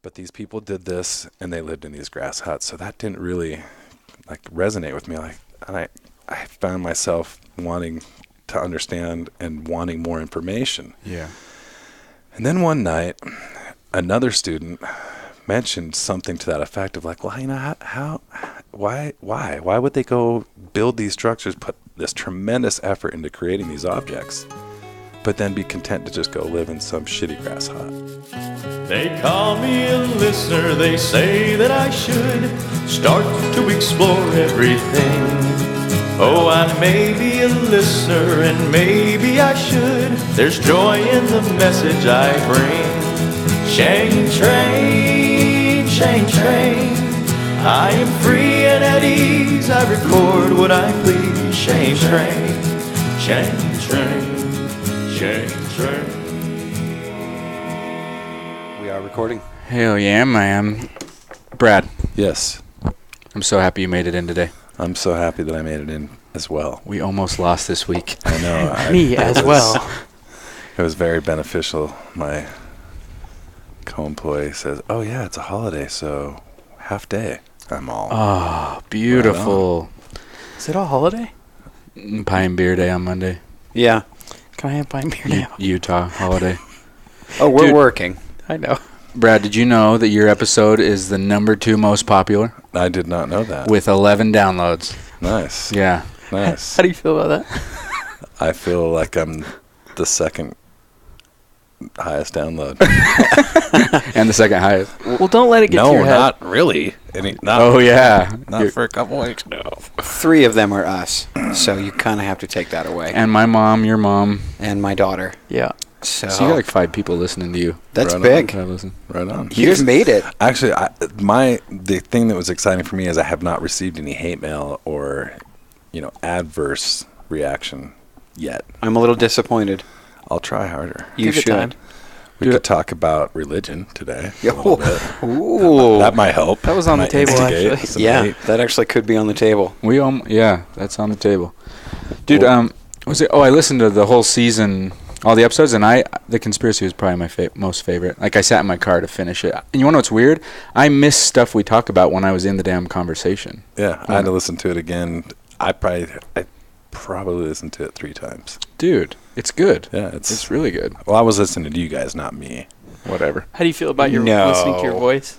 but these people did this and they lived in these grass huts. So that didn't really like resonate with me. And I found myself wanting to understand and wanting more information. Yeah. And then one night, another student mentioned something to that effect of like, well, you know, why would they go build these structures, put this tremendous effort into creating these objects, but then be content to just go live in some shitty grass hut? They call me a listener, they say that I should start to explore everything. Oh, I may be a listener and maybe I should. There's joy in the message I bring. ShaneTrain, ShaneTrain. I am free and at ease. I record what I please. ShaneTrain, ShaneTrain, ShaneTrain. We are recording. Hell yeah, man. Brad, Yes. I'm so happy you made it in today. I'm so happy that I made it in as well. We almost lost this week. I know. Me as well. It was very beneficial. My co-employee says, oh, yeah, it's a holiday, so half day. I'm all. Oh, beautiful. Is it a holiday? Pie and beer day on Monday. Yeah. Can I have pine beer now? Utah holiday. Oh, we're Dude. working. I know. Brad, did you know that your episode is the number 2 most popular I did not know that. with 11 downloads? Nice. Yeah. Nice. How do you feel about that? I feel like I'm the second highest download. And the second highest. Well, don't let it get to No, your head. not really. Not, Oh, yeah. Not You're- for a couple weeks, no. 3 of them are us, so you kind of have to take that away. And my mom, your mom. And my daughter. Yeah. So, So you got like 5 people listening to you. that's Right on. big. That listen. Right on. You've made it. Actually, the thing that was exciting for me is I have not received any hate mail or, adverse reaction yet. I'm a little disappointed. I'll try harder. You Give it should. time. We could talk about religion today. a Yo. little bit. Ooh. That might help. That was on the Might table, instigate actually. some Yeah, hate. that actually could be on the table. Yeah, that's on the table. Dude, I listened to the whole season, all the episodes, and The Conspiracy was probably my most favorite. Like, I sat in my car to finish it. And you want to know what's weird? I missed stuff we talk about when I was in the damn conversation. Yeah, I had to listen to it again. I probably listened to it 3 times. Dude, it's good. Yeah, It's really good. Well, I was listening to you guys, not me. Whatever. How do you feel about your No. listening to your voice?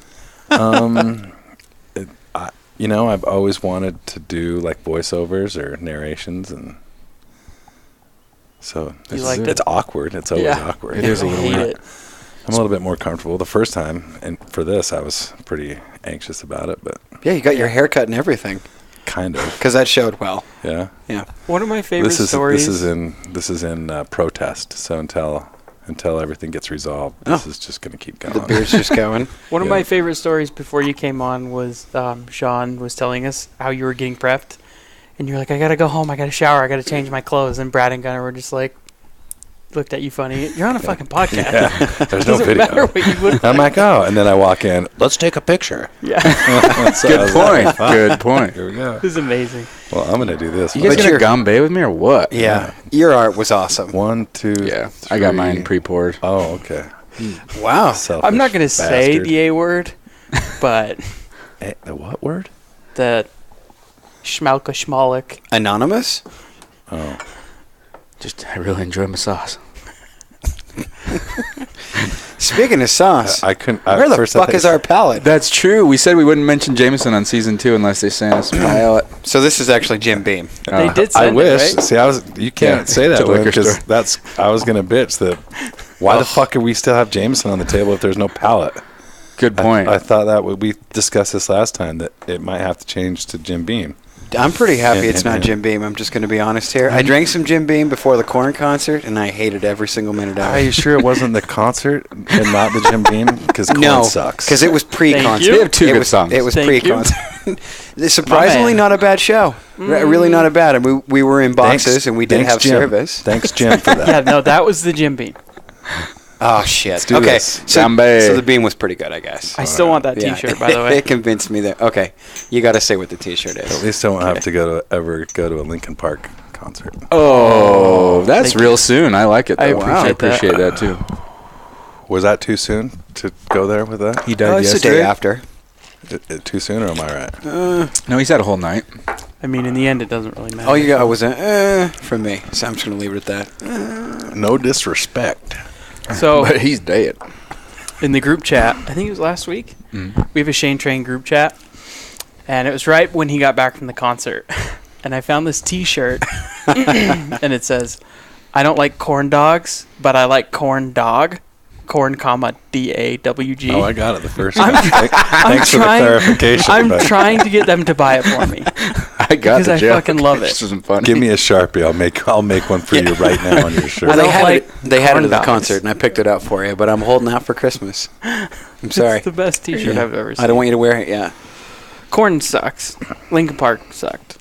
I've always wanted to do like voiceovers or narrations, and so You liked it? it's awkward. It's always Yeah. awkward. It is a I little hate weird. it. I'm a little bit more comfortable the first time, and for this, I was pretty anxious about it, but Yeah, you got your haircut and everything. kind of, Because that showed well. yeah. Yeah. One of my favorite This stories. is in protest. So until everything gets resolved, this is just going to keep going. The beer's just going. One of Yeah. my favorite stories before you came on was Sean was telling us how you were getting prepped, and you're like, I gotta go home, I gotta shower, I gotta change my clothes, and Brad and Gunnar were just like, looked at you funny. You're on a fucking podcast. Yeah, there's no Doesn't matter video. what you look I'm like, oh, and then I walk in. Let's take a picture. Yeah, So I Good was point. like, "Fuck, Good point. Here we go. this is amazing. Well, I'm going to do this. You guys But gonna you're- gambay with me or what? Yeah. Your art was awesome. 1, 2, Yeah. I got mine 3. pre-poured. Oh, okay. Wow. Selfish I'm not gonna say bastard. the A word, but The what word? the schmalka schmalik. Anonymous? Oh, I really enjoy my sauce. Speaking of sauce, I couldn't. where the fuck is our palate? That's true. We said we wouldn't mention Jameson on season 2 unless they sent us pilot. So this is actually Jim Beam. They did I send wish. it, right? See, you can't Yeah, say that to a liquor because store. I was gonna bitch that. Why the fuck do we still have Jameson on the table if there's no palate? Good point. I thought that we discussed this last time that it might have to change to Jim Beam. I'm pretty happy Yeah, it's yeah, not yeah. Jim Beam. I'm just going to be honest here. I drank some Jim Beam before the Korn concert, and I hated every single minute of Are you it. sure it wasn't the concert and not the Jim Beam? Because Korn No, sucks. because it was pre-concert. you. They have 2 It good was- songs. It was Thank you. pre-concert. It's surprisingly man. not a bad show. Really not a bad. And we were in boxes, and we did Thanks, have Jim. service. Thanks, Jim, for that. Yeah, no, that was the Jim Beam. Oh, shit. do Okay, this. so Gambay. the Beam was pretty good, I guess. I still want that Yeah. T-shirt, by the way. It convinced me that. Okay, you got to say what the T-shirt At is. least I won't have to ever go to a Linkin Park concert. Oh, that's Thank real soon. I like it, though. I appreciate that. appreciate that, too. Was that too soon to go there with that? He died It's the yesterday. day after. Too soon, or am I right? No, he's had a whole night. I mean, in the end, it doesn't really matter. All you got was a from me, so I'm just gonna leave it at that. No disrespect. So But he's dead. in the group chat, I think it was last week, we have a ShaneTrain group chat, and it was right when he got back from the concert. And I found this T-shirt, and it says, "I don't like corn dogs, but I like corn dog." Corn, comma, D-A-W-G. Oh, I got it the first time. Thanks for the clarification. I'm but trying to get them to buy it for me. I got Because the I joke. fucking love it. This isn't funny. Give me a Sharpie. I'll make one for you right now on your shirt. I They don't had like it. They had it corn at the dogs. concert, and I picked it out for you. But I'm holding out for Christmas. I'm sorry. It's the best T-shirt I've ever seen. I don't want you to wear it. Yeah. Corn sucks. Linkin Park sucked.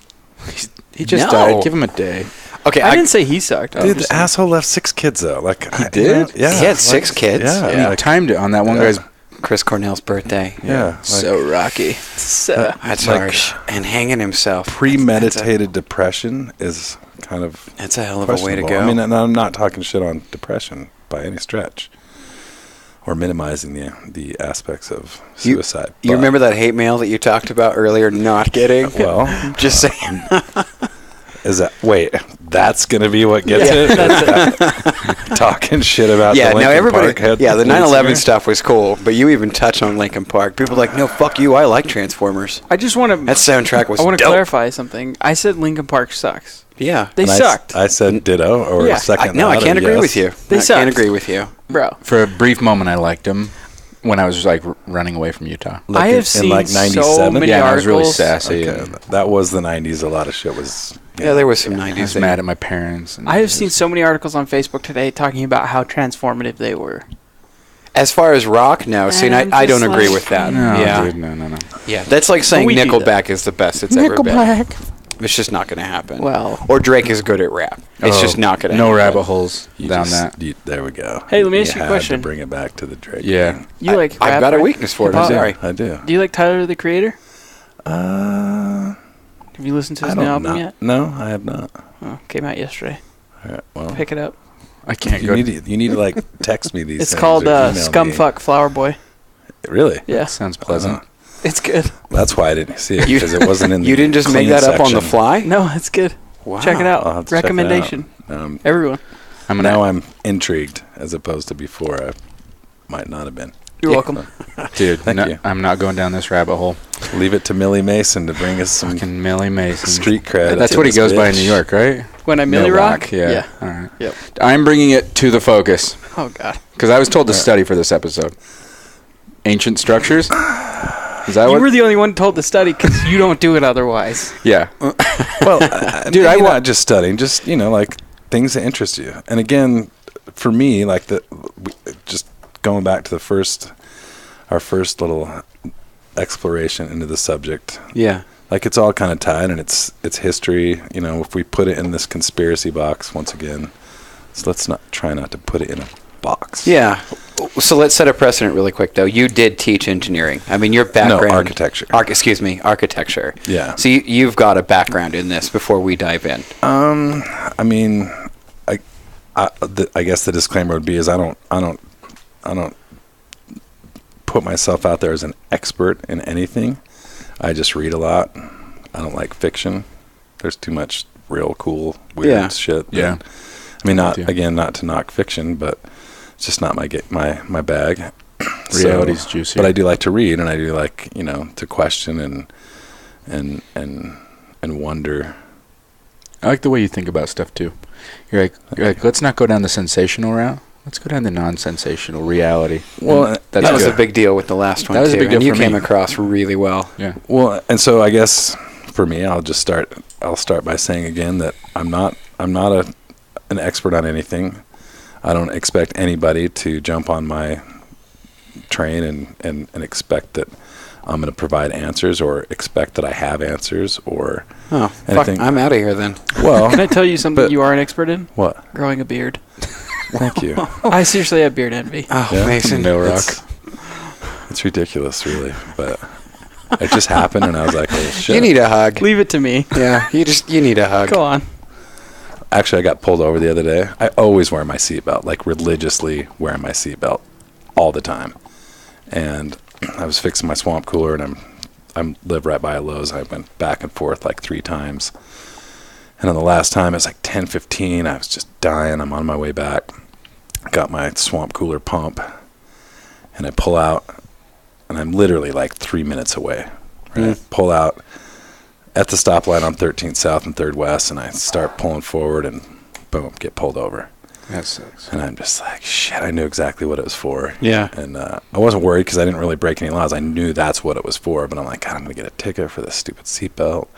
He just No. died. Give him a day. Okay. I didn't say he sucked. I was Dude, just the saying- asshole left 6 kids though. Like he did? Yeah, He had 6 kids? Yeah, He like, timed it on that one Yeah. guy's. Chris Cornell's birthday. yeah. Like So rocky. So, That's Like- harsh. And hanging himself. premeditated depression is kind of That's a hell of a way to questionable. go. I mean, and I'm not talking shit on depression by any stretch, or minimizing the aspects of suicide. You but- remember that hate mail that you talked about earlier not getting? Well, Just saying. is that wait? That's gonna be what gets Yeah, it. that's Talking shit about Yeah, the no, Linkin everybody. Park head Yeah, the lead 9/11 singer? stuff was cool, but you even touched on Linkin Park. People are like, no, fuck you. I like Transformers. I just want That to. soundtrack was I want to dope. clarify something. I said Linkin Park sucks. Yeah. They And sucked, I said ditto or Yeah. second. No, I that or can't agree yes. with you. They I sucked. can't agree with you. bro. For a brief moment, I liked him when I was like running away from Utah. Like I in- have in seen like so 97? many Yeah, and I was really articles. sassy. Okay, and that was the 90s. A lot of shit was. Yeah, there was some I 90s. was mad at my parents. And I have seen so many articles on Facebook today talking about how transformative they were. As far as rock, no. See, And and I'm I don't just agree like, with that. No, yeah. dude, no. Yeah. That's like saying we do Nickelback is the best it's ever been. It's just not going to happen. Well, Or Drake is good at rap. It's Oh, just not going to No happen. rabbit holes You down just- that. there we go. Hey, let me ask you a had to question. bring it back to the Drake. Yeah. thing. you like I've rap, got a right? weakness for it. I'm Hip-hop? sorry. I do. Do you like Tyler the Creator? Uh, Have you listened to I his don't new album know. yet? No, I have not. Oh, came out yesterday. All right, well, Pick it up. I can't you go. need to like text me these. It's things called or email me. Scumfuck Flower Boy. Really? Yeah, Sounds pleasant. it's good. That's why I didn't see it You- because it wasn't in. You the didn't just make clean that up on the section. fly? No, it's good. Wow. Check it I'll out. have to check that out. Recommendation. Everyone, I'm Now gonna, I'm intrigued as opposed to before I might not have been. you're welcome. dude. Thank you. I'm not going down this rabbit hole. Leave it to Millie Mason to bring us some Fucking Millie Mason. street cred. That's up what he this goes by in bitch. New York, right? When I Millie Rock? Yeah. All right. Yep. I'm bringing it to the focus Oh God. because I was told to study for this episode. Ancient structures. Is that You what? were the only one told to study because you don't do it otherwise. Yeah. Well, Dude, I maybe wa- not just studying, just like things that interest you. And again, for me, like just going back to our first little exploration into the subject. Yeah. Like it's all kind of tied, and it's history. If we put it in this conspiracy box once again, so let's try not to put it in a box. Yeah. So let's set a precedent really quick, though. You did teach engineering. I mean, your background... architecture. Architecture. Yeah. So you've got a background in this before we dive in. I mean, I guess the disclaimer would be is I don't put myself out there as an expert in anything. I just read a lot. I don't like fiction. There's too much real cool weird Yeah. shit. Yeah. I mean, not Yeah. not to knock fiction, but it's just not my bag. Reality's juicy. But I do like to read, and I do like to question and wonder. I like the way you think about stuff too. You're like, let's not go down the sensational route. Let's go down the non-sensational reality. Well, And That that's was good. a big deal with the last one, That was a too. big deal and you for came me. across really well. Yeah. Well, and so I guess for me, I'll start by saying again that I'm not an expert on anything. I don't expect anybody to jump on my train and expect that I'm going to provide answers or expect that I have answers or Oh, fuck. anything. I'm out of here then. Well, Can I tell you something But- you are an expert in? what? Growing a beard. Thank you. I seriously have beard envy. Oh, Yeah. Mason. Mill Rock. It's ridiculous, really, but it just happened, and I was like, "Oh shit!" You need a hug. Leave it to me. Yeah, you need a hug. Go on. Actually, I got pulled over the other day. I always wear my seatbelt, like religiously wearing my seatbelt all the time. And I was fixing my swamp cooler, and I live right by a Lowe's. I went back and forth like 3 times. And on the last time, it's like 10:15. I was just dying. I'm on my way back. Got my swamp cooler pump, and I pull out, and I'm literally like 3 minutes away. Right? Pull out at the stoplight on 13th South and 3rd West, and I start pulling forward, and boom, get pulled over. That sucks. And I'm just like, shit, I knew exactly what it was for. Yeah. And I wasn't worried because I didn't really break any laws. I knew that's what it was for, but I'm like, God, I'm going to get a ticket for this stupid seatbelt.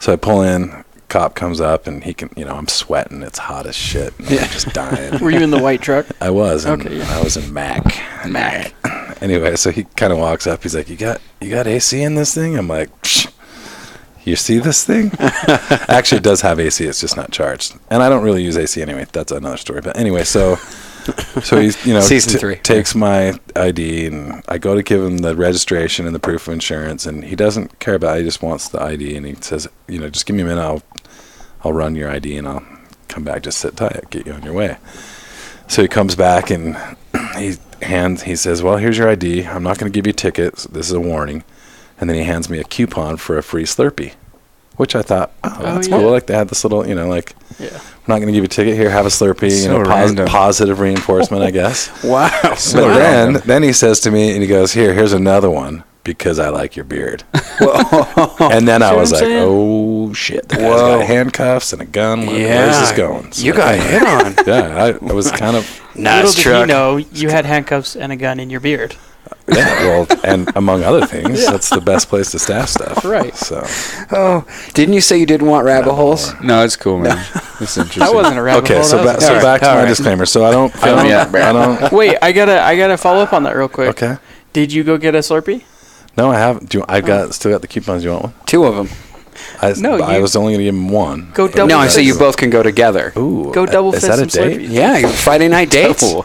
So I pull in, cop comes up, and he can, I'm sweating. It's hot as shit. And I'm just dying. Were you in the white truck? I was. Okay. I was in Mac. Anyway, so he kind of walks up. He's like, you got AC in this thing? I'm like, psh. You see this thing? Actually, it does have AC. It's just not charged. And I don't really use AC anyway. That's another story. But anyway, so he's, Season 3. takes my ID, and I go to give him the registration and the proof of insurance, and he doesn't care about it. He just wants the ID, and he says, just give me a minute. I'll run your ID, and I'll come back. Just sit tight. I'll get you on your way. So he comes back, and he says, well, here's your ID. I'm not going to give you tickets. This is a warning. And then he hands me a coupon for a free Slurpee, which I thought, that's cool. Like they had this little, we're not going to give you a ticket. Here, have a Slurpee. So positive reinforcement, I guess. Wow. But then he says to me, and he goes, here's another one because I like your beard. And then I was like, oh, shit. The guy's got handcuffs and a gun. Where's this going? So you got hit on. Yeah, I was kind of... Nice truck. Little did you know you had handcuffs and a gun in your beard. Yeah, well, and among other things, that's the best place to stash stuff. Right. So. Oh, didn't you say you didn't want rabbit holes? No, it's cool, man. It's interesting. That wasn't a rabbit hole. Okay, so back to my disclaimer. So I don't. Wait, I gotta follow up on that real quick. Okay. Did you go get a Slurpee? No, I haven't. Still got the coupons. You want one? 2 of them. I was only going to give him one. Go double. No, I say you both can go together. Ooh, go double fist. Is that a date? Slurpees. Yeah, Friday night dates. Double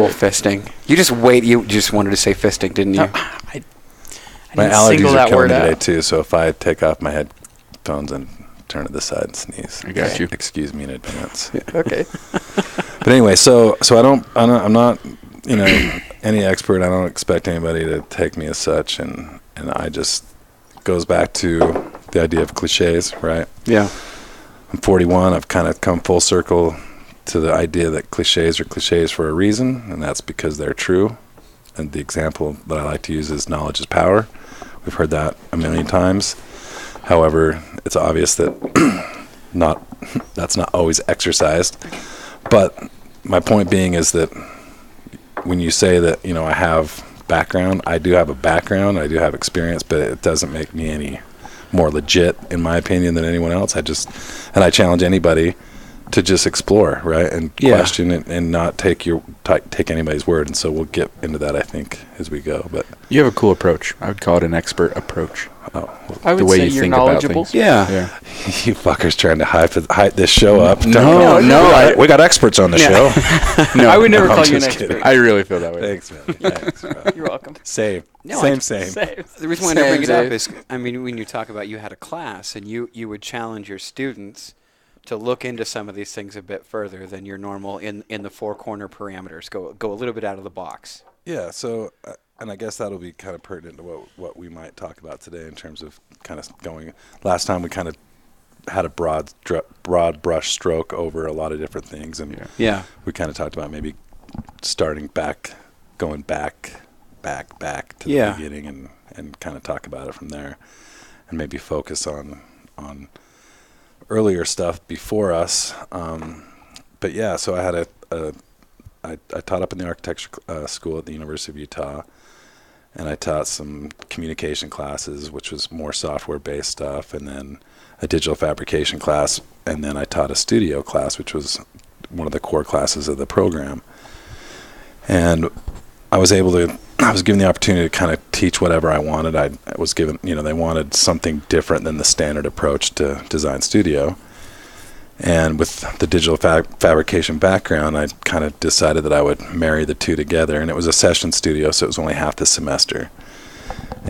Sweet. fisting. You just wanted to say fisting, didn't you? I My didn't allergies single are that killing word me today out. too. So if I take off my headphones and turn to the side and sneeze, I got you. Excuse me in advance. Okay. But anyway, so I'm not any expert. I don't expect anybody to take me as such, and I just goes back to the idea of cliches, right? Yeah. I'm 41. I've kind of come full circle to the idea that cliches are cliches for a reason, and that's because they're true. And the example that I like to use is knowledge is power. We've heard that a million times. However, it's obvious that that's not always exercised. But my point being is that when you say that, I have background, I do have a background, I do have experience, but it doesn't make me any more legit, in my opinion, than anyone else. I challenge anybody to just explore, right, and question it, and not take anybody's word. And so we'll get into that, I think, as we go. But you have a cool approach. I would call it an expert approach. I would say you're knowledgeable. Yeah. You fuckers trying to hype this show up. No. We got experts on the show. No, I would never call you an expert. Kidding. I really feel that way. Thanks, man. Thanks, bro. You're welcome. Same. No, Same. The reason why I bring it up is, when you talk about you had a class and you would challenge your students to look into some of these things a bit further than your normal in the 4 corner parameters. Go a little bit out of the box. Yeah. So, and I guess that'll be kind of pertinent to what we might talk about today in terms of kind of going. Last time we kind of had a broad brush stroke over a lot of different things, and we kind of talked about maybe going back to the beginning, and kind of talk about it from there, and maybe focus on earlier stuff before us. But yeah, so I had I taught up in the architecture school at the University of Utah, and I taught some communication classes, which was more software-based stuff, and then a digital fabrication class, and then I taught a studio class, which was one of the core classes of the program. And I was given the opportunity to kind of teach whatever I wanted. I was given, they wanted something different than the standard approach to design studio. And with the digital fabrication background, I kind of decided that I would marry the two together. And it was a session studio, so it was only half the semester.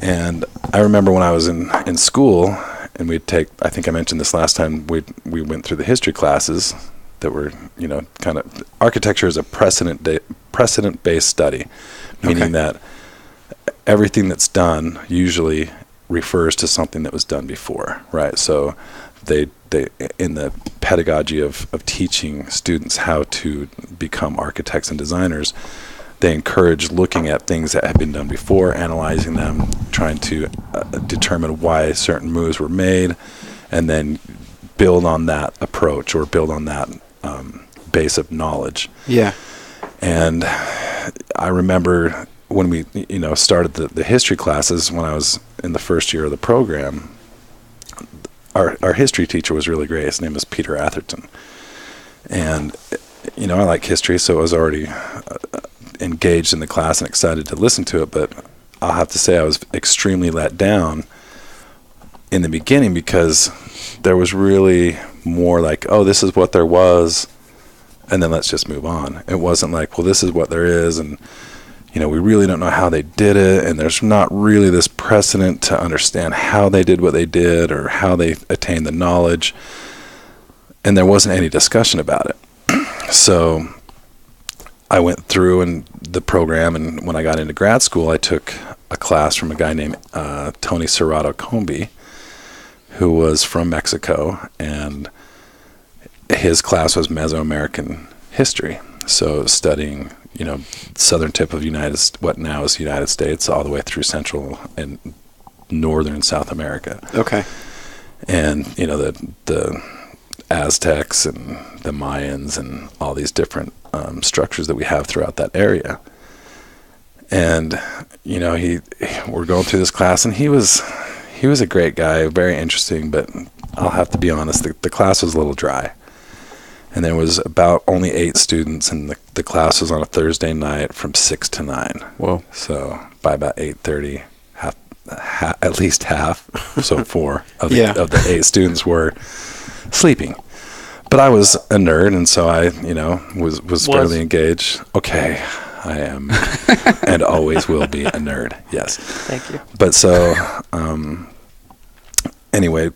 And I remember when I was in school, and I think I mentioned this last time, we went through the history classes, that were, kind of, architecture is a precedent-based study, meaning that everything that's done usually refers to something that was done before, right? So they in the pedagogy of teaching students how to become architects and designers, they encourage looking at things that have been done before, analyzing them, trying to determine why certain moves were made, and then build on that approach or build on that base of knowledge. Yeah. And I remember when we, started the history classes when I was in the first year of the program, our history teacher was really great. His name was Peter Atherton. And, I like history, so I was already engaged in the class and excited to listen to it. But I'll have to say I was extremely let down in the beginning because there was really more like, oh, this is what there was, and then let's just move on. It wasn't like, well, this is what there is, and we really don't know how they did it, and there's not really this precedent to understand how they did what they did or how they attained the knowledge, and there wasn't any discussion about it. So I went through and the program, and when I got into grad school, I took a class from a guy named Tony Serrato Combi, who was from Mexico, and his class was Mesoamerican history. So studying, southern tip of what now is the United States, all the way through Central and Northern South America. Okay. And, the Aztecs and the Mayans and all these different structures that we have throughout that area. And, we're going through this class, and he was a great guy, very interesting, but I'll have to be honest, the class was a little dry. And there was about only 8 students, and the class was on a Thursday night from 6 to 9. Whoa. So by about 8:30, at least half, so 4 of the 8 students were sleeping. But I was a nerd, and so I, was fairly engaged. Okay, I am and always will be a nerd, yes. Thank you. But so, anyway,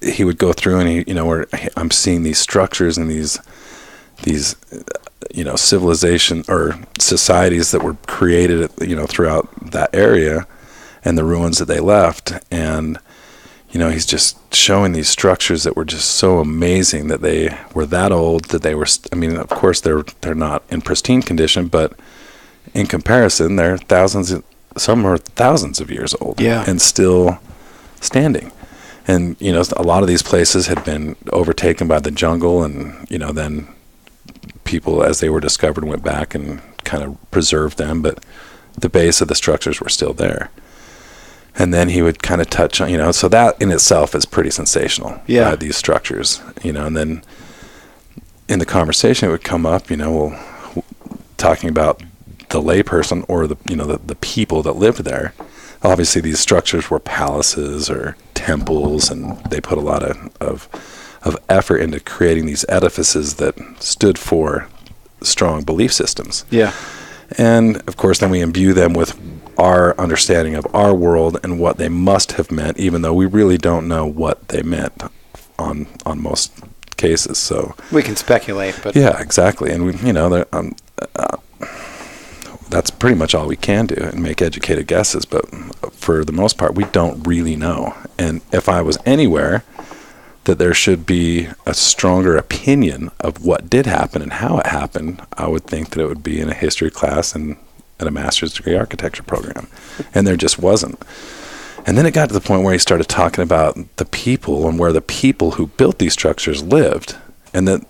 he would go through and where I'm seeing these structures and these civilization or societies that were created throughout that area and the ruins that they left, and he's just showing these structures that were just so amazing that they were that old that they were of course they're not in pristine condition, but in comparison they're some are thousands of years old and still standing. And, a lot of these places had been overtaken by the jungle, and, then people, as they were discovered, went back and kind of preserved them, but the base of the structures were still there. And then he would kind of touch on, so that in itself is pretty sensational, these structures, and then in the conversation it would come up, talking about the layperson or the people that lived there. Obviously, these structures were palaces or temples, and they put a lot of effort into creating these edifices that stood for strong belief systems. Yeah. And, of course, then we imbue them with our understanding of our world and what they must have meant, even though we really don't know what they meant on most cases. So we can speculate, but... Yeah, exactly. And, that's pretty much all we can do and make educated guesses, but for the most part we don't really know. And if I was anywhere that there should be a stronger opinion of what did happen and how it happened, I would think that it would be in a history class and at a master's degree architecture program, and there just wasn't. And then it got to the point where he started talking about the people and where the people who built these structures lived, and that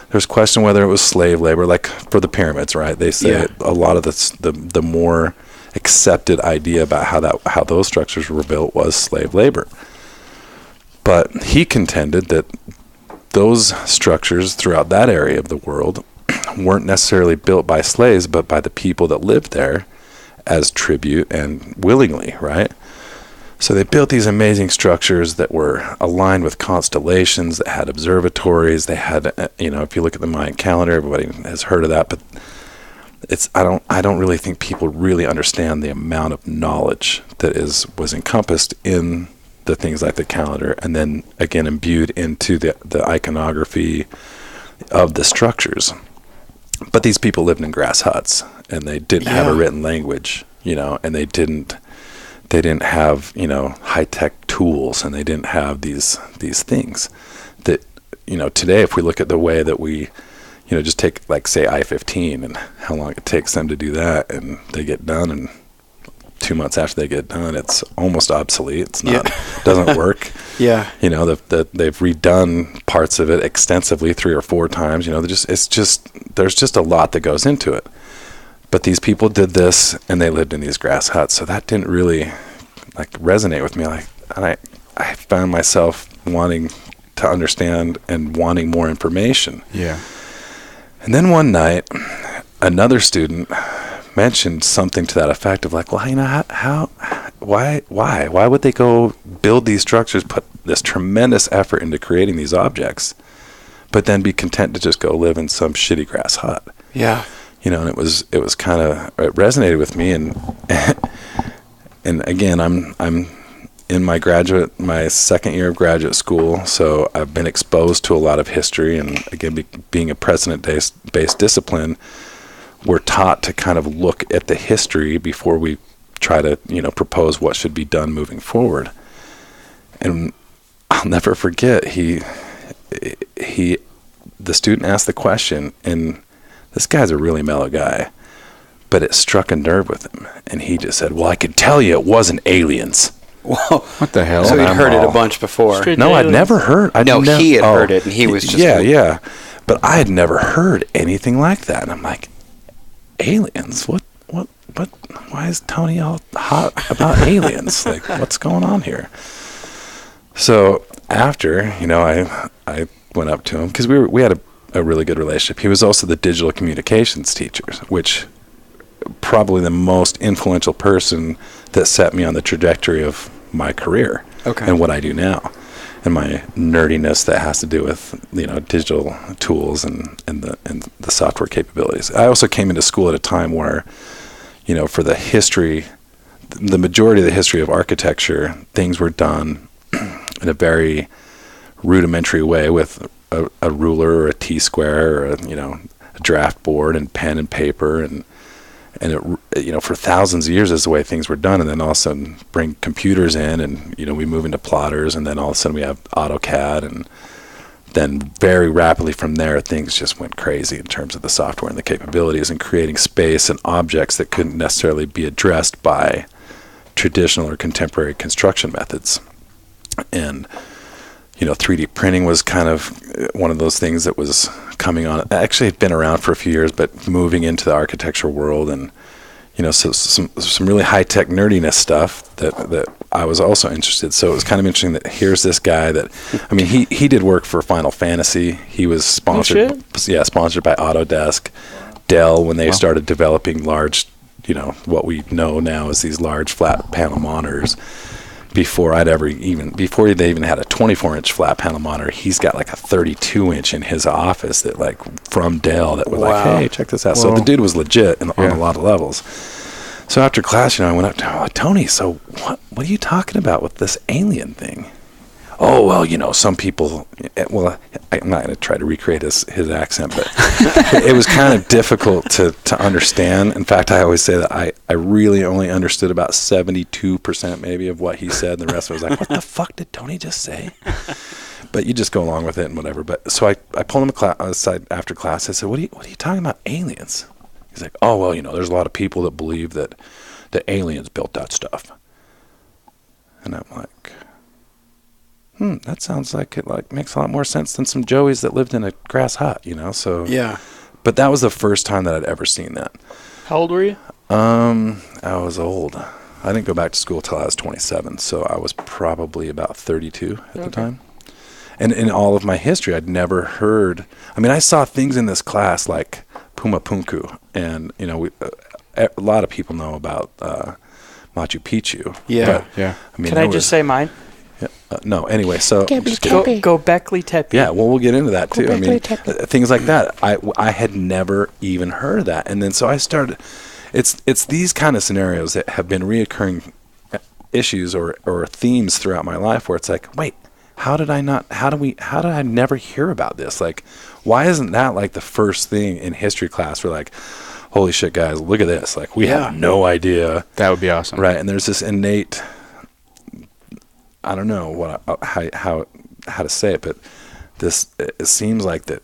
there's question whether it was slave labor, like for the pyramids, right? They say a lot of the more accepted idea about how those structures were built was slave labor. But he contended that those structures throughout that area of the world weren't necessarily built by slaves, but by the people that lived there as tribute and willingly, right? So they built these amazing structures that were aligned with constellations, that had observatories. They had, if you look at the Mayan calendar, everybody has heard of that, but I don't really think people really understand the amount of knowledge that was encompassed in the things like the calendar, and then again imbued into the iconography of the structures. But these people lived in grass huts, and they didn't have a written language, and they didn't have, high-tech tools, and they didn't have these things that, today, if we look at the way that we, just take, like, say, I-15 and how long it takes them to do that, and they get done, and 2 months after they get done, it's almost obsolete. It's not, doesn't work. Yeah. They've redone parts of it extensively 3 or 4 times. There's just a lot that goes into it. But these people did this, and they lived in these grass huts, so that didn't really resonate with me. And I found myself wanting to understand and wanting more information. Yeah. And then one night, another student mentioned something to that effect of why would they go build these structures, put this tremendous effort into creating these objects, but then be content to just go live in some shitty grass hut? Yeah. And it was kind of, it resonated with me, and again, I'm in my second year of graduate school, so I've been exposed to a lot of history, and again, being a precedent-based discipline, we're taught to kind of look at the history before we try to, propose what should be done moving forward. And I'll never forget, the student asked the question, and this guy's a really mellow guy, but it struck a nerve with him, and he just said, "Well, I could tell you it wasn't aliens." Whoa. What the hell? So he'd heard it a bunch before. No, I'd never heard. He had heard it, and he was just... Yeah. But I had never heard anything like that. And I'm like, aliens? What? Why is Tony all hot about aliens? Like, what's going on here? So after, I went up to him, because we had a really good relationship. He was also the digital communications teacher, which probably the most influential person that set me on the trajectory of my career and what I do now, and my nerdiness that has to do with digital tools and the software capabilities. I also came into school at a time where, for the history, the majority of the history of architecture, things were done in a very rudimentary way with a ruler or a T-square or a draft board and pen and paper, and it, for thousands of years is the way things were done. And then all of a sudden bring computers in, and we move into plotters, and then all of a sudden we have AutoCAD, and then very rapidly from there things just went crazy in terms of the software and the capabilities and creating space and objects that couldn't necessarily be addressed by traditional or contemporary construction methods. And 3D printing was kind of one of those things that was coming on. Actually, it had been around for a few years, but moving into the architecture world, and so some really high tech nerdiness stuff that I was also interested. So it was kind of interesting that here's this guy that, he did work for Final Fantasy. He was sponsored, sponsored by Autodesk, Dell, when they started developing large, what we know now as these large flat panel monitors. Before they even had a 24-inch flat panel monitor, he's got like a 32-inch in his office that from Dell that was like, hey, check this out. Whoa. So the dude was legit on a lot of levels. So after class, I went up to him, Tony, so what are you talking about with this alien thing? Oh, well, some people, I'm not going to try to recreate his accent, but it was kind of difficult to understand. In fact, I always say that I really only understood about 72% maybe of what he said, and the rest was like, what the fuck did Tony just say? But you just go along with it and whatever. But so I pulled him aside after class. I said, what are you talking about, aliens? He's like, oh, well, there's a lot of people that believe that the aliens built that stuff. And I'm like... that sounds like it makes a lot more sense than some Joeys that lived in a grass hut, so. Yeah. But that was the first time that I'd ever seen that. How old were you? I was old. I didn't go back to school till I was 27, so I was probably about 32 at the time. And in all of my history, I'd never heard, I saw things in this class like Puma Punku, and, a lot of people know about Machu Picchu. Yeah. Can I just say mine? No, anyway, so Göbekli Tepe. Yeah, well, we'll get into that too. Things like that. I had never even heard of that, and then so I started. It's these kind of scenarios that have been reoccurring issues or themes throughout my life where it's like, wait, how did I never hear about this? Like, why isn't that like the first thing in history class? We're like, holy shit, guys, look at this. Like, we have no idea. That would be awesome. Right. And there's this innate, I don't know how to say it, but it seems like that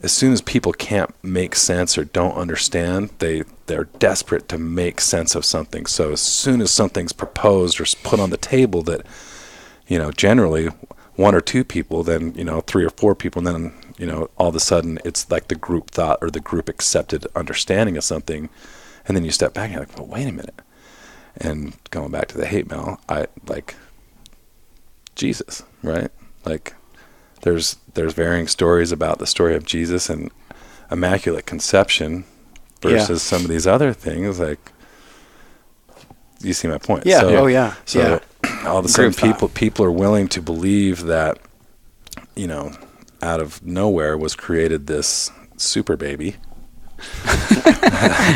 as soon as people can't make sense or don't understand, they're desperate to make sense of something. So as soon as something's proposed or put on the table that, generally one or two people, then, 3 or 4 people, and then, all of a sudden it's like the group thought or the group accepted understanding of something. And then you step back and you're like, well, wait a minute. And going back to the hate mail, I like Jesus, right? Like there's varying stories about the story of Jesus and Immaculate Conception versus some of these other things. Like, you see my point? Yeah. So, So all of a sudden, people are willing to believe that, out of nowhere was created this super baby.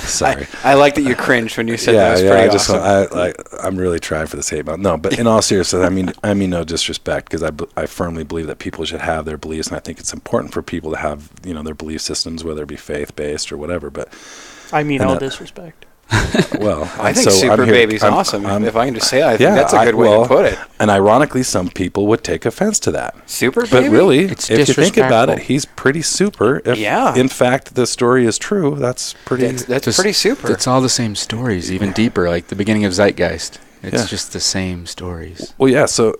Sorry. I like that you cringed when you said that. That's pretty awesome. I'm really trying for this hate mail. No, but in all seriousness, I mean no disrespect, because I firmly believe that people should have their beliefs, and I think it's important for people to have their belief systems, whether it be faith based or whatever. But I mean all disrespect. Well, I think Super Baby's awesome. If I can just say that, I think that's a good way to put it. And ironically, some people would take offense to that. Super Baby? But really, if you think about it, he's pretty super. If, in fact, the story is true, that's pretty... That's pretty super. It's all the same stories, even deeper, like the beginning of Zeitgeist. It's just the same stories. Well, yeah, so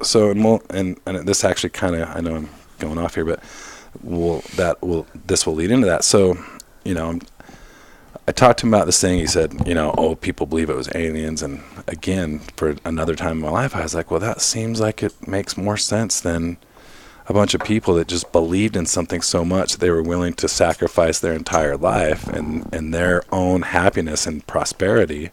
and this actually kind of, I know I'm going off here, but this will lead into that. So, I talked to him about this thing. He said, people believe it was aliens. And again, for another time in my life, I was like, well, that seems like it makes more sense than a bunch of people that just believed in something so much they were willing to sacrifice their entire life and their own happiness and prosperity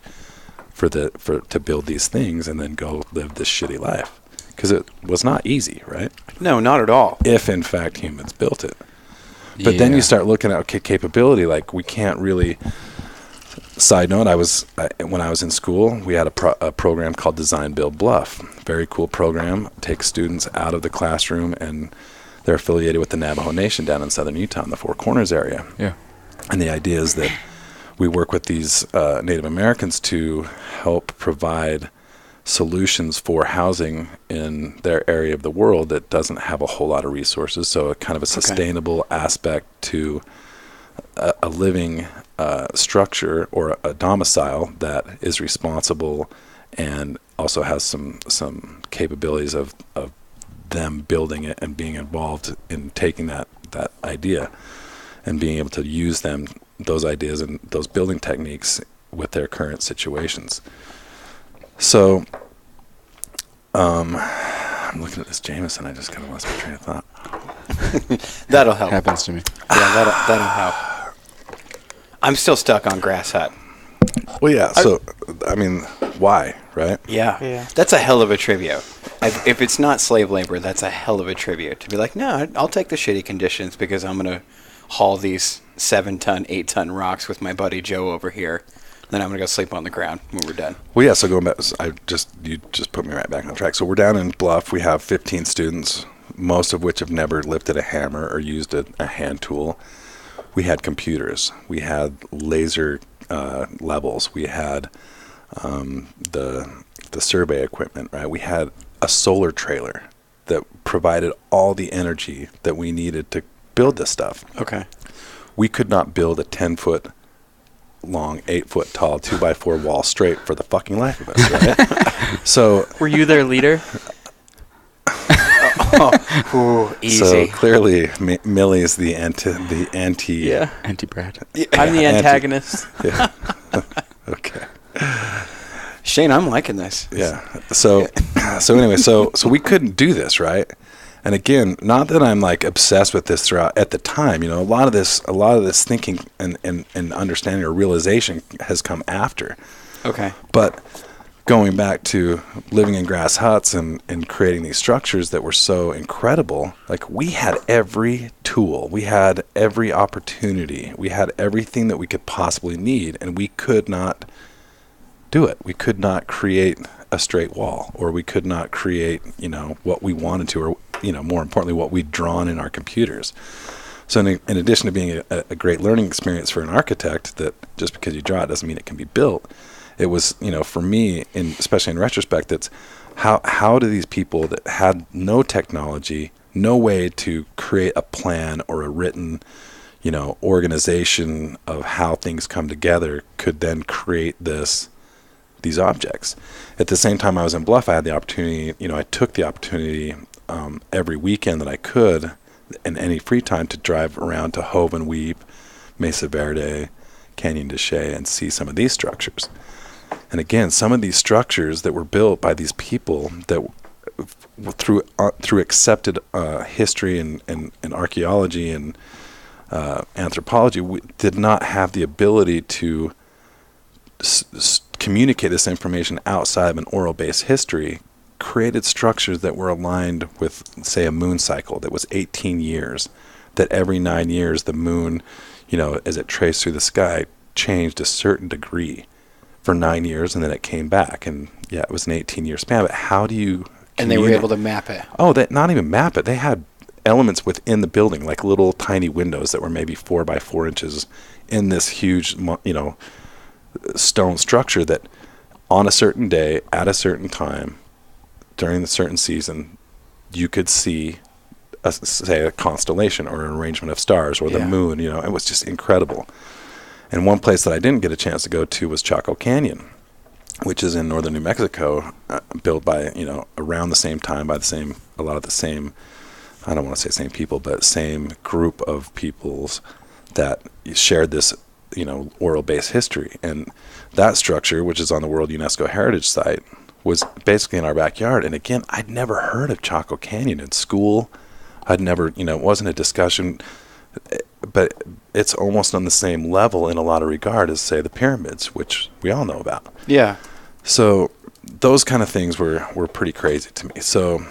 to build these things and then go live this shitty life. Because it was not easy, right? No, not at all. If, in fact, humans built it. But then you start looking at capability. Like, we can't really. Side note: when I was in school, we had a program called Design Build Bluff. Very cool program. Takes students out of the classroom, and they're affiliated with the Navajo Nation down in southern Utah, in the Four Corners area. Yeah. And the idea is that we work with these Native Americans to help provide solutions for housing in their area of the world that doesn't have a whole lot of resources. So a kind of a sustainable aspect to a living structure or a domicile that is responsible and also has some capabilities of them building it and being involved in taking that idea and being able to use those ideas and those building techniques with their current situations. So, I'm looking at this Jameson. I just kind of lost my train of thought. That'll help. Happens to me. Yeah, that'll help. I'm still stuck on Grass Hut. Well, yeah. So, I mean, why, right? Yeah. That's a hell of a tribute. If it's not slave labor, that's a hell of a tribute. To be like, no, I'll take the shitty conditions because I'm going to haul these 7-ton, 8-ton rocks with my buddy Joe over here. Then I'm going to go sleep on the ground when we're done. Well, yeah, so going back, you just put me right back on track. So we're down in Bluff. We have 15 students, most of which have never lifted a hammer or used a hand tool. We had computers. We had laser levels. We had the survey equipment, right? We had a solar trailer that provided all the energy that we needed to build this stuff. Okay. We could not build a 10-foot long, 8-foot tall 2x4 wall straight for the fucking life of us, right? So were you their leader? Easy. So clearly, Millie's the anti. Anti-Brad. I'm the antagonist. Yeah. Okay. Shane, I'm liking this. Yeah. So anyway, so we couldn't do this, right? And again, not that I'm like obsessed with this throughout at the time, a lot of this thinking and understanding or realization has come after. Okay. But going back to living in grass huts and creating these structures that were so incredible, like we had every tool, we had every opportunity, we had everything that we could possibly need, and we could not do it. We could not create a straight wall, or we could not create, what we wanted to, or, more importantly, what we'd drawn in our computers. So in addition to being a great learning experience for an architect, that just because you draw it doesn't mean it can be built, it was, for me, especially in retrospect, it's how do these people that had no technology, no way to create a plan or a written, organization of how things come together, could then create these objects. At the same time I was in Bluff, I had the opportunity, I took the opportunity every weekend that I could, in any free time, to drive around to Hove and Weep, Mesa Verde, Canyon de Chelly, and see some of these structures. And again, some of these structures that were built by these people that through accepted history and archaeology and anthropology did not have the ability to communicate this information outside of an oral-based history, created structures that were aligned with, say, a moon cycle that was 18 years, that every 9 years the moon, as it traced through the sky, changed a certain degree for 9 years, and then it came back. And yeah, it was an 18-year span. But how do you... And they were able to map it. Oh, not even map it. They had elements within the building, like little tiny windows that were maybe 4 by 4 inches in this huge, stone structure that on a certain day, at a certain time, during a certain season, you could see, say, a constellation or an arrangement of stars or the moon. It was just incredible. And one place that I didn't get a chance to go to was Chaco Canyon, which is in northern New Mexico, built by, around the same time by a lot of the same, I don't want to say same people, but same group of peoples that shared this, oral-based history. And that structure, which is on the World UNESCO Heritage Site, was basically in our backyard. And again, I'd never heard of Chaco Canyon in school. I'd never, it wasn't a discussion, but it's almost on the same level in a lot of regard as, say, the pyramids, which we all know about. Yeah. So those kind of things were pretty crazy to me. So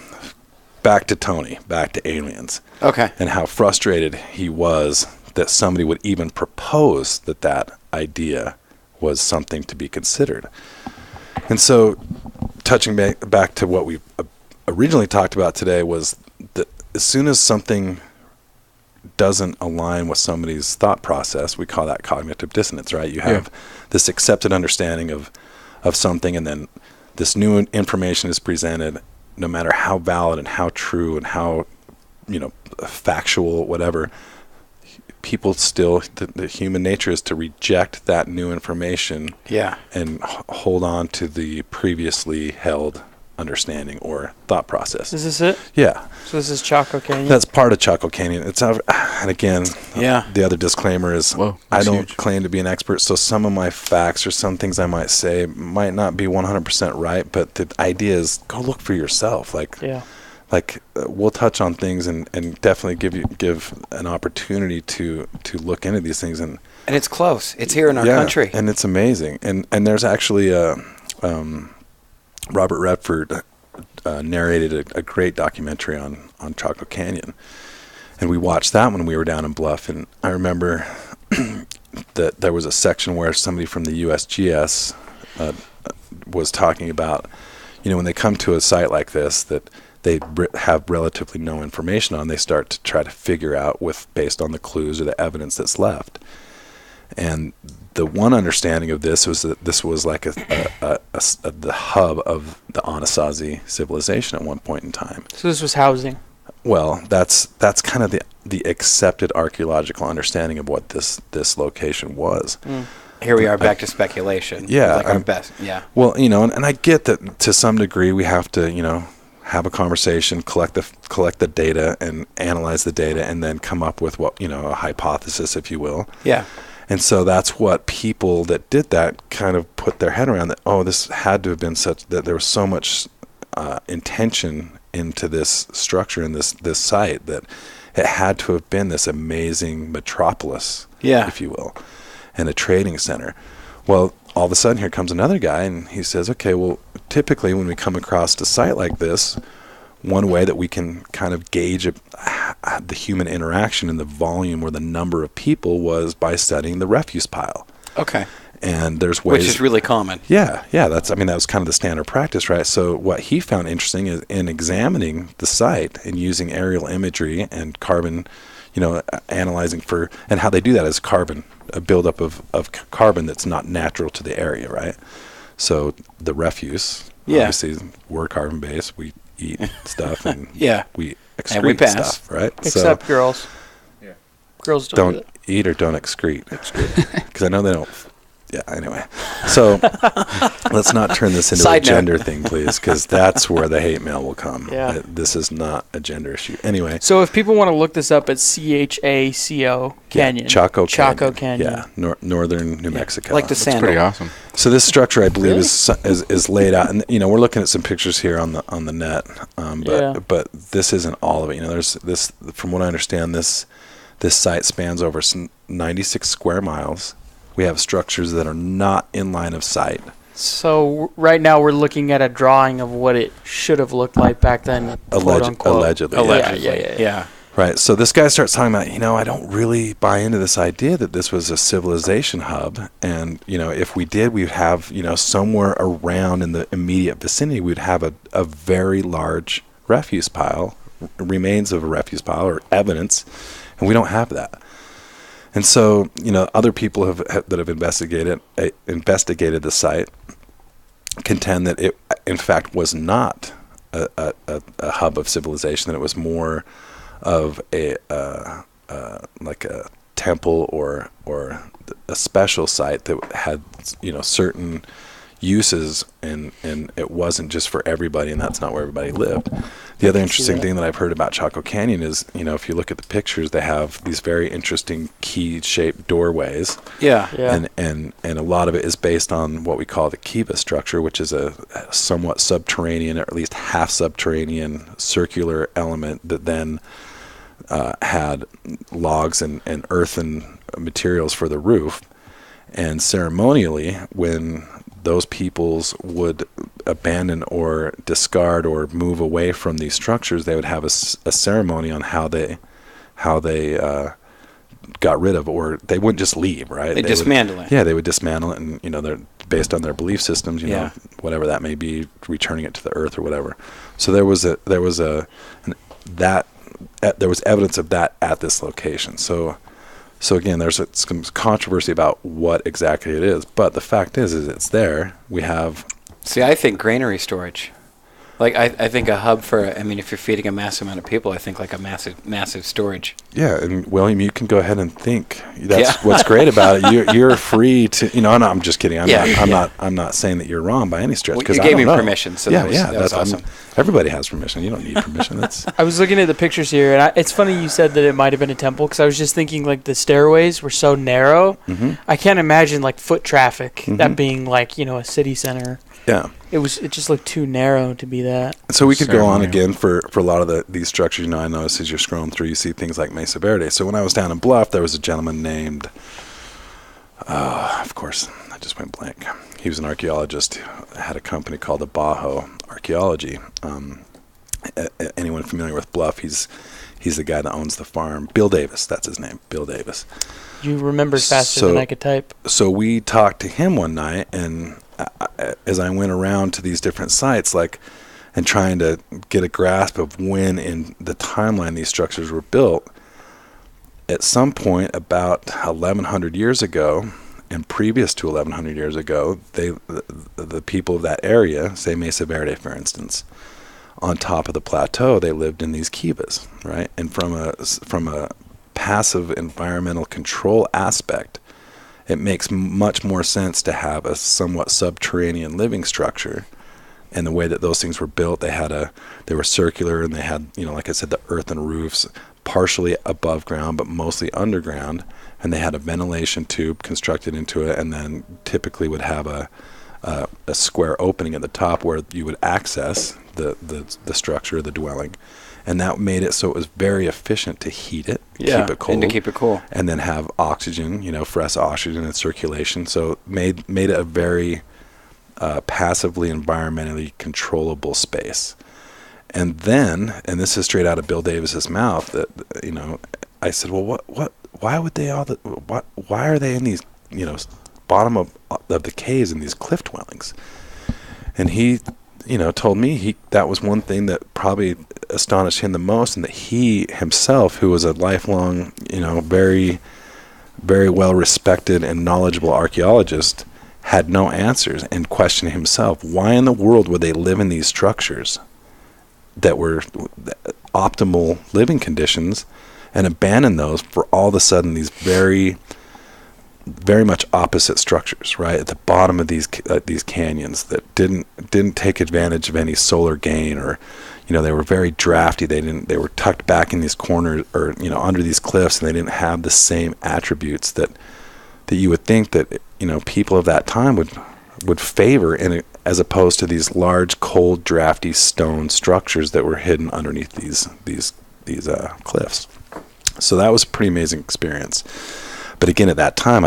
back to Tony, back to aliens. Okay. And how frustrated he was that somebody would even propose that idea was something to be considered. And so touching back to what we originally talked about today was that as soon as something doesn't align with somebody's thought process, we call that cognitive dissonance, right? You have this accepted understanding of something, and then this new information is presented, no matter how valid and how true and how, factual, whatever. People still, the human nature is to reject that new information and hold on to the previously held understanding or thought process. Is this it? Yeah. So this is Chaco Canyon? That's part of Chaco Canyon. It's and again, the other disclaimer is I don't claim to be an expert, so some of my facts or some things I might say might not be 100% right, but the idea is go look for yourself. We'll touch on things and definitely give an opportunity to look into these things, and it's close. It's here in our country, and it's amazing. And there's actually Robert Redford narrated a great documentary on Chaco Canyon, and we watched that when we were down in Bluff. And I remember that there was a section where somebody from the USGS was talking about, when they come to a site like this that they have relatively no information on, they start to try to figure out based on the clues or the evidence that's left. And the one understanding of this was that this was like the hub of the Anasazi civilization at one point in time. So this was housing. Well, that's kind of the accepted archaeological understanding of what this location was. Here we are back to speculation. Yeah, like our best. Yeah. Well, and I get that to some degree we have to, have a conversation, collect the data, and analyze the data, and then come up with a hypothesis, if you will. Yeah. And so that's what people that did that kind of put their head around, that, this had to have been that there was so much intention into this structure and this site that it had to have been this amazing metropolis, if you will, and a trading center. Well, all of a sudden here comes another guy, and he says, okay, well, typically when we come across a site like this, one way that we can kind of gauge the human interaction and the volume or the number of people was by studying the refuse pile. Okay. And there's ways, which is really common. Yeah. That was kind of the standard practice, right? So what he found interesting is in examining the site and using aerial imagery and carbon, analyzing and how they do that is carbon, a buildup of carbon that's not natural to the area, right? So the refuse, obviously, we're carbon based. We eat stuff and we excrete and we pass. Stuff, right? Except girls. Yeah. Girls don't eat or don't excrete. Because I know they don't. Yeah, anyway. So let's not turn this into a gender thing, please, because that's where the hate mail will come. Yeah. This is not a gender issue. Anyway. So if people want to look this up, it's CHACO Canyon. Chaco Canyon. Yeah, northern New Mexico. Like the sandal. Pretty awesome. So this structure, I believe, is laid out, and we're looking at some pictures here on the net, but this isn't all of it. There's this, from what I understand, this site spans over 96 square miles. We have structures that are not in line of sight. So right now we're looking at a drawing of what it should have looked like back then, quote unquote. Allegedly. Yeah. Right. So this guy starts talking about, I don't really buy into this idea that this was a civilization hub. And, if we did, we'd have, somewhere around in the immediate vicinity, we'd have a very large refuse pile, remains of a refuse pile or evidence. And we don't have that. And so, other people that have investigated the site contend that it, in fact, was not a hub of civilization. That it was more of like a temple or a special site that had certain uses, and it wasn't just for everybody, and that's not where everybody lived. The other interesting thing that I've heard about Chaco Canyon is, if you look at the pictures, they have these very interesting key-shaped doorways. Yeah. And a lot of it is based on what we call the kiva structure, which is a somewhat subterranean, or at least half subterranean circular element that then had logs and earthen materials for the roof. And ceremonially, when those peoples would abandon or discard or move away from these structures, they would have a ceremony on how they got rid of, or they wouldn't just leave, right? They dismantle it. Yeah, they would dismantle it, and they're based on their belief systems, whatever that may be, returning it to the earth or whatever. So there was evidence of that at this location. So again, there's some controversy about what exactly it is, but the fact is it's there. We have. See, I think granary storage. Like I think a hub for. If you're feeding a massive amount of people, I think like a massive storage. Yeah, and William, you can go ahead and think. That's what's great about it. You're free to. No, I'm just kidding. I'm not saying that you're wrong by any stretch. Well, you gave me permission, so that was awesome. Everybody has permission. You don't need permission. I was looking at the pictures here, and it's funny you said that it might have been a temple, because I was just thinking like the stairways were so narrow. Mm-hmm. I can't imagine like foot traffic, that being like a city center. Yeah. It just looked too narrow to be that. So we could go on again for a lot of these structures. I noticed as you're scrolling through, you see things like Mesa Verde. So when I was down in Bluff, there was a gentleman named, of course, I just went blank. He was an archaeologist, had a company called the Bajo Archaeology. Anyone familiar with Bluff, he's the guy that owns the farm. Bill Davis, that's his name, Bill Davis. You remembered faster than I could type. So we talked to him one night, and as I went around to these different sites, and trying to get a grasp of when in the timeline these structures were built, at some point about 1,100 years ago, and previous to 1,100 years ago, the people of that area, say Mesa Verde, for instance, on top of the plateau, they lived in these kivas, right? And from a passive environmental control aspect, it makes much more sense to have a somewhat subterranean living structure. And the way that those things were built, they were circular, and they had, like I said, the earthen roofs, partially above ground, but mostly underground. And they had a ventilation tube constructed into it, and then typically would have a square opening at the top where you would access the structure, the dwelling. And that made it so it was very efficient to heat it, keep it cold, and to keep it cool, and then have oxygen, fresh oxygen in circulation. So made it a very passively environmentally controllable space. And then, and this is straight out of Bill Davis's mouth, that I said, well, why would they why are they in these bottom of the caves in these cliff dwellings. And he, told me that was one thing that probably astonished him the most, and that he himself, who was a lifelong, very, very well respected and knowledgeable archaeologist, had no answers, and questioned himself, why in the world would they live in these structures that were optimal living conditions and abandon those for all of a sudden these very, very much opposite structures, right at the bottom of these canyons that didn't take advantage of any solar gain, or they were very drafty. They were tucked back in these corners, or under these cliffs, and they didn't have the same attributes that you would think that people of that time would favor, as opposed to these large, cold, drafty stone structures that were hidden underneath these cliffs. So that was a pretty amazing experience. But again, at that time,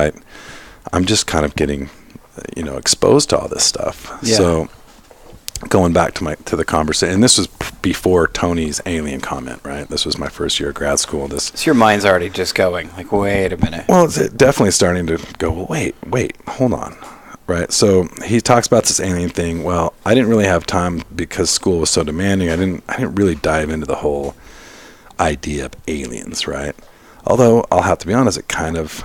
I'm just kind of getting, exposed to all this stuff. Yeah. So going back to the conversation, and this was before Tony's alien comment, right? This was my first year of grad school. So your mind's already just going, like, wait a minute. Well, it's definitely starting to go, well, wait, hold on, right? So he talks about this alien thing. Well, I didn't really have time because school was so demanding. I didn't really dive into the whole idea of aliens, right? Although I'll have to be honest, it kind of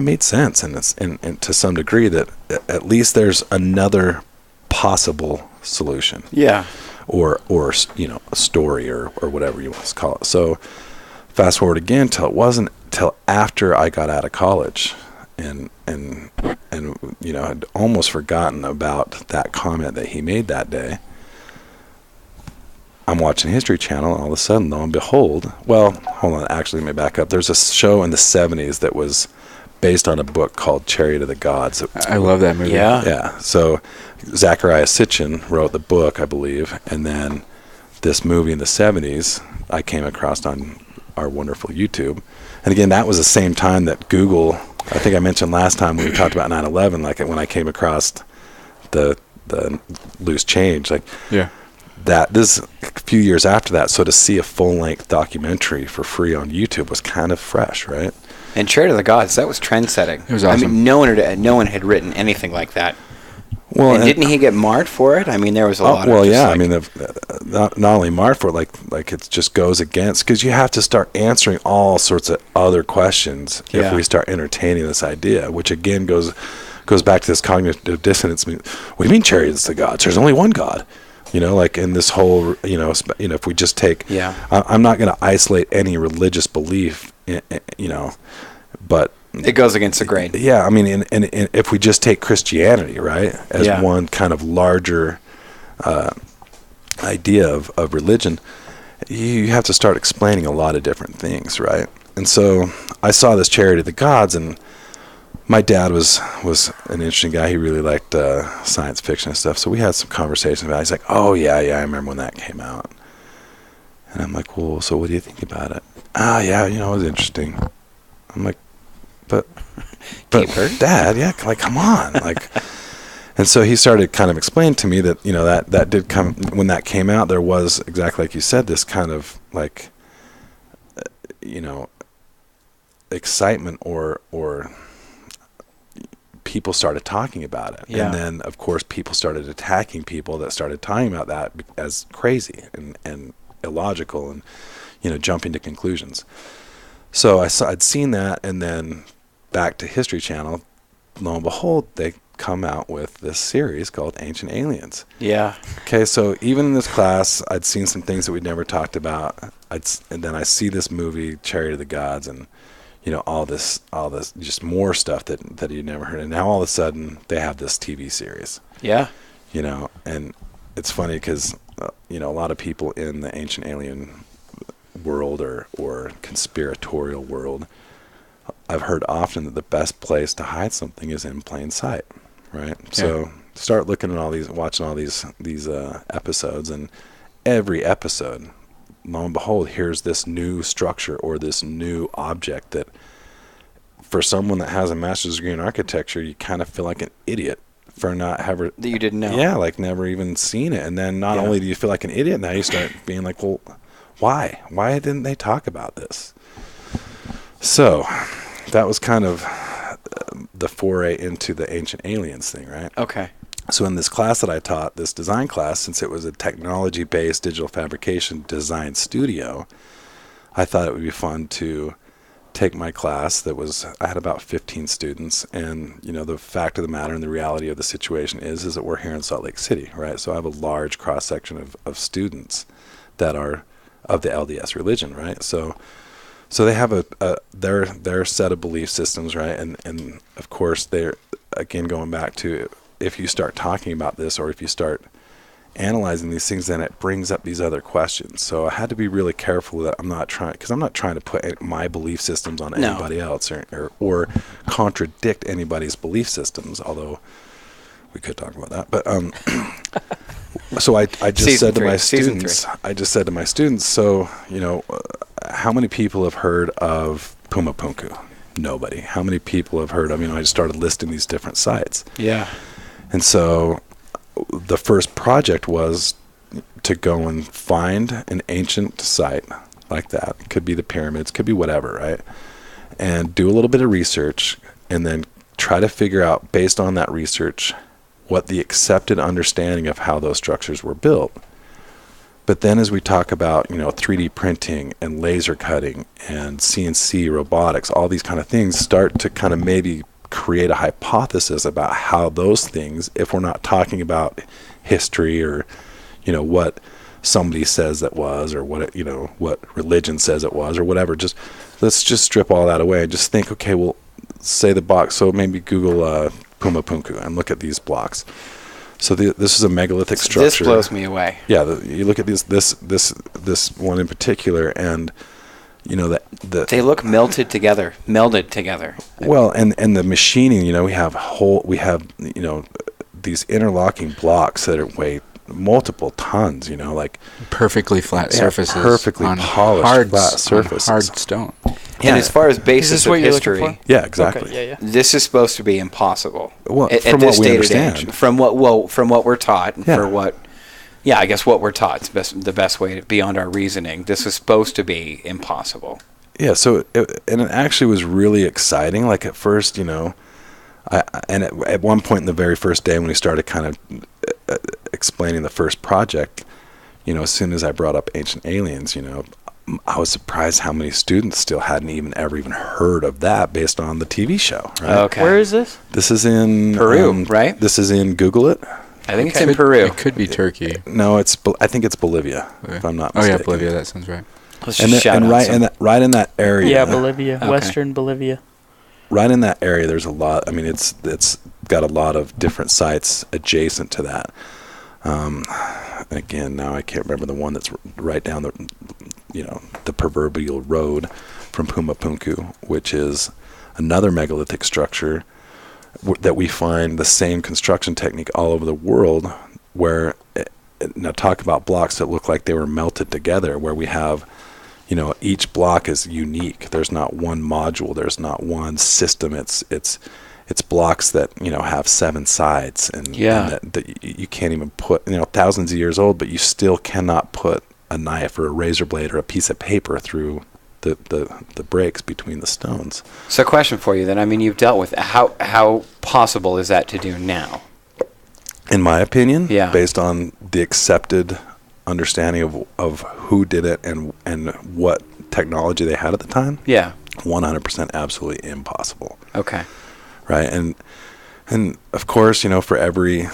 made sense, and to some degree, that at least there's another possible solution. Yeah. Or a story or whatever you want to call it. So fast forward again till after I got out of college, and had almost forgotten about that comment that he made that day. I'm watching History Channel, and all of a sudden, lo and behold, well, hold on, actually, let me back up. There's a show in the 70s that was based on a book called Chariot of the Gods. I love that movie. Yeah. Yeah. So Zachariah Sitchin wrote the book, I believe, and then this movie in the 70s I came across on our wonderful YouTube. And again, that was the same time that Google, I think I mentioned last time when we talked about 9/11, like when I came across the loose change, like, yeah. That this a few years after that, so to see a full-length documentary for free on YouTube was kind of fresh, right? And Chariot of the Gods, that was trend-setting. It was awesome. I mean, no one had written anything like that. Well, and didn't he get marred for it? I mean, there was a lot. Well, of yeah. I mean, not only marred for it, like it just goes against, because you have to start answering all sorts of other questions if we start entertaining this idea, which again goes back to this cognitive dissonance. What do you mean, Chariots of the Gods? There's only one God. Like in this whole, if we just take, I'm not going to isolate any religious belief, but it goes against the grain. Yeah, I mean, and if we just take Christianity, right, as one kind of larger idea of religion, you have to start explaining a lot of different things, right? And so I saw this Chariot of the Gods, and my dad was an interesting guy. He really liked science fiction and stuff. So we had some conversations about it. He's like, oh, yeah, I remember when that came out. And I'm like, well, so what do you think about it? Yeah, it was interesting. I'm like, but Dad, yeah, like, come on. Like, and so he started kind of explaining to me that, that did come, when that came out, there was, exactly like you said, this kind of like, excitement or people started talking about it. Yeah. And then, of course, people started attacking people that started talking about that as crazy and illogical and, jumping to conclusions. So I'd seen that, and then back to History Channel, lo and behold, they come out with this series called Ancient Aliens. Yeah. Okay, so even in this class, I'd seen some things that we'd never talked about. And then I see this movie, Chariot of the Gods, and all this, just more stuff that you'd never heard. And now all of a sudden they have this TV series. Yeah. And it's funny because, a lot of people in the ancient alien world or conspiratorial world, I've heard often that the best place to hide something is in plain sight, right? Yeah. So start looking at watching all these episodes, and every episode, lo and behold, here's this new structure or this new object that, for someone that has a master's degree in architecture, you kind of feel like an idiot for not ever that you didn't know. Yeah, like never even seen it. And then not only do you feel like an idiot, now you start being like, well, why didn't they talk about this? So that was kind of the foray into the ancient aliens thing, right? Okay. So in this class that I taught, this design class, since it was a technology-based digital fabrication design studio, I thought it would be fun to take my class I had about 15 students, and the fact of the matter and the reality of the situation is that we're here in Salt Lake City, right? So I have a large cross-section of students that are of the LDS religion, right? So they have their set of belief systems, right? And of course, they're, again, going back to, if you start talking about this, or if you start analyzing these things, then it brings up these other questions. So I had to be really careful that I'm not trying to put my belief systems on anybody else, or contradict anybody's belief systems, although we could talk about that. But so I just said to my students, so how many people have heard of Puma Punku? Nobody. How many people have heard of, I just started listing these different sites. Yeah. And so the first project was to go and find an ancient site like that. It could be the pyramids, could be whatever, right? And do a little bit of research, and then try to figure out, based on that research, what the accepted understanding of how those structures were built. But then as we talk about, 3D printing and laser cutting and CNC robotics, all these kind of things start to kind of maybe create a hypothesis about how those things, if we're not talking about history or what somebody says that was, or what what religion says it was, or whatever, let's just strip all that away and just think, okay, well, say the box. So maybe Google Puma Punku and look at these blocks. So this is a megalithic structure. This blows me away. Yeah, you look at this one in particular, and they look melded together. Well, and the machining, we have these interlocking blocks that weigh multiple tons, like perfectly flat surfaces, perfectly polished flat surfaces, hard stone. And as far as basis of history, yeah, exactly. Okay, yeah. This is supposed to be impossible. Well, from what we understand, from what we're taught, and for what. Yeah, I guess what we're taught is the best way to, beyond our reasoning. This is supposed to be impossible. Yeah, so it actually was really exciting. Like at first, at one point in the very first day when we started kind of explaining the first project, as soon as I brought up ancient aliens, I was surprised how many students still hadn't ever even heard of that based on the TV show. Right? Okay. Where is this? This is in Peru, right? This is in Google it. I think it's in Peru. It could be Turkey. No, I think it's Bolivia, if I'm not mistaken. Oh yeah, Bolivia. That sounds right. Let's just shout out right in that area. Yeah, Bolivia, Okay. Western Bolivia. Right in that area, there's a lot. I mean, it's got a lot of different sites adjacent to that. Again, now I can't remember the one that's right down the proverbial road from Puma Punku, which is another megalithic structure that we find the same construction technique all over the world, where now talk about blocks that look like they were melted together, where we have each block is unique. There's not one module, there's not one system. It's blocks that have 7 sides, and that you can't even put, thousands of years old, but you still cannot put a knife or a razor blade or a piece of paper through the breaks between the stones. So, question for you then. I mean, you've dealt with how possible is that to do now? In my opinion, Yeah. based on the accepted understanding of who did it and what technology they had at the time, Yeah. 100% absolutely impossible. Okay. Right, and of course, for every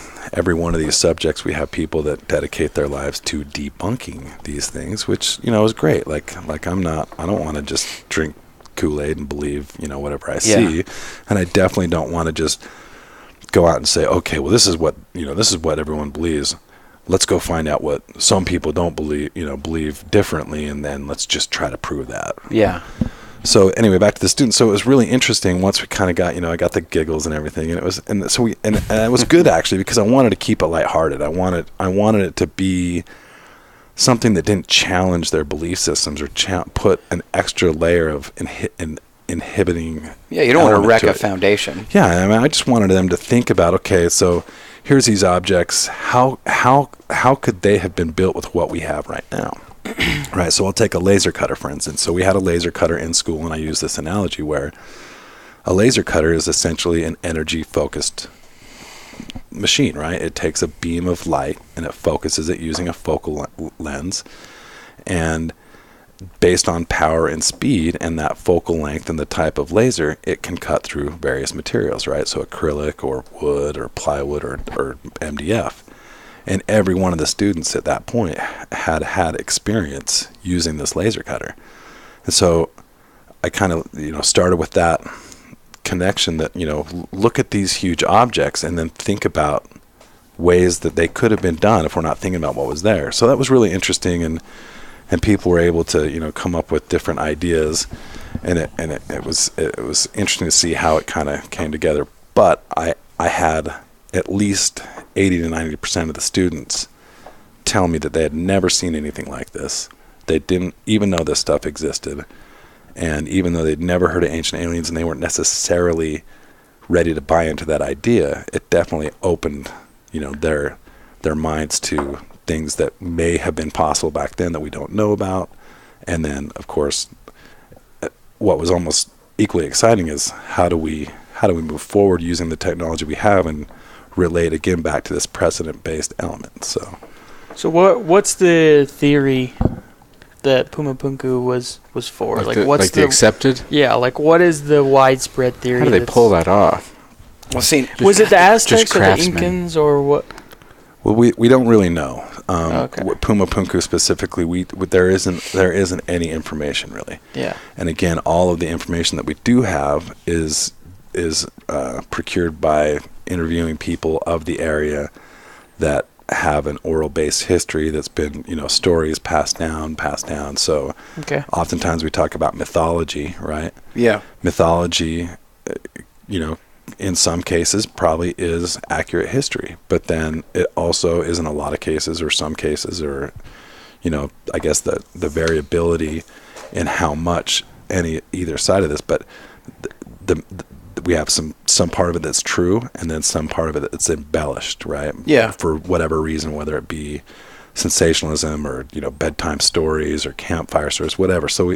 one of these subjects, we have people that dedicate their lives to debunking these things, which is great. Like I don't want to just drink Kool-Aid and believe whatever I see, and I definitely don't want to just go out and say, okay, well, this is what everyone believes. Let's go find out what some people don't believe differently, and then let's just try to prove that. Yeah. So anyway, back to the students. So it was really interesting once we kind of got, I got the giggles and everything, and it was, and it was good actually, because I wanted to keep it lighthearted. I wanted it to be something that didn't challenge their belief systems or put an extra layer of inhibiting. Yeah, you don't want to wreck a it. foundation. Yeah, I mean, I just wanted them to think about, okay, so here's these objects. How could they have been built with what we have right now? Right, so I'll take a laser cutter, for instance. So we had a laser cutter in school, and I use this analogy where A laser cutter is essentially an energy-focused machine, right? It takes a beam of light and it focuses it using a focal lens, and based on power and speed and that focal length and the type of laser, it can cut through various materials, right? So acrylic or wood or plywood or MDF. And every one of the students at that point had experience using this laser cutter. And so I kind of, started with that connection that, look at these huge objects and then think about ways that they could have been done if we're not thinking about what was there. So that was really interesting, and people were able to, come up with different ideas, and it was interesting to see how it kind of came together. But I had at least 80 to 90% of the students tell me that they had never seen anything like this. They didn't even know this stuff existed. And even though they'd never heard of ancient aliens and they weren't necessarily ready to buy into that idea, it definitely opened, their minds to things that may have been possible back then that we don't know about. And then, of course, what was almost equally exciting is how do we move forward using the technology we have and relate again back to this precedent-based element. So what's the theory that Pumapunku was for? What's the accepted? Yeah, what is the widespread theory? How do they pull that off? Well, see, was it the Aztecs or the craftsmen. Incans or what? Well, we don't really know. Okay. What Pumapunku specifically, there isn't any information really. Yeah. And again, all of the information that we do have is procured by interviewing people of the area that have an oral-based history that's been, stories passed down. So okay. Oftentimes we talk about mythology, right? Yeah. Mythology, in some cases probably is accurate history, but then it also is in a lot of cases or some cases, or, I guess the variability in how much either side of this, but we have some part of it that's true, and then some part of it that's embellished, right? Yeah. For whatever reason, whether it be sensationalism or bedtime stories or campfire stories, whatever. So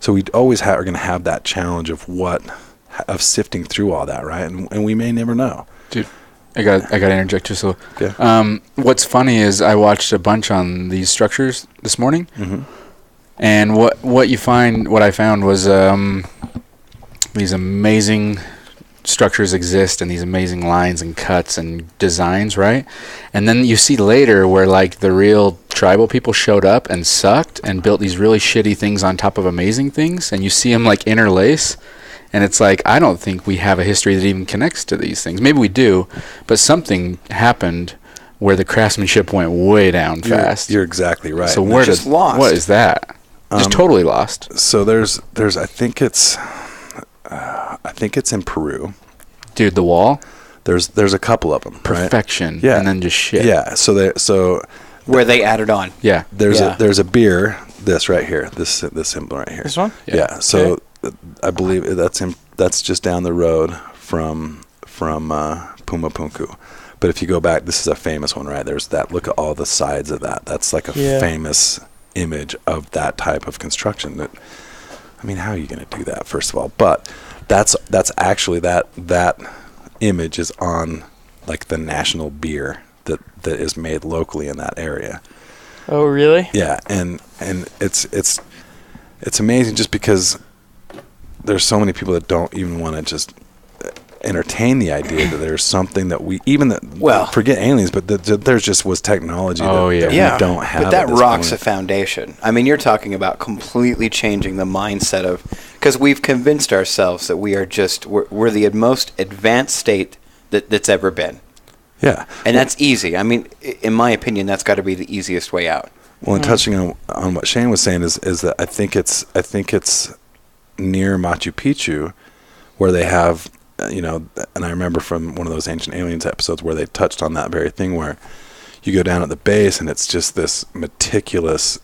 we always are going to have that challenge of sifting through all that, right? And we may never know. Dude, I got to interject just so. Okay. What's funny is I watched a bunch on these structures this morning, and what I found was these amazing structures exist and these amazing lines and cuts and designs, right? And then you see later where the real tribal people showed up and sucked and built these really shitty things on top of amazing things, and you see them interlace, and it's I don't think we have a history that even connects to these things. Maybe we do, but something happened where the craftsmanship went way down fast. You're exactly right. So what is that? Just totally lost. So there's I think it's in Peru. Dude, the wall? There's a couple of them. Perfection. Right? Yeah. And then just shit. Yeah. So where they added on. Yeah. There's a beer. This right here. This symbol right here. This one? Yeah. So I believe that's just down the road from Pumapunku. But if you go back, this is a famous one, right? There's that. Look at all the sides of that. That's a famous image of that type of construction. How are you going to do that, first of all? But that's actually that image is on the national beer that is made locally in that area. Oh, really? Yeah, and it's amazing just because there's so many people that don't even want to just entertain the idea that there's something that forget aliens, but there's just was technology that we don't have. But that rocks a foundation. You're talking about completely changing the mindset of, because we've convinced ourselves that we're the most advanced state that's ever been. Yeah, and that's easy. In my opinion, that's got to be the easiest way out. Well, and touching on what Shane was saying is that I think it's near Machu Picchu where they have. And I remember from one of those Ancient Aliens episodes where they touched on that very thing, where you go down at the base and it's just this meticulous,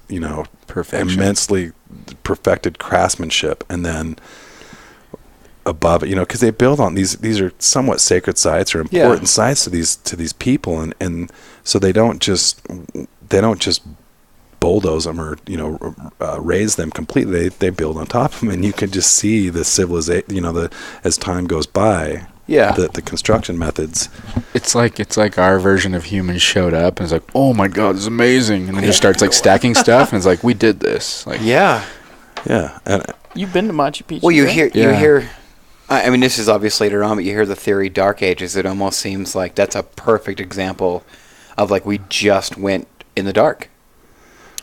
perfection, immensely perfected craftsmanship, and then above it, because they build on these are somewhat sacred sites or important sites to these people, and so they don't just bulldoze them or raise them completely. They build on top of them, and you can just see the civilization. As time goes by. Yeah. The construction methods. It's like our version of humans showed up and it's like, oh my god, this is amazing, and then just starts like stacking stuff and it's like, we did this. Like yeah. And You've been to Machu Picchu. Well, you right? hear. I mean, this is obviously later on, but you hear the theory Dark Ages. It almost seems like that's a perfect example of like we just went in the dark.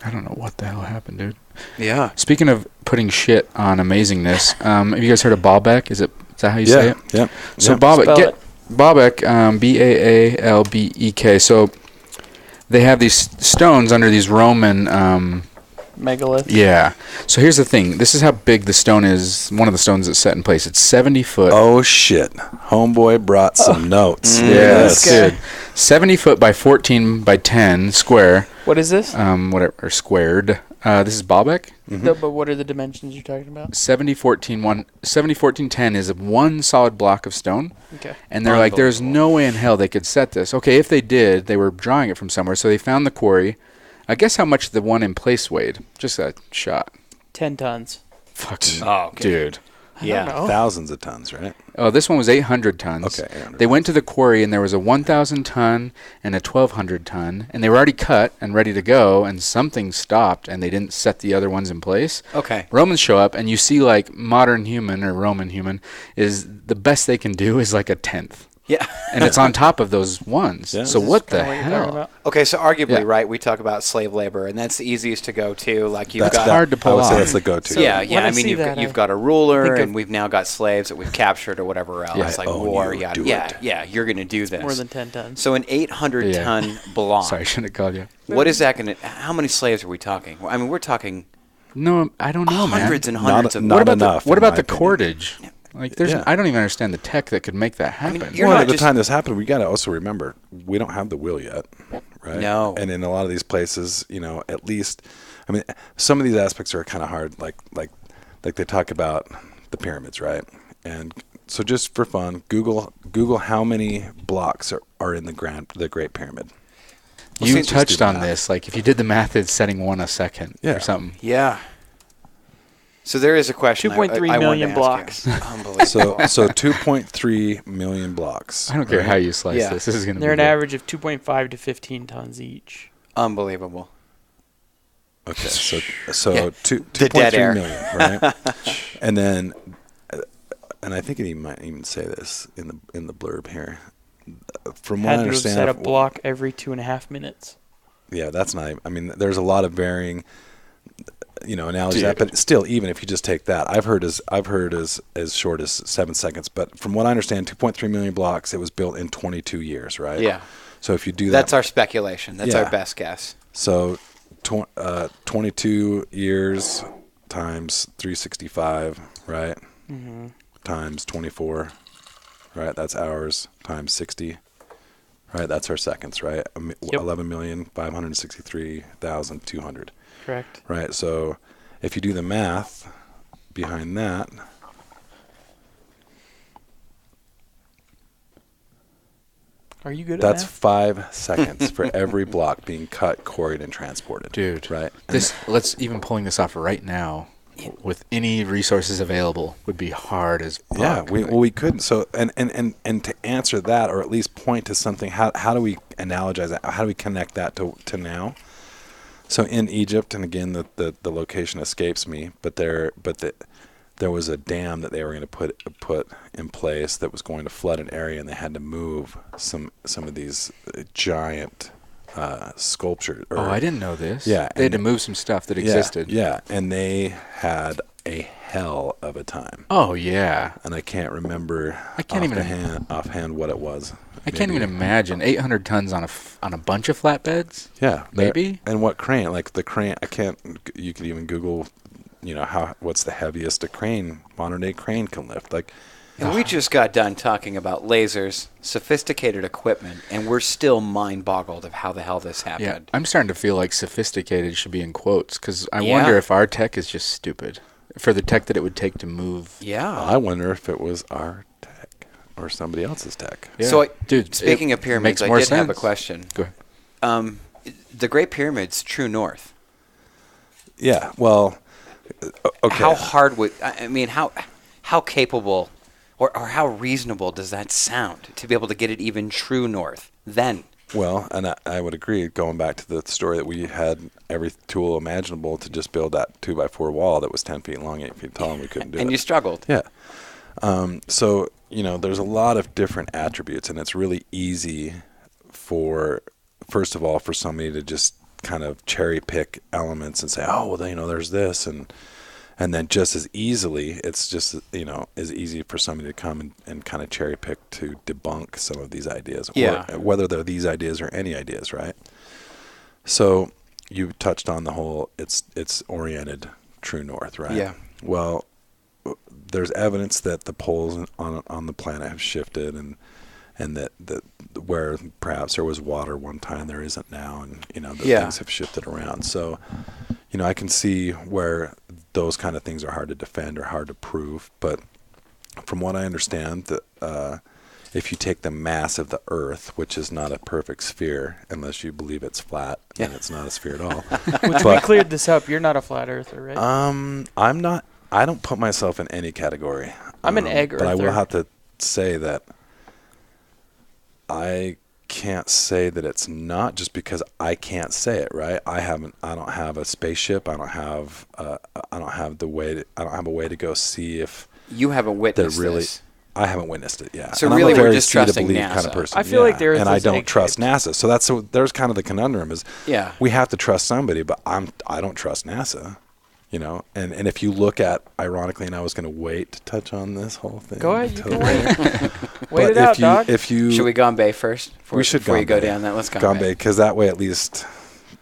I don't know what the hell happened, dude. Yeah. Speaking of putting shit on amazingness, have you guys heard of Baalbek? Is that how you say it? Yeah. So yeah. Baalbek, Baalbek, Baalbek. So they have these stones under these Roman. Megalith. Yeah. So here's the thing. This is how big the stone is. One of the stones that's set in place. It's 70 foot. Oh shit! Homeboy brought some notes. Yes, dude. 70 foot by 14 by 10 square. What is this? Whatever, squared. This is Baalbek. But what are the dimensions you're talking about? 70, 14, 10 is one solid block of stone. Okay. And they're like, there's no way in hell they could set this. Okay, if they did, they were drawing it from somewhere. So they found the quarry. I guess how much the one in place weighed. Just a shot. 10 tons. Fucking okay. dude. I don't know. Thousands of tons, right? Oh, this one was 800 tons. Okay, 800 They went to the quarry, and there was a 1,000 ton and a 1,200 ton, and they were already cut and ready to go, and something stopped, and they didn't set the other ones in place. Okay. Romans show up, and you see, like, modern human or Roman human is the best they can do is like a tenth. Yeah. And it's on top of those ones. Yeah. So Is what this the kinda what you're talking hell? about? Okay, so arguably, Yeah. right, we talk about slave labor, and that's the easiest to go to. Like you've That's got hard to pull I would say off. that's the go-to. So yeah. when I I mean, see you've that, you've I got a ruler, think of- and we've now got slaves that we've captured or whatever else, Yeah. like Own war, you, yada. do Yeah, it. yeah, you're going to do this. More than 10 tons. So an 800-ton block. Sorry, I shouldn't have called you. What is that going to? How many slaves are we talking? I mean, we're talking No, I don't know, man. hundreds and hundreds of. Not what about enough, what in about my the opinion. cordage? Like, there's Yeah. I don't even understand the tech that could make that happen. mean, you're Well, not at the just- time this happened, we got to also remember we don't have the wheel yet, right? No. And in a lot of these places, at least, I mean, some of these aspects are kind of hard, like they talk about the pyramids, right? And so just for fun, Google how many blocks are in the Great Pyramid. You Let's just touched do on math. this. Like, if you did the math, it's setting one a second Yeah. or something. Yeah. So there is a question. 2.3 I wanted million to blocks. ask you. Unbelievable. So 2.3 million blocks. I don't care right? how you slice Yeah. this. This is going to be They're an good. average of 2.5 to 15 tons each. Unbelievable. Okay, so Yeah. two The dead 2.3 air. million, right? And then, and I think it might even say this in the blurb here. From what I Had to have understand, set a block every 2.5 minutes. yeah, that's not. I mean, there's a lot of varying, analogies. Dude. But still, even if you just take that, I've heard as short as 7 seconds. But from what I understand, 2.3 million blocks. It was built in 22 years, right? Yeah. So if you do that, That's our speculation. That's Yeah. our best guess. So 22 years times 365, right? Mm-hmm. Times 24, right? That's hours times 60, right? That's our seconds, right? Yep. 11,563,200, Correct. right? So if you do the math behind that, Are you good at that's math? 5 seconds for every block being cut, quarried, and transported. Dude. Right? Let's even pulling this off right now with any resources available would be hard as fuck. Yeah, we couldn't. So and to answer that, or at least point to something, how do we analogize that? How do we connect that to now? So in Egypt, and again, the location escapes me, but there was a dam that they were going to put in place that was going to flood an area, and they had to move some of these giant sculptures. I didn't know this. Yeah, They had to and- move some stuff that existed. Yeah, and they had a hell of a time. Oh, yeah. And I can't remember offhand what it was. I can't even imagine 800 tons on a bunch of flatbeds. Yeah, Maybe? And what crane? Like the crane, I can't. You could even Google, what's the heaviest a modern day crane can lift? Like, And we just got done talking about lasers, sophisticated equipment, and we're still mind-boggled of how the hell this Yeah, happened. I'm starting to feel like sophisticated should be in quotes because I Yeah. wonder if our tech is just stupid for the tech that it would take to move. Yeah. I wonder if it was our tech or somebody else's tech. Yeah. So, Dude, speaking it of pyramids, makes I more did have a sense. question. Go ahead. The Great Pyramids, true north. Yeah. Well, okay. How hard would how capable or how reasonable does that sound to be able to get it even true north then? Well, and I would agree, going back to the story that we had every tool imaginable to just build that 2x4 wall that was 10 feet long, 8 feet tall, and we couldn't do it. And you struggled. Yeah. So, there's a lot of different attributes, and it's really easy first of all, for somebody to just kind of cherry pick elements and say, oh, well, there's this. And then just as easily, it's just, as easy for somebody to come and kind of cherry pick to debunk some of these ideas, whether they're these ideas or any ideas, right? So you touched on the whole, it's oriented true north, right? Yeah. Well, there's evidence that the poles on the planet have shifted, and that where perhaps there was water one time, there isn't now, and things have shifted around. So, I can see where those kind of things are hard to defend or hard to prove. But from what I understand, that if you take the mass of the Earth, which is not a perfect sphere, unless you believe it's flat, and it's not a sphere at all. Which we cleared this up. You're not a flat earther, right? I'm not. I don't put myself in any category. I'm an egg earther. But I will have to say that I can't say that it's not, just because I can't say it, right? I don't have a spaceship. I don't have a way to go see if you haven't witnessed this. I haven't witnessed it, yeah. So and really, I'm a very we're just trusting NASA. kind of person. I feel like there is, and I don't trust NASA. So there's kind of the conundrum is, we have to trust somebody, but I don't trust NASA. And if you look at, ironically, and I was going to wait to touch on this whole thing. Go ahead, you can wait. Wait it out, dog. Should we Gombe first? We should before you go down that. Let's Gombe, because that way at least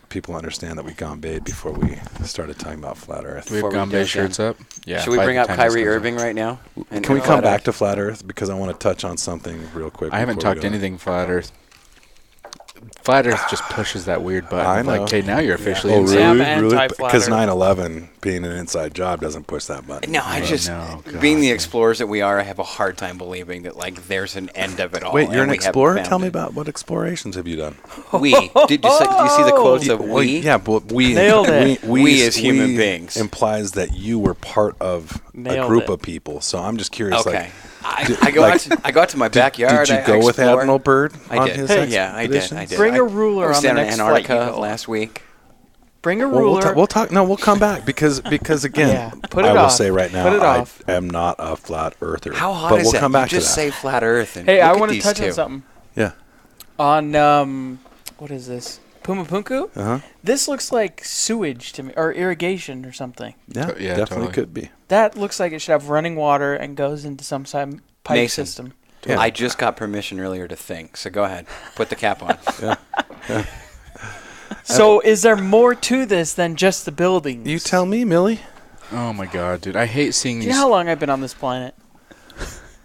people understand that we Gombe before we started talking about flat Earth. Do we have Gombe shirts up? Yeah. Should we bring up Kyrie Irving right now? Can we come back to flat Earth, because I want to touch on something real quick? I haven't talked anything flat Earth. Flat Earth just pushes that weird button. I know. Like, okay, now you're officially Oh, inside. really? Because 9/11 being an inside job doesn't push that button. No, being the explorers that we are, I have a hard time believing that there's an end of it all. Wait, you're an explorer? Tell me about what explorations have you done? Did you see the quotes of we? Yeah, but we nailed it. We as human beings implies that you were part of a group of people. So I'm just curious. Okay. I go out to my backyard. Did you go with Admiral Byrd on his expeditions? I did. Bring a ruler on the next flight you Antarctica go last week. Bring a ruler. We'll talk. No, we'll come back because again, I will say right now, I am not a flat earther. How hot is we'll come back to that? Just say flat Earth. And hey, I want to touch on something. Yeah. On what is this? Pumapunku? Uh-huh. This looks like sewage to me, or irrigation or something. Yeah, definitely could be. That looks like it should have running water and goes into some pipe Mason. system. Yeah. I just got permission earlier to think, so go ahead. Put the cap on. Yeah. So is there more to this than just the buildings? You tell me, Millie. Oh, my God, dude. I hate seeing these. Do you know how long I've been on this planet?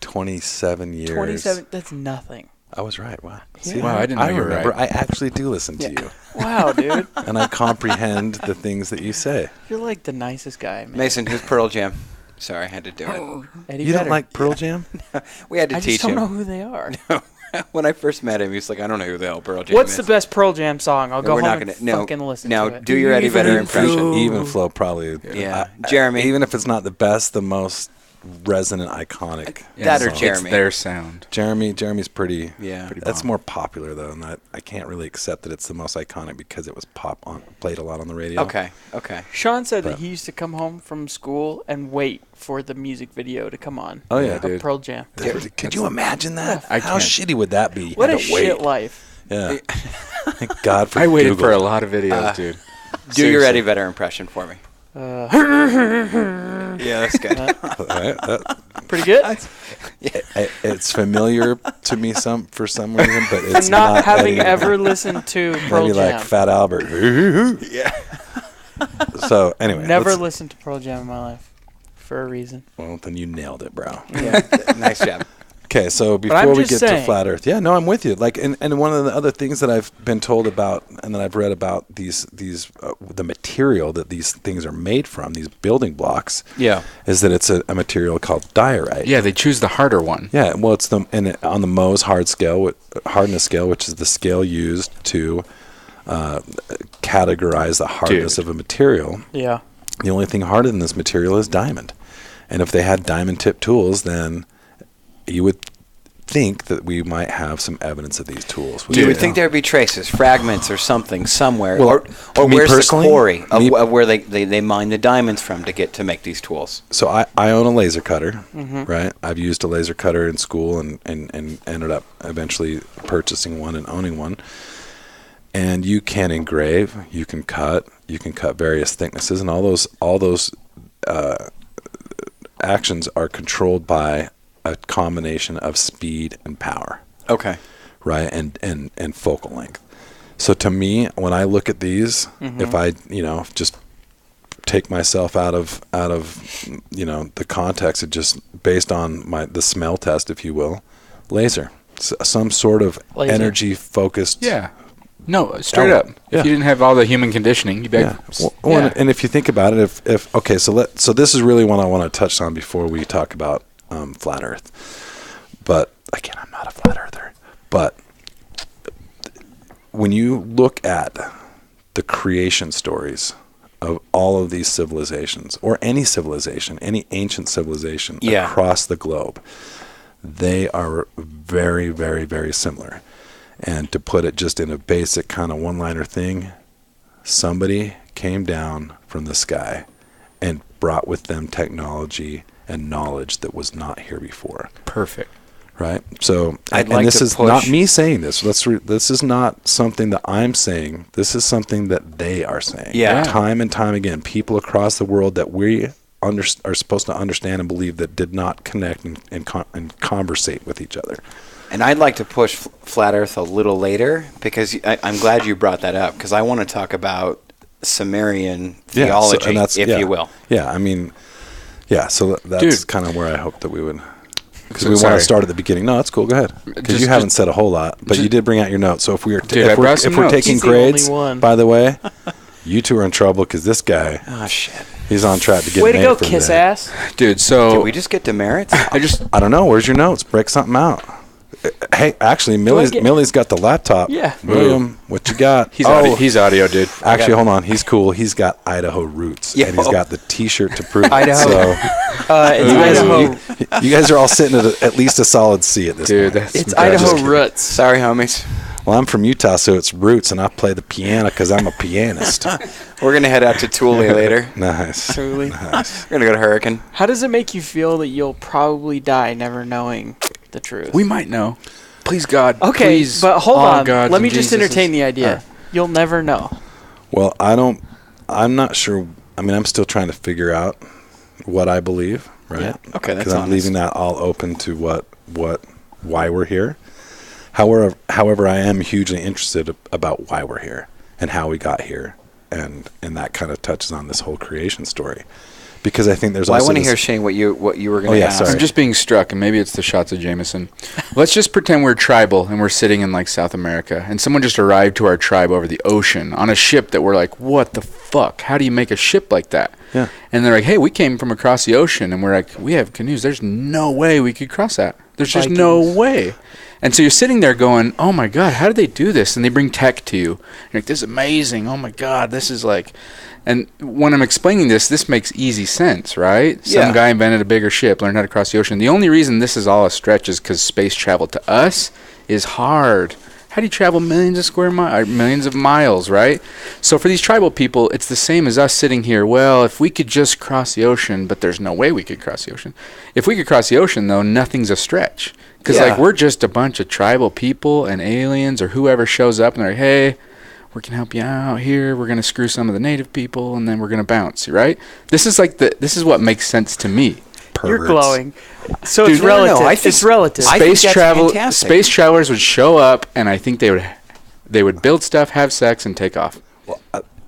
27 years. 27? That's nothing. I was right. Wow. Yeah. See, Wow, I didn't know you were remember. right. I actually do listen to you. Wow, dude. And I comprehend the things that you say. You're like the nicest guy, man. Mason, who's Pearl Jam? Sorry, I had to do it. Eddie You Vedder. don't like Pearl Jam? We had to I teach just don't him. know who they are. When I first met him, he was like, I don't know who the hell Pearl Jam What's is. the best Pearl Jam song? I'll go home and fucking listen now, to it. do your Eddie Vedder impression. Even flow probably. Yeah. Jeremy. Even if it's not the best, the most resonant, iconic. That or song. Jeremy. It's their sound. Jeremy's pretty. Yeah. Pretty That's bomb. more popular though, and I can't really accept that it's the most iconic because it was played a lot on the radio. Okay. Sean said that he used to come home from school and wait for the music video to come on. Oh yeah, of dude. Pearl Jam. Could you imagine that? I How can't. shitty would that be? What You a had to wait. shit life. Yeah. Thank God for I waited Google. for a lot of videos, dude. Do your Eddie Vedder impression for me. Yeah, that's good. Pretty good. It's familiar to me for some reason, but it's not having Eddie. ever listened to Pearl Maybe Jam. like Fat Albert. Yeah. So anyway, Never listened to Pearl Jam in my life for a reason. Well, then you nailed it, bro. Yeah, nice job. Okay, so I'm before we just get to saying. flat Earth, yeah, no, I'm with you. Like, and one of the other things that I've been told about, and that I've read about these the material that these things are made from, these building blocks, is that it's a material called diorite. Yeah, they choose the harder one. Yeah, well, it's on the Mohs hardness scale, which is the scale used to categorize the hardness of a material. Yeah. The only thing harder than this material is diamond. And if they had diamond tip tools, then you would think that we might have some evidence of these tools. You would think there'd be traces, fragments or something somewhere. Well, or me where's the personally, quarry of where they mine the diamonds from to make these tools? So I own a laser cutter, right? I've used a laser cutter in school and ended up eventually purchasing one and owning one. And you can engrave, you can cut various thicknesses, and all those actions are controlled by a combination of speed and power. Okay. Right, and focal length. So to me, when I look at these, if I just take myself out of the context, it just based on the smell test, if you will, laser, some sort of energy focused. Yeah. No, straight up. If you didn't have all the human conditioning, you'd be like, And if you think about it, so this is really what I want to touch on before we talk about flat Earth. But again, I'm not a flat earther. But when you look at the creation stories of all of these civilizations, or any civilization, any ancient civilization across the globe, they are very, very, very similar. And to put it just in a basic kind of one-liner thing, somebody came down from the sky and brought with them technology and knowledge that was not here before. Perfect. Right? So, this is not me saying this. This is not something that I'm saying. This is something that they are saying. Yeah. Time and time again, people across the world that we are supposed to understand and believe that did not connect and conversate with each other. And I'd like to push flat Earth a little later, because I'm glad you brought that up, because I want to talk about Sumerian theology, you will. Yeah, I mean, so that's kind of where I hope that we would, because we want to start at the beginning. No, that's cool. Go ahead, because you haven't said a whole lot, but you did bring out your notes. So if we're taking grades, by the way, you two are in trouble, because this guy, he's on track to get way to go, kiss ass, dude. So did we just get demerits? I don't know. Where's your notes? Break something out. Hey, actually, Millie's got the laptop. Yeah. William, what you got? He's audio, dude. Actually, hold on. He's cool. He's got Idaho roots. Yeah. And he's got the T-shirt to prove it. Idaho. So, you guys are all sitting at least a solid C at this point. It's Idaho roots. Sorry, homies. Well, I'm from Utah, so it's roots, and I play the piano because I'm a pianist. We're going to head out to Thule later. Nice. Thule. Nice. We're going to go to Hurricane. How does it make you feel that you'll probably die never knowing the truth? We might know. Please, God. Okay, please, but hold on. God, let me just entertain the idea. You'll never know. Well, I'm not sure. I mean, I'm still trying to figure out what I believe, right? Yeah. Okay, that's because I'm leaving that all open to why we're here. However, I am hugely interested about why we're here and how we got here, and that kind of touches on this whole creation story. Because I think there's also I want to hear, Shane, what you were going to ask. Sorry. I'm just being struck, and maybe it's the shots of Jameson. Let's just pretend we're tribal and we're sitting in like South America, and someone just arrived to our tribe over the ocean on a ship that we're like, what the fuck? How do you make a ship like that? Yeah. And they're like, hey, we came from across the ocean, and we're like, we have canoes. There's no way we could cross that. There's just no way. And so you're sitting there going, oh my God, how did they do this? And they bring tech to you. You're like, this is amazing. Oh my God, this is like... And when I'm explaining this makes easy sense, right? Some guy invented a bigger ship, learned how to cross the ocean. The only reason this is all a stretch is because space travel to us is hard. How do you travel millions of miles, right? So for these tribal people, it's the same as us sitting here. Well, if we could just cross the ocean, but there's no way we could cross the ocean. If we could cross the ocean, though, nothing's a stretch. Because we're just a bunch of tribal people and aliens or whoever shows up and they're like, hey, we can help you out here. We're going to screw some of the native people, and then we're going to bounce, right? This is what makes sense to me. Perverts. You're glowing. So it's relative. No, it's relative. Space travelers would show up, and I think they would build stuff, have sex, and take off. Well,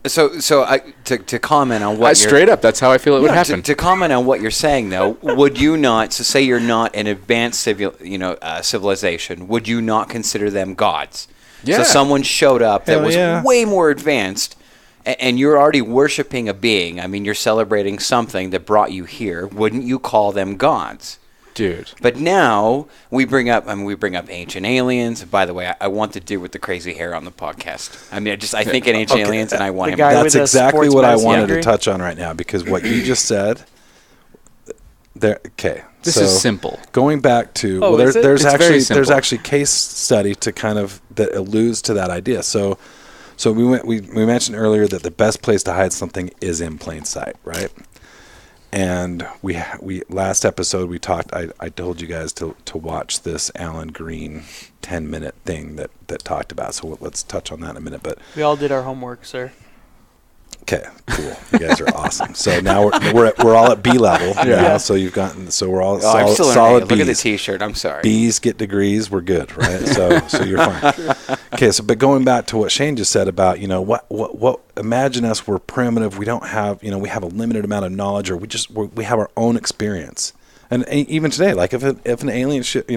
to comment on what straight up, that's how I feel it would happen. To comment on what you're saying, though, would you not? So say you're not an advanced civilization. Would you not consider them gods? Yeah. So someone showed up that was way more advanced, and you're already worshiping a being. I mean, you're celebrating something that brought you here. Wouldn't you call them gods? Dude. But now we bring up Ancient Aliens. And by the way, I want the dude with the crazy hair on the podcast. I mean, I think in Ancient Aliens, and I want him. That's exactly what I wanted to touch on right now, because what you just said. This is simple. Going back to there's actually case study to kind of that alludes to that idea. So we mentioned earlier that the best place to hide something is in plain sight, right? And we last episode we talked. I told you guys to watch this Alan Green 10-minute thing that talked about. So let's touch on that in a minute. But we all did our homework, sir. Okay, cool. You guys are awesome. So now we're all at B level now. So we're all solid B's. Look at the T-shirt. I'm sorry. B's get degrees. We're good, right? So you're fine. Okay. So, but going back to what Shane just said about what imagine us, we're primitive. We don't have we have a limited amount of knowledge, or we have our own experience. And even today, like if an alien ship,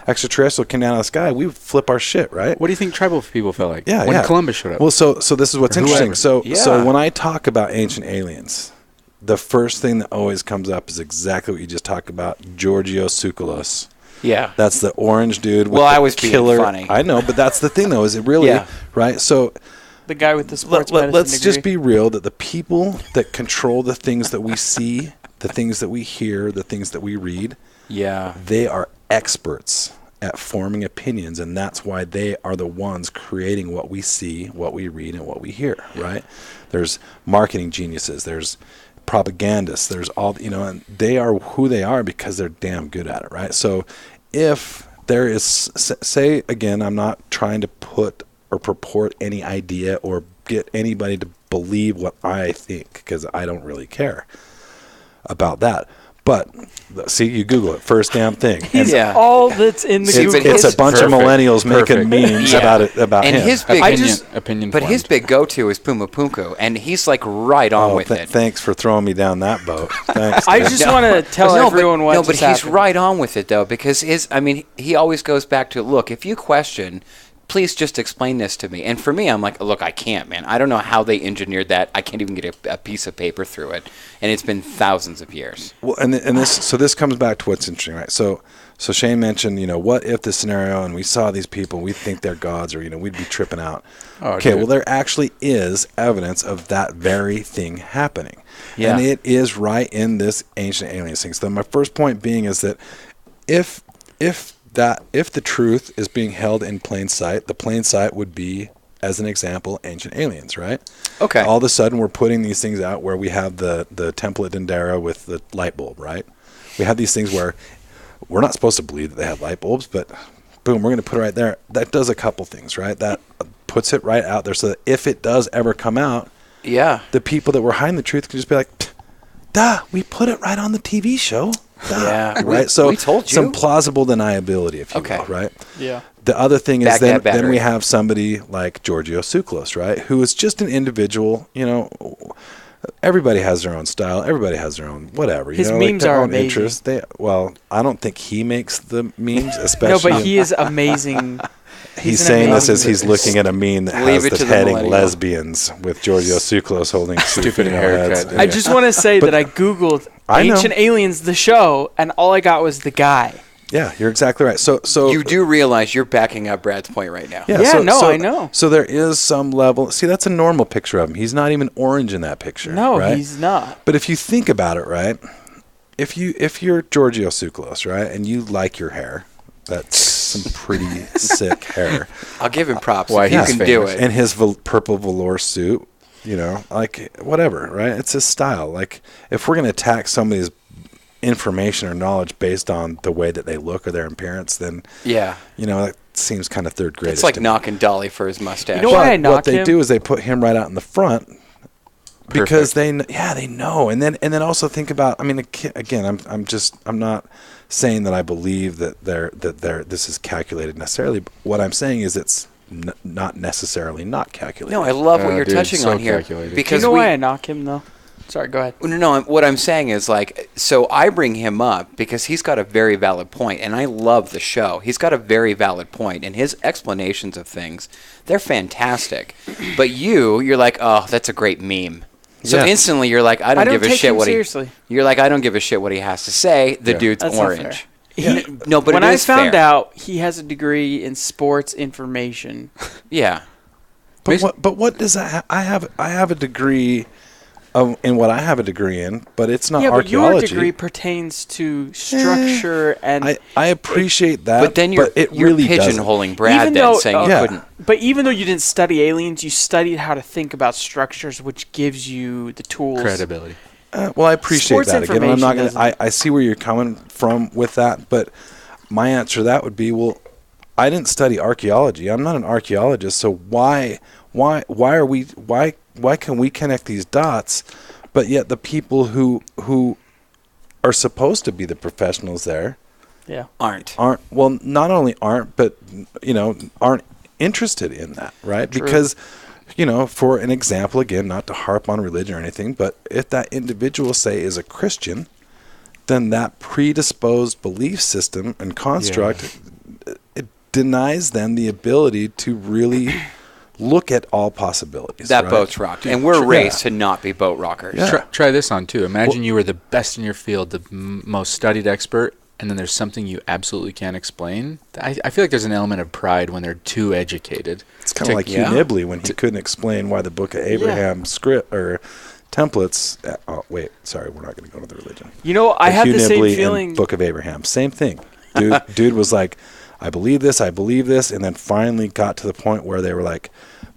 extraterrestrial came down out of the sky, we would flip our shit, right? What do you think tribal people felt like? Yeah, when Columbus showed up. Well, so this is what's interesting. So when I talk about ancient aliens, the first thing that always comes up is exactly what you just talked about, Giorgio Tsoukalos. Yeah, that's the orange dude. With I was killer. Being funny. I know, but that's the thing, though. Is it really right? So the guy with the sports medicine let's degree. just be real that the people that control the things that we see, the things that we hear, the things that we read. Yeah, they are experts at forming opinions, and that's why they are the ones creating what we see, what we read, and what we hear, right? There's marketing geniuses, there's propagandists, there's all, and they are who they are because they're damn good at it, right? So if there is, say again, I'm not trying to put or purport any idea or get anybody to believe what I think, because I don't really care about that. But see, you Google it, first damn thing. He's all that's in the Google. It's a bunch of millennials making memes about and him. His big opinion. But his big go-to is Puma Punku, and he's like right on with it. Thanks for throwing me down that boat. Thanks. I just want to tell everyone what. No, but he's right on with it though, because he always goes back to, look, if you question, please just explain this to me. And for me, I'm like, look, I can't, man. I don't know how they engineered that. I can't even get a piece of paper through it. And it's been thousands of years. Well, and this comes back to what's interesting, right? So Shane mentioned, what if the scenario, and we saw these people, we think they're gods, or, we'd be tripping out. Well, there actually is evidence of that very thing happening. Yeah. And it is right in this ancient aliens thing. So my first point being is that if the truth is being held in plain sight, the plain sight would be, as an example, ancient aliens, right? Okay. All of a sudden, we're putting these things out where we have the temple at Dendera with the light bulb, right? We have these things where we're not supposed to believe that they have light bulbs, but boom, we're going to put it right there. That does a couple things, right? That puts it right out there so that if it does ever come out, the people that were hiding the truth can just be like, duh, we put it right on the TV show. Yeah, right. So we told you. Some plausible deniability, if you will, right? Yeah. The other thing is then we have somebody like Giorgio Tsoukalos, right, who is just an individual. Everybody has their own style. Everybody has their own whatever. His memes are amazing. Interest. I don't think he makes the memes, especially. No, but he is amazing. He's saying this as he's looking at a meme that has the heading lesbians with Giorgio Tsoukalos holding stupid haircuts. I just want to say that I Googled Ancient Aliens, the show, and all I got was the guy. Yeah, you're exactly right. So you do realize you're backing up Brad's point right now. Yeah, I know. So there is some level. See, that's a normal picture of him. He's not even orange in that picture. No, right? He's not. But if you think about it, right, if you're Giorgio Tsoukalos, right, and you like your hair, that's some pretty sick hair. I'll give him props. Why he can do it. And his purple velour suit, whatever, right? It's his style. Like, if we're going to attack somebody's information or knowledge based on the way that they look or their appearance, then that seems kind of third grade. It's like knocking Dolly for his mustache. You know why I knock what they do is they put him right out in the front because they know. And then also think about. I mean, again, I'm not saying that I believe that this is calculated necessarily. But what I'm saying is it's not necessarily not calculated. No, I love what you're touching on here. Because you know why I knock him though? Sorry, go ahead. No, what I'm saying is so I bring him up because he's got a very valid point, and I love the show. He's got a very valid point, and his explanations of things, they're fantastic. But you're like, oh, that's a great meme. So instantly you're like, I don't give a shit what seriously. You're like, I don't give a shit what he has to say. The dude's That's orange. No, but when it I is found fair. out he has a degree in sports information. Yeah. But what does that? I have a degree in what I have a degree in, but it's not archaeology. Yeah, but your degree pertains to structure and. I appreciate that, but then you're really pigeonholing Brad then, saying you couldn't. But even though you didn't study aliens, you studied how to think about structures, which gives you the tools. Credibility. Well, I appreciate Sports that. Again, I'm not going information to. I see where you're coming from with that, but my answer to that would be, well, I didn't study archaeology. I'm not an archaeologist, so why can we connect these dots, but yet the people who are supposed to be the professionals there, aren't well, not only aren't, but aren't interested in that, right? True. Because for an example, again, not to harp on religion or anything, but if that individual, say, is a Christian, then that predisposed belief system and construct, it denies them the ability to really look at all possibilities. That right? boat's rocked. And we're raised to not be boat rockers. Yeah. Try this on, too. Imagine you were the best in your field, the most studied expert, and then there's something you absolutely can't explain. I feel like there's an element of pride when they're too educated. It's kind of like Hugh Nibley when he couldn't explain why the Book of Abraham script or templates. Oh, wait, sorry, we're not going to go to the religion. I had Hugh the same Nibley feeling. and Book of Abraham, same thing. Dude was like, I believe this, and then finally got to the point where they were like,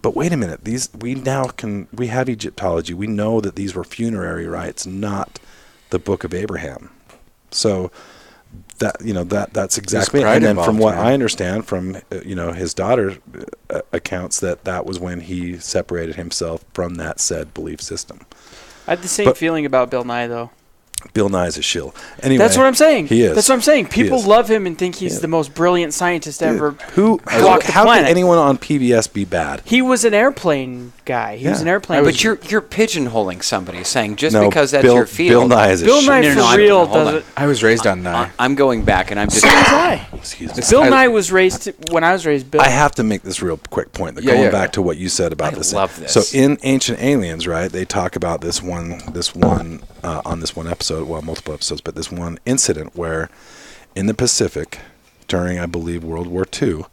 but wait a minute, we have Egyptology. We know that these were funerary rites, not the Book of Abraham. So that's exactly it. And then from what I understand from his daughter's accounts, that was when he separated himself from that said belief system. I had the same feeling about Bill Nye, though. Bill Nye's a shill. Anyway, that's what I'm saying. He is. That's what I'm saying. People love him and think he's the most brilliant scientist ever. How can anyone on PBS be bad? He was an airplane guy. He was an airplane. But you're pigeonholing somebody, saying because that's your field. Bill Nye is a Bill Nye for real does it. I was raised on Nye. I'm going back, and I'm just. So was I. Excuse me. Bill Nye was raised when I was raised. Bill. I have to make this real quick point. Going back to what you said about this. I love this. So in Ancient Aliens, right? They talk about this one on this one episode. Well, multiple episodes, but this one incident where in the Pacific during, I believe, World War II.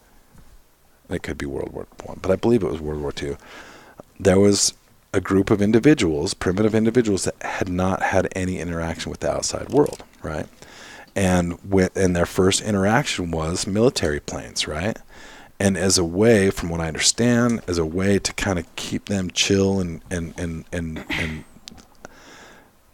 It could be World War I, but I believe it was World War II. There was a group of individuals, primitive individuals, that had not had any interaction with the outside world, right? And their first interaction was military planes, right? And as a way, from what I understand, as a way to kind of keep them chill and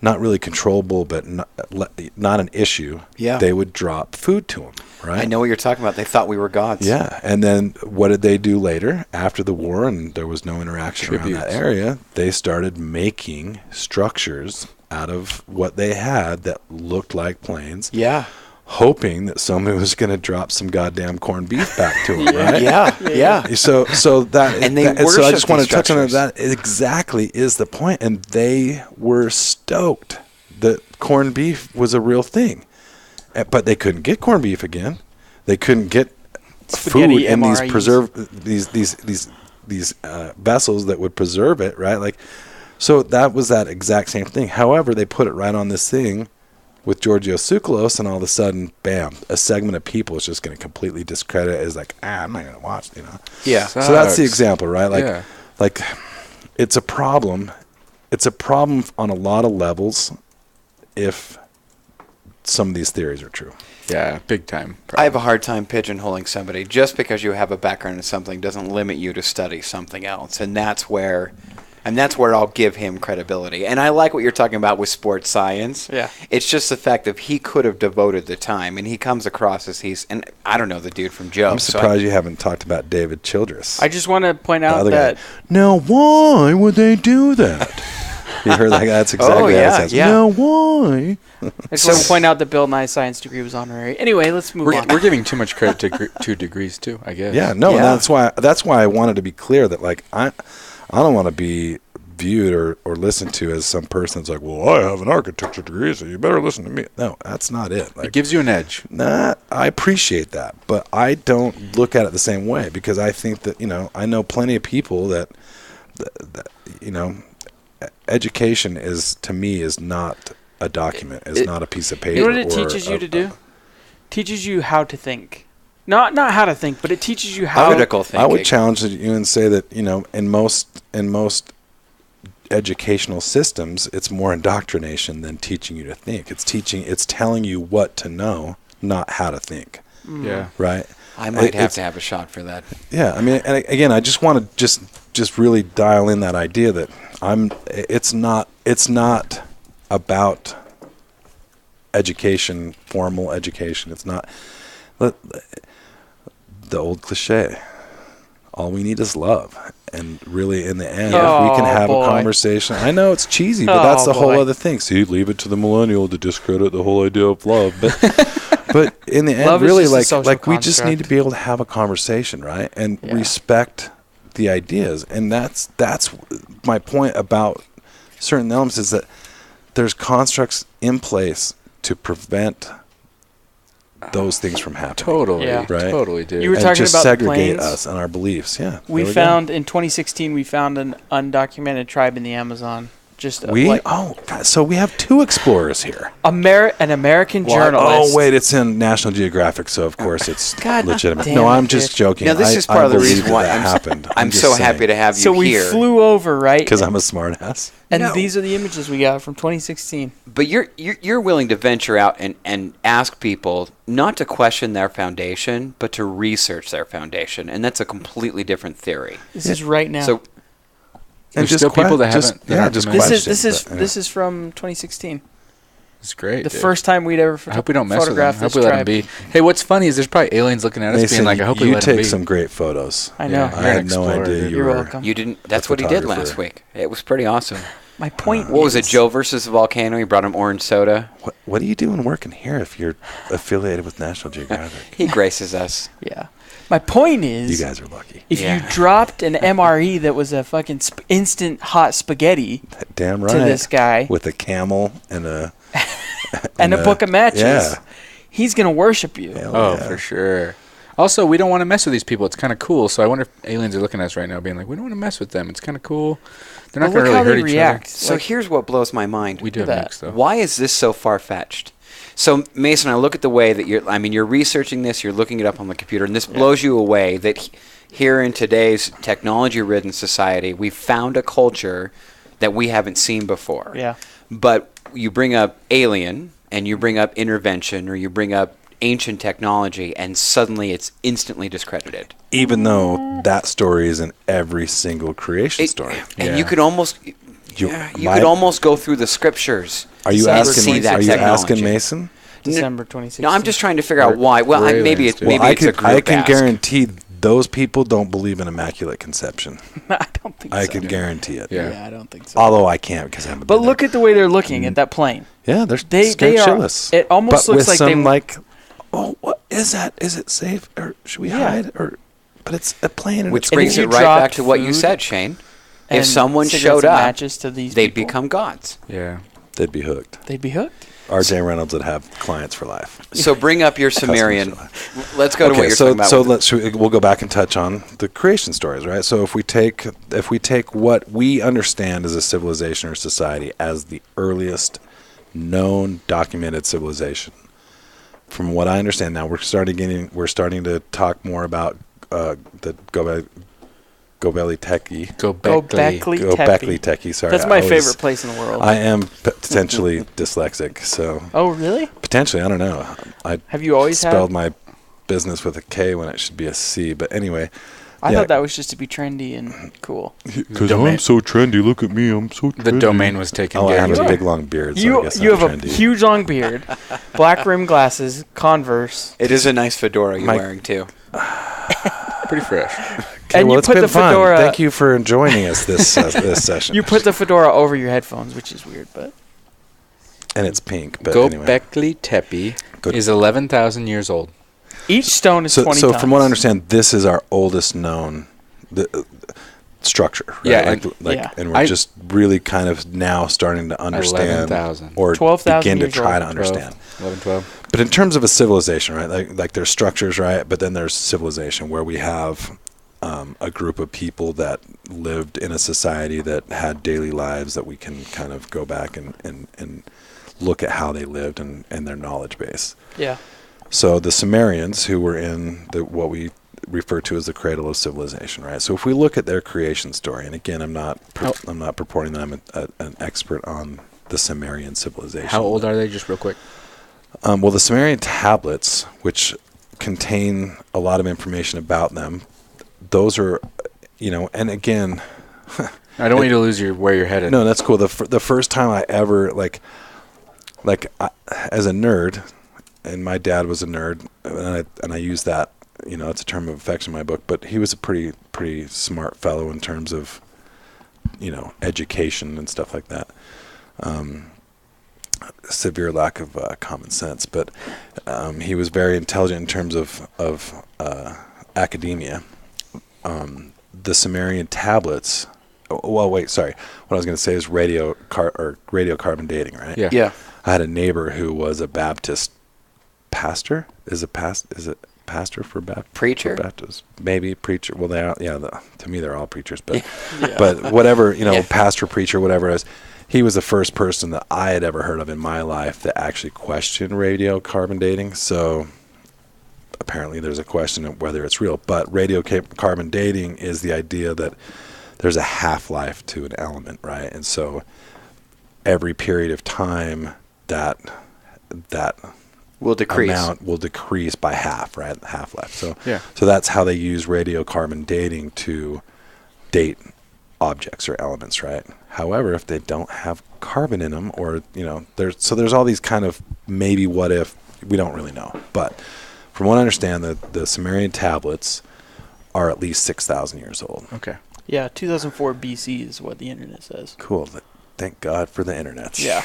not really controllable, but not an issue, they would drop food to them, right? I know what you're talking about. They thought we were gods. Yeah, and then what did they do later? After the war and there was no interaction around that area, they started making structures out of what they had that looked like planes. Yeah. Hoping that somebody was going to drop some goddamn corned beef back to them, right? Yeah. So that, and so I just want to touch on that. Exactly is the point, and they were stoked that corned beef was a real thing, but they couldn't get corned beef again. They couldn't get food in these these vessels that would preserve it, right? Like, so that was that exact same thing. However, they put it right on this thing with Giorgio Tsoukalos, and all of a sudden, bam, a segment of people is just going to completely discredit it as like, I'm not going to watch, Yeah. So that's the example, right? Like it's a problem. It's a problem on a lot of levels if some of these theories are true. Yeah, big time. I have a hard time pigeonholing somebody. Just because you have a background in something doesn't limit you to study something else, and that's where I'll give him credibility. And I like what you're talking about with sports science. Yeah. It's just the fact that he could have devoted the time, and he comes across as and I don't know the dude from Joe. I'm surprised you haven't talked about David Childress. I just want to point out that. Now, why would they do that? You heard that guy? That's exactly how it sounds. Yeah. Now, why? I just want to point out that Bill Nye's science degree was honorary. Anyway, let's move on. We're giving too much credit to degrees, too, I guess. Yeah, no, Yeah. that's why I wanted to be clear that, like, I don't want to be viewed or listened to as some person that's like, well, I have an architecture degree, so you better listen to me. No, that's not it. Like, it gives you an edge. I appreciate that, but I don't look at it the same way, because I think that, I know plenty of people that education is, to me, is not a document. It's not a piece of paper. You know what it teaches you to do? Teaches you how to think. Not how to think, but it teaches you how critical thinking. I would challenge you and say that, in most educational systems, it's more indoctrination than teaching you to think. It's telling you what to know, not how to think. Yeah. Right? I might have to have a shot for that. Yeah, I mean, and again, I just want to just really dial in that idea that it's not about education, formal education. It's not the old cliche. All we need is love. And really, in the end, we can have a conversation. I know it's cheesy, but that's the whole other thing. See, leave it to the millennial to discredit the whole idea of love. But in the end, love really, is just a like we social just need to be able to have a conversation, right? And respect the ideas. And that's my point about certain elements, is that there's constructs in place to prevent those things from happening. Totally. Yeah. Right? Totally, dude. You were And talking just about segregate planes. us and our beliefs. Yeah. We there go. found in 2016, we found an undocumented tribe in the Amazon. Just God, so we have two explorers here. an American journalist. Oh wait, it's in National Geographic, so of course it's God legitimate. damn No, it, I'm dude. just joking. Now, this is part I of the believe reason why that I'm happened. I'm just so saying. happy to have you So we here. flew over, right? Because I'm a smart ass. And No. these are the images we got from 2016. But you're willing to venture out and ask people not to question their foundation, but to research their foundation, and that's a completely different theory. This is right now. So And There's still people that haven't. this is question, this is from 2016. It's great. The dude. first time we'd ever I hope we don't mess with them. I photographed hope this we let them tribe. be. Hey, what's funny is there's probably aliens looking at us, Mason, being like, "I hope we you let them take be." some great photos. I know. Yeah. I You're an had no explorer, idea dude. you You're were. welcome. you didn't. That's what he did photographer. last week. It was pretty awesome. My point What was it, is- Joe versus the volcano? He brought him orange soda. What are you doing working here if you're affiliated with National Geographic? He graces us. Yeah. My point is, You guys are lucky. if Yeah. you dropped an MRE that was a fucking instant hot spaghetti Damn right. to this guy with a camel and a and a book of matches, yeah. he's gonna worship you. Hell Oh, yeah. for sure. Also, we don't want to mess with these people. It's kind of cool. So I wonder if aliens are looking at us right now, being like, "We don't want to mess with them. It's kind of cool. They're not But going look to how really they hurt each react. So Like, here's what blows my mind. other." We do have Look at nukes, though. Why is this so far-fetched? So, Mason, I look at the way that you're researching this, you're looking it up on the computer, and this blows you away that here in today's technology-ridden society, we've found a culture that we haven't seen before. yeah. But you bring up alien, and you bring up intervention, or you bring up ancient technology, and suddenly it's instantly discredited. Even though that story is in every single creation story. And Yeah. you could almost... You you could almost go through the scriptures. Are you and asking? see that Are you technology. asking Mason? December 2016. No, I'm just trying to figure out why. Well, we're maybe aliens, it's dude. maybe Well, it's a group I can ask. guarantee those people don't believe in immaculate conception. I don't think I so. can guarantee it. Yeah. Yeah, I don't think so. Although I can't because I haven't. But been look there. at the way they're looking at that plane. Yeah, they're They scared are. shitless. It almost but looks with like they some like, oh, what is that? Is it safe or should we Yeah. hide? Or, but it's a plane. And Which it's And brings if you it right back dropped to what you food said, Shane. If and someone cigarettes showed and up, matches to these they'd people, become gods. Yeah. they'd be hooked. They'd be hooked. RJ Reynolds would have clients for life. So bring up your Sumerian. Customers Let's go to what you're talking about. So we'll go back and touch on the creation stories, right? So if we take what we understand as a civilization or society as the earliest known documented civilization, from what I understand now, we're starting to talk more about the Gobekli Tepe. Gobekli Tepe. Sorry, That's my favorite place in the world. I am potentially dyslexic, so Oh, really? potentially I don't know. I Have you always spelled had? my business with a K when it should be a C. But anyway, I yeah. thought that was just to be trendy and cool. because domain- I'm so trendy. Look at me, I'm so trendy. The domain was taken. Oh, I have a guaranteed. big long beard. So I You guess you I'm have a trendy. huge long beard, black rim glasses, Converse, it is a nice fedora you're My- wearing too. Pretty fresh. Okay, and well, you it's put been the fun. fedora. Thank you for joining us this this session. You put the fedora over your headphones, which is weird, but and it's pink. But anyway, Gobekli Tepe Good. is 11,000 years old. each stone is 20 so tons. from what I understand, this is our oldest known structure. Right? Yeah, Yeah. and we're just really kind of now starting to understand 11,000. or 12,000 begin to years try old. to understand. 12. But in terms of a civilization, right? Like there's structures, right? But then there's civilization where we have a group of people that lived in a society that had daily lives that we can kind of go back and look at how they lived and their knowledge base. Yeah. So the Sumerians, who were in what we refer to as the cradle of civilization, right? So if we look at their creation story, and again, I'm not purporting that I'm an expert on the Sumerian civilization. How old are they, just real quick? Well, the Sumerian tablets, which contain a lot of information about them, those are, and again, I don't want you to lose where you're headed. No, that's cool. The first time I ever as a nerd, and my dad was a nerd, and I use that, it's a term of affection in my book, but he was a pretty smart fellow in terms of, education and stuff like that. Severe lack of common sense, but he was very intelligent in terms of academia. The Sumerian tablets. Well, wait, sorry. What I was going to say is radiocarbon dating, right? Yeah. Yeah. I had a neighbor who was a Baptist pastor. Is it pastor for Baptist? Preacher? For Baptist? Maybe preacher. Well, they are. Yeah. To me, they're all preachers, but Yeah. but whatever, pastor, preacher, whatever it is. He was the first person that I had ever heard of in my life that actually questioned radiocarbon dating. So apparently there's a question of whether it's real. But radiocarbon dating is the idea that there's a half-life to an element, right? And so every period of time that Will decrease. amount will decrease by half, right? Half-life. So Yeah. so that's how they use radiocarbon dating to date objects or elements, right? However, if they don't have carbon in them, or there's all these kind of maybe what if, we don't really know. But from what I understand, the Sumerian tablets are at least 6,000 years old. Okay. Yeah, 2004 BC is what the internet says. Cool. Thank God for the internet. Yeah.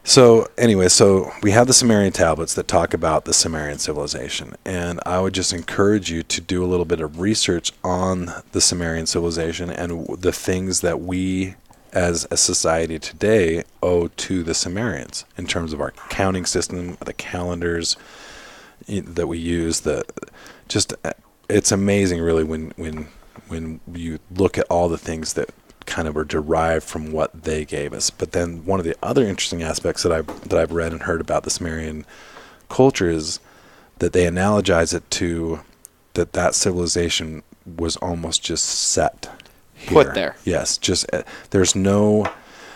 So anyway, so we have the Sumerian tablets that talk about the Sumerian civilization, and I would just encourage you to do a little bit of research on the Sumerian civilization and the things that we as a society today owe to the Sumerians in terms of our counting system, the calendars that we use. It's amazing really when you look at all the things that kind of are derived from what they gave us. But then one of the other interesting aspects that I've read and heard about the Sumerian culture is that they analogize it to that civilization was almost just set here. Put there. Yes, just there's no,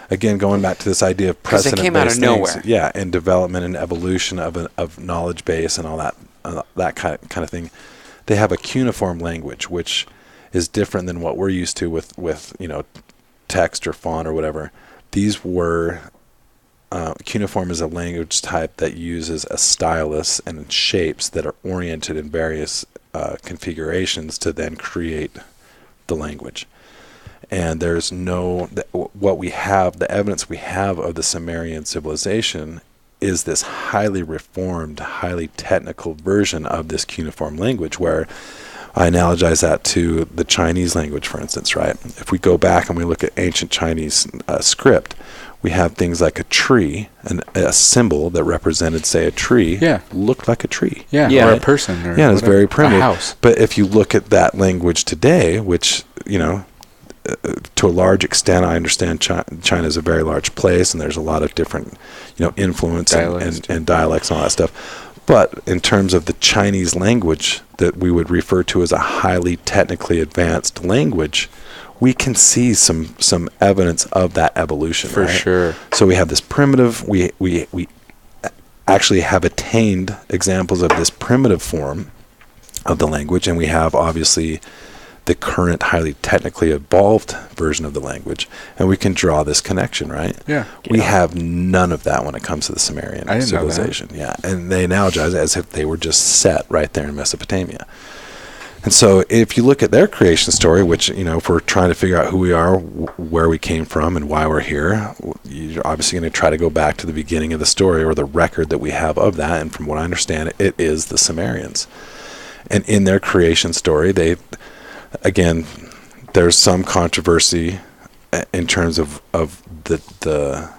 again, going back to this idea of precedent. Because it came out of nowhere. Yeah, and development and evolution of knowledge base and all that kind of thing. They have a cuneiform language, which is different than what we're used to with text or font or whatever. These were cuneiform is a language type that uses a stylus and shapes that are oriented in various configurations to then create the language. And there's what we have, the evidence we have of the Sumerian civilization is this highly reformed, highly technical version of this cuneiform language, where I analogize that to the Chinese language, for instance, right? If we go back and we look at ancient Chinese script, we have things like a tree, a symbol that represented, say, a tree, looked like a tree. Yeah, yeah. or a person. Or it's very primitive. A house. But if you look at that language today, which, to a large extent, I understand China is a very large place, and there's a lot of different, influence and dialects and all that stuff. But in terms of the Chinese language that we would refer to as a highly technically advanced language, we can see some evidence of that evolution. For sure. So we have this primitive, we actually have attained examples of this primitive form of the language, and we have obviously the current highly technically evolved version of the language, and we can draw this connection, right? Yeah. We have none of that when it comes to the Sumerian civilization. Yeah, and they analogize it as if they were just set right there in Mesopotamia. And so if you look at their creation story, which, if we're trying to figure out who we are, where we came from, and why we're here, you're obviously going to try to go back to the beginning of the story or the record that we have of that, and from what I understand, it is the Sumerians. And in their creation story, again, there's some controversy in terms of the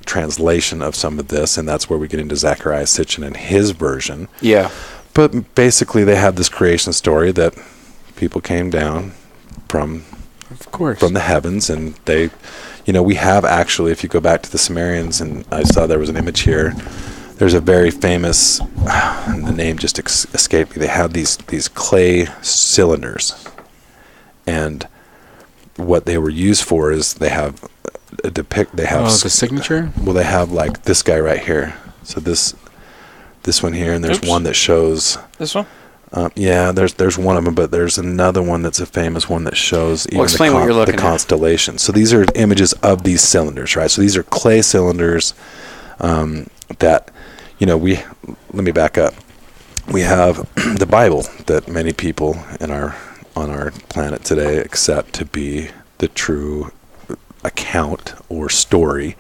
translation of some of this, and that's where we get into Zecharia Sitchin and his version. Yeah. But basically, they have this creation story that people came down from Of course. from the heavens, and they, we have actually, if you go back to the Sumerians, and I saw there was an image here, there's a very famous, the name just escaped me, they have these clay cylinders, and what they were used for is they have the signature? Well, they have like this guy right here, so this one here, and there's one that shows This one? yeah, there's one of them, but there's another one that's a famous one that shows even explain what you're looking the at. constellation. So these are images of these cylinders, right? So these are clay cylinders that, let me back up. We have the Bible that many people on our planet today accept to be the true account or story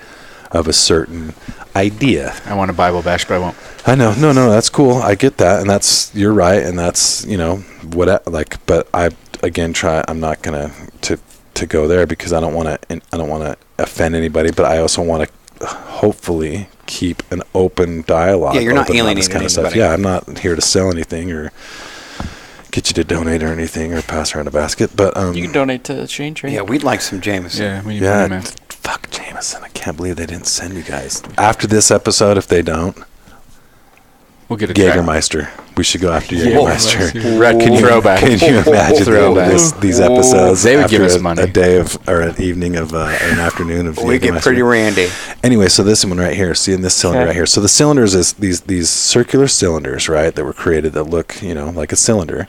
of a certain idea. I want a Bible bash, but I won't. I know. No, that's cool. I get that, and you're right, and that's, but I again I'm not gonna to go there because I don't want to offend anybody, but I also want to hopefully keep an open dialogue. Yeah, you're not open on alienating this kind of stuff. anybody. Yeah, I'm not here to sell anything or get you to donate or anything or pass around a basket, but You can donate to ShaneTrain. Yeah, we'd like some Jameson. Yeah, we need yeah, money, man. fuck Jameson. I can't believe they didn't send you guys. After this episode, if they don't, We'll get a track. Jägermeister. We should go after Jägermeister. Jägermeister. Can you throwback? Can you imagine Throwback. these episodes? They would give after us money. A day of, or an evening of, or an afternoon of We get Jägermeister. pretty randy. Anyway, so this one right here, seeing this cylinder right here. So the cylinders is these circular cylinders, right, that were created that look, like a cylinder.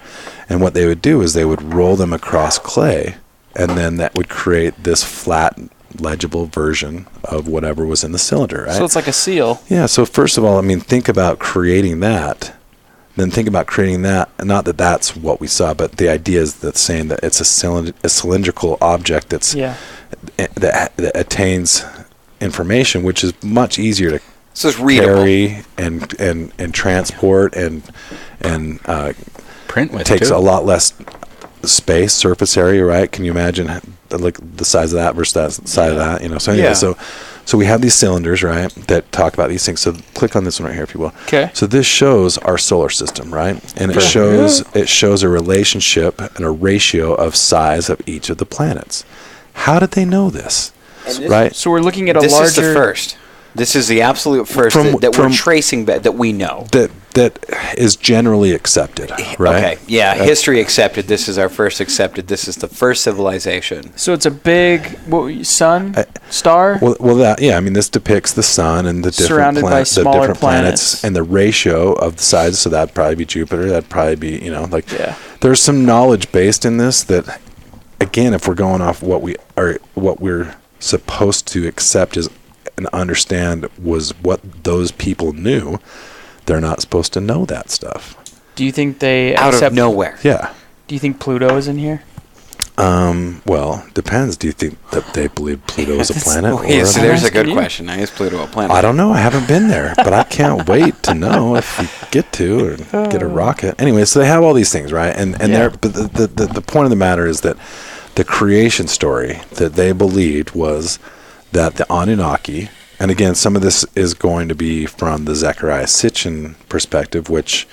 And what they would do is they would roll them across clay, and then that would create this flat, legible version of whatever was in the cylinder, right? So it's like a seal. Yeah, so first of all, think about creating that. Then think about creating that. Not that that's what we saw, but the idea is that saying that it's a cylindrical object that attains information, which is much easier to So it's readable. carry and transport and Print with takes too. a lot less space, surface area, right? Can you imagine the size of that versus that size of that? So anyway, Yeah. so we have these cylinders, right, that talk about these things. So click on this one right here, if you will. Okay. So this shows our solar system, right? And it shows a relationship and a ratio of size of each of the planets. How did they know this? Right? So we're looking at a This larger. is the first. This is the absolute first that we're tracing back, that we know. That is generally accepted, right? Okay. Yeah. History accepted. This is our first accepted. This is the first civilization. So it's a big sun, star. Well, this depicts the sun and the different Surrounded by smaller planets and the ratio of the size. So that'd probably be Jupiter. That'd probably be, Yeah. There's some knowledge based in this that, again, if we're going off what we're supposed to accept and understand was what those people knew, they're not supposed to know that stuff. Do you think they Out accept of nowhere. Yeah. Do you think Pluto is in here? Well, depends. Do you think that they believe Pluto is a planet? Or Yes, a there's a asking good you. question. Now, is Pluto a planet? I don't know. I haven't been there, but I can't wait to know if we get to or get a rocket. Anyway, so they have all these things, right? And but the point of the matter is that the creation story that they believed was that the Anunnaki, and again, some of this is going to be from the Zecharia Sitchin perspective, which,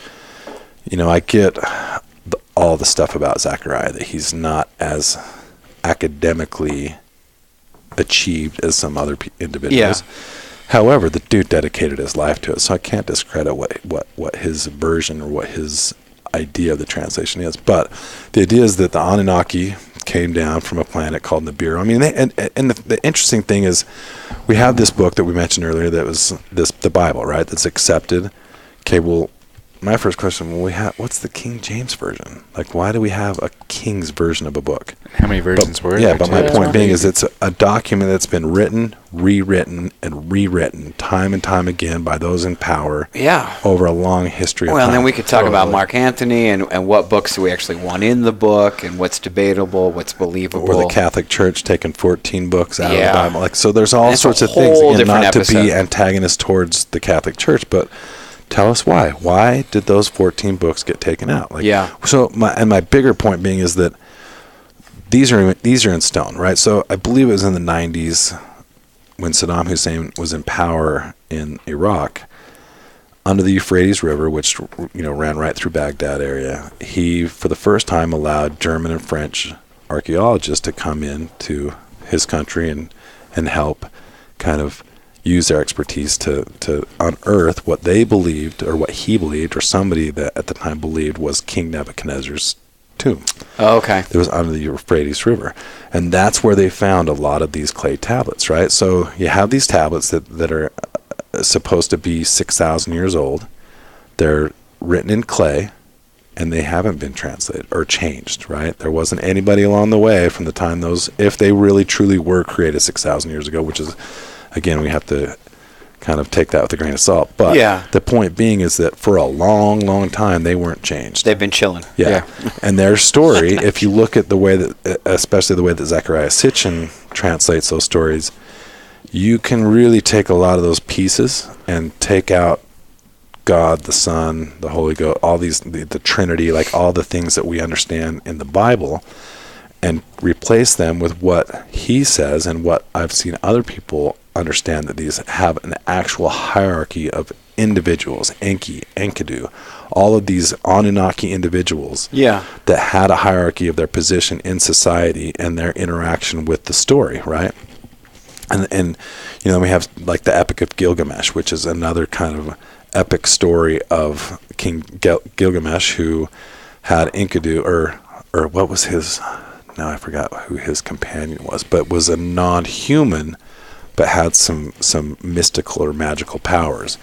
I get all the stuff about Zecharia, that he's not as academically achieved as some other individuals. Yeah. However, the dude dedicated his life to it, so I can't discredit what his version or what his idea of the translation is. But the idea is that the Anunnaki came down from a planet called Nibiru. And the interesting thing is, we have this book that we mentioned earlier that was the Bible, right? That's accepted. Okay, well, my first question, what's the King James version? Like, why do we have a king's version of a book? How many versions were Yeah, there? but my too? point being is it's a document that's been written, rewritten, and rewritten time and time again by those in power over a long history of Well, time. and then we could talk about Totally. Mark Antony and what books do we actually want in the book and what's debatable, what's believable. Or the Catholic Church taking 14 books out of the Yeah. Bible. So there's all That's sorts a of things, whole again, different not to be episode. antagonist towards the Catholic Church, but tell us why. Why did those 14 books get taken out? So my bigger point being is that these are in stone, right? So I believe it was in the 90s when Saddam Hussein was in power in Iraq. under the Euphrates River, which ran right through Baghdad area, he for the first time allowed German and French archaeologists to come into his country and help kind of use their expertise to unearth what they believed, or what he believed, or somebody that at the time believed was King Nebuchadnezzar's tomb. Oh, okay. It was under the Euphrates River. And that's where they found a lot of these clay tablets, right? So you have these tablets that are supposed to be 6,000 years old. They're written in clay, and they haven't been translated or changed, right? There wasn't anybody along the way from the time those, if they really truly were created 6,000 years ago, which is, again, we have to kind of take that with a grain of salt. But the point being is that for a long, long time, they weren't changed. They've been chilling. Yeah. And their story, if you look at the way that, especially the way that Zecharia Sitchin translates those stories, you can really take a lot of those pieces and take out God, the Son, the Holy Ghost, all these, the Trinity, like all the things that we understand in the Bible, and replace them with what he says and what I've seen other people understand, that these have an actual hierarchy of individuals, Enki, Enkidu, all of these Anunnaki individuals that had a hierarchy of their position in society and their interaction with the story, right? And we have like the Epic of Gilgamesh, which is another kind of epic story of King Gilgamesh, who had Enkidu, or what was his, now I forgot who his companion was, but was a non-human, but had some mystical or magical powers.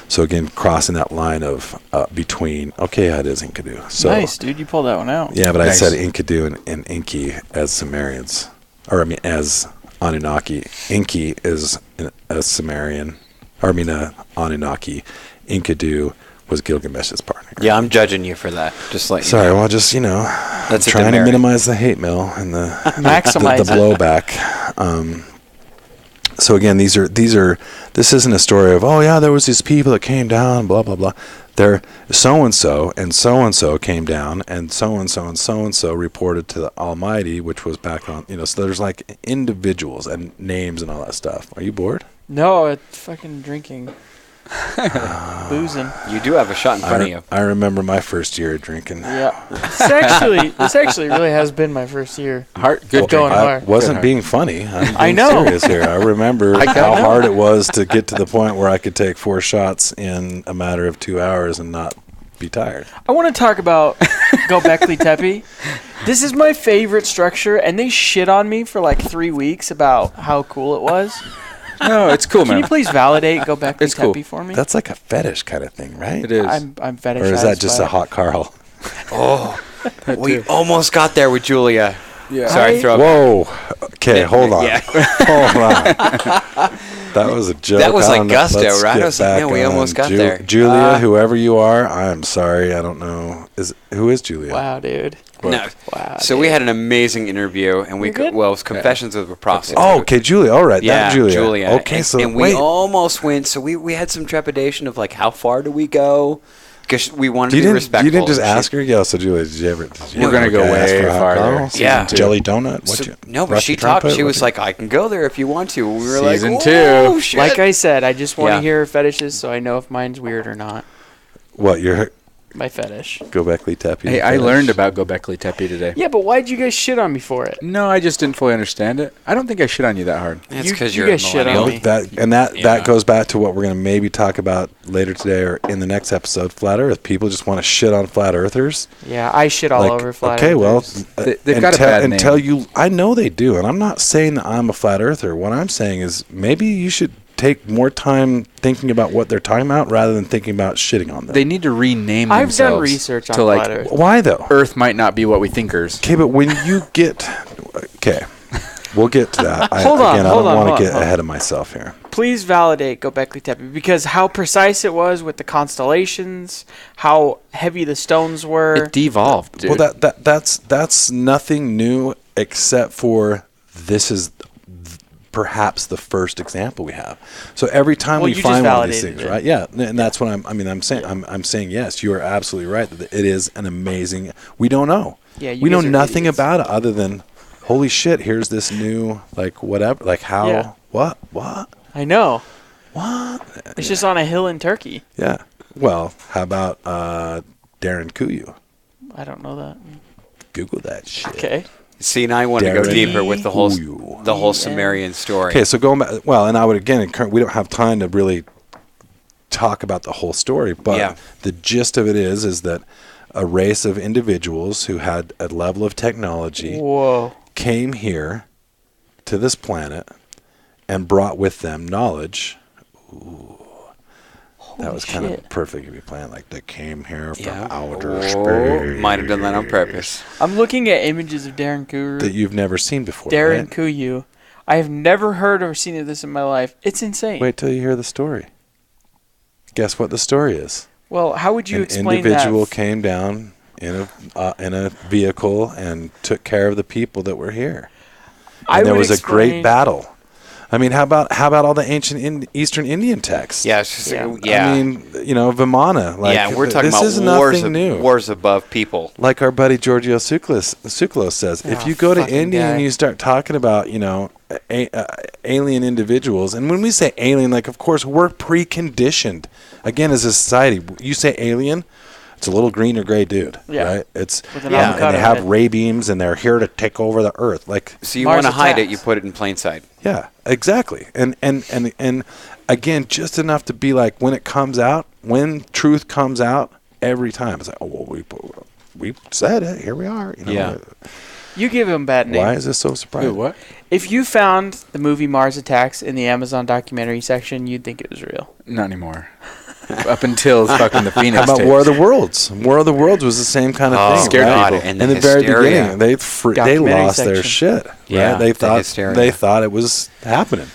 So again, crossing that line of between, it is Enkidu. So, nice, dude, you pulled that one out. Yeah, but nice. I said Enkidu and Enki as Sumerians, as Anunnaki. Enki is a Sumerian, Anunnaki. Enkidu was Gilgamesh's partner. Yeah, I'm judging you for that. Just like sorry, well, just that's trying to minimize the hate mail and the maximize the blowback. So again, this isn't a story of there was these people that came down, blah blah blah. There, so and so came down, and so and so reported to the Almighty, which was back on. So there's like individuals and names and all that stuff. Are you bored? No, it's fucking drinking. Boozing. You do have a shot in front of you. I remember my first year of drinking. Yeah. This actually really has been my first year. Good going hard. I wasn't being funny. I'm I being know. serious here. I remember how hard it was to get to the point where I could take 4 shots in a matter of 2 hours and not be tired. I want to talk about Göbekli Tepe. This is my favorite structure, and they shit on me for like 3 weeks about how cool it was. No, it's cool, man. Can you please validate Göbekli Tepe for me? That's like a fetish kind of thing, right? It is. I'm fetishized. Or is that just a hot Carl? Oh, we almost got there with Julia. Yeah. Sorry, throw it Whoa. Okay, hold on. Yeah. Hold on. That was a joke. That was like gusto, right? I was like, man, we almost got there. Julia, whoever you are, I'm sorry. I don't know. Who is Julia? Wow, dude. No. Wow. So we had an amazing interview, and it was Confessions of a Prostitute. Oh, okay, Julia. All right, yeah, that Julia. Julia. Okay, and we almost went. So we had some trepidation of like, how far do we go? Because we wanted to be respectful. You didn't just ask her? Yeah, so Julia, did you ever we're going to go way farther. Yeah. Jelly donut? No, but she talked. She was like, I can go there if you want to. We were like, Season 2. Shit. Like I said, I just want to hear fetishes so I know if mine's weird or not. What, your My fetish. Göbekli Tepe? Hey, I learned about Göbekli Tepe today. Yeah, but why'd you guys shit on me for it? No, I just didn't fully understand it. I don't think I shit on you that hard. It's because you you're a guys shit on millennial. me. That goes back to what we're going to maybe talk about later today or in the next episode. Flat Earth. People just want to shit on flat earthers. Yeah, I shit all over flat earthers. Okay, well, they've got a bad name. I know they do, and I'm not saying that I'm a flat earther. What I'm saying is maybe you should take more time thinking about what they're talking about rather than thinking about shitting on them. They need to rename I've themselves. done research on to flat Earth. Why though? Earth might not be what we thinkers. Okay, but when you get... Okay, we'll get to that. I Hold on, don't want to get ahead of myself here. Please validate Göbekli Tepe because how precise it was with the constellations, how heavy the stones were. It devolved, dude. Well, that's nothing new except for this is perhaps the first example we have. So every time we find one of these things, right? Yeah, and that's what I'm saying. Yeah. I'm saying yes. You are absolutely right that it is an amazing. We don't know. Yeah, we know nothing about it other than, holy shit! Here's this new whatever how. Yeah. What? I know. What? It's just on a hill in Turkey. Yeah. Well, how about Darren Kuyu? I don't know that. Google that shit. Okay. See, now I want to go Darren deeper with the Kuyu. whole Sumerian story. Okay, so going back, well, and I would again, we don't have time to really talk about the whole story, but the gist of it is that a race of individuals who had a level of technology came here to this planet and brought with them knowledge. Ooh. That was kind of perfect if you planned like they came here from outer space. Might have done that on purpose. I'm looking at images of Darren Kuyu. That you've never seen before, Darren right? Kuyu. I have never heard or seen of this in my life. It's insane. Wait till you hear the story. Guess what the story is? Well, how would you explain that? An individual came down in a vehicle and took care of the people that were here. And there was a great battle. I mean, how about all the ancient Eastern Indian texts? Yeah. I mean, Vimana. Like, we're talking about wars above people. Like our buddy Giorgio Tsoukalos says, if you go to India and you start talking about, alien individuals, and when we say alien, like, of course, we're preconditioned. Again, as a society, you say alien, it's a little green or gray dude, right? It's and they have ray beams and they're here to take over the earth. Like, so you want to hide it, you put it in plain sight. Yeah, exactly. And again, just enough to be like, when it comes out, when truth comes out, every time it's like, oh well, we said it. Here we are. You give him bad name. Why is this so surprising? Wait, what? If you found the movie Mars Attacks in the Amazon documentary section, you'd think it was real. Not anymore. Up until fucking the Phoenix. How about War of the Worlds? War of the Worlds was the same kind of thing. Scared people. And in the very beginning, they lost their shit. Yeah, right? They thought it was happening.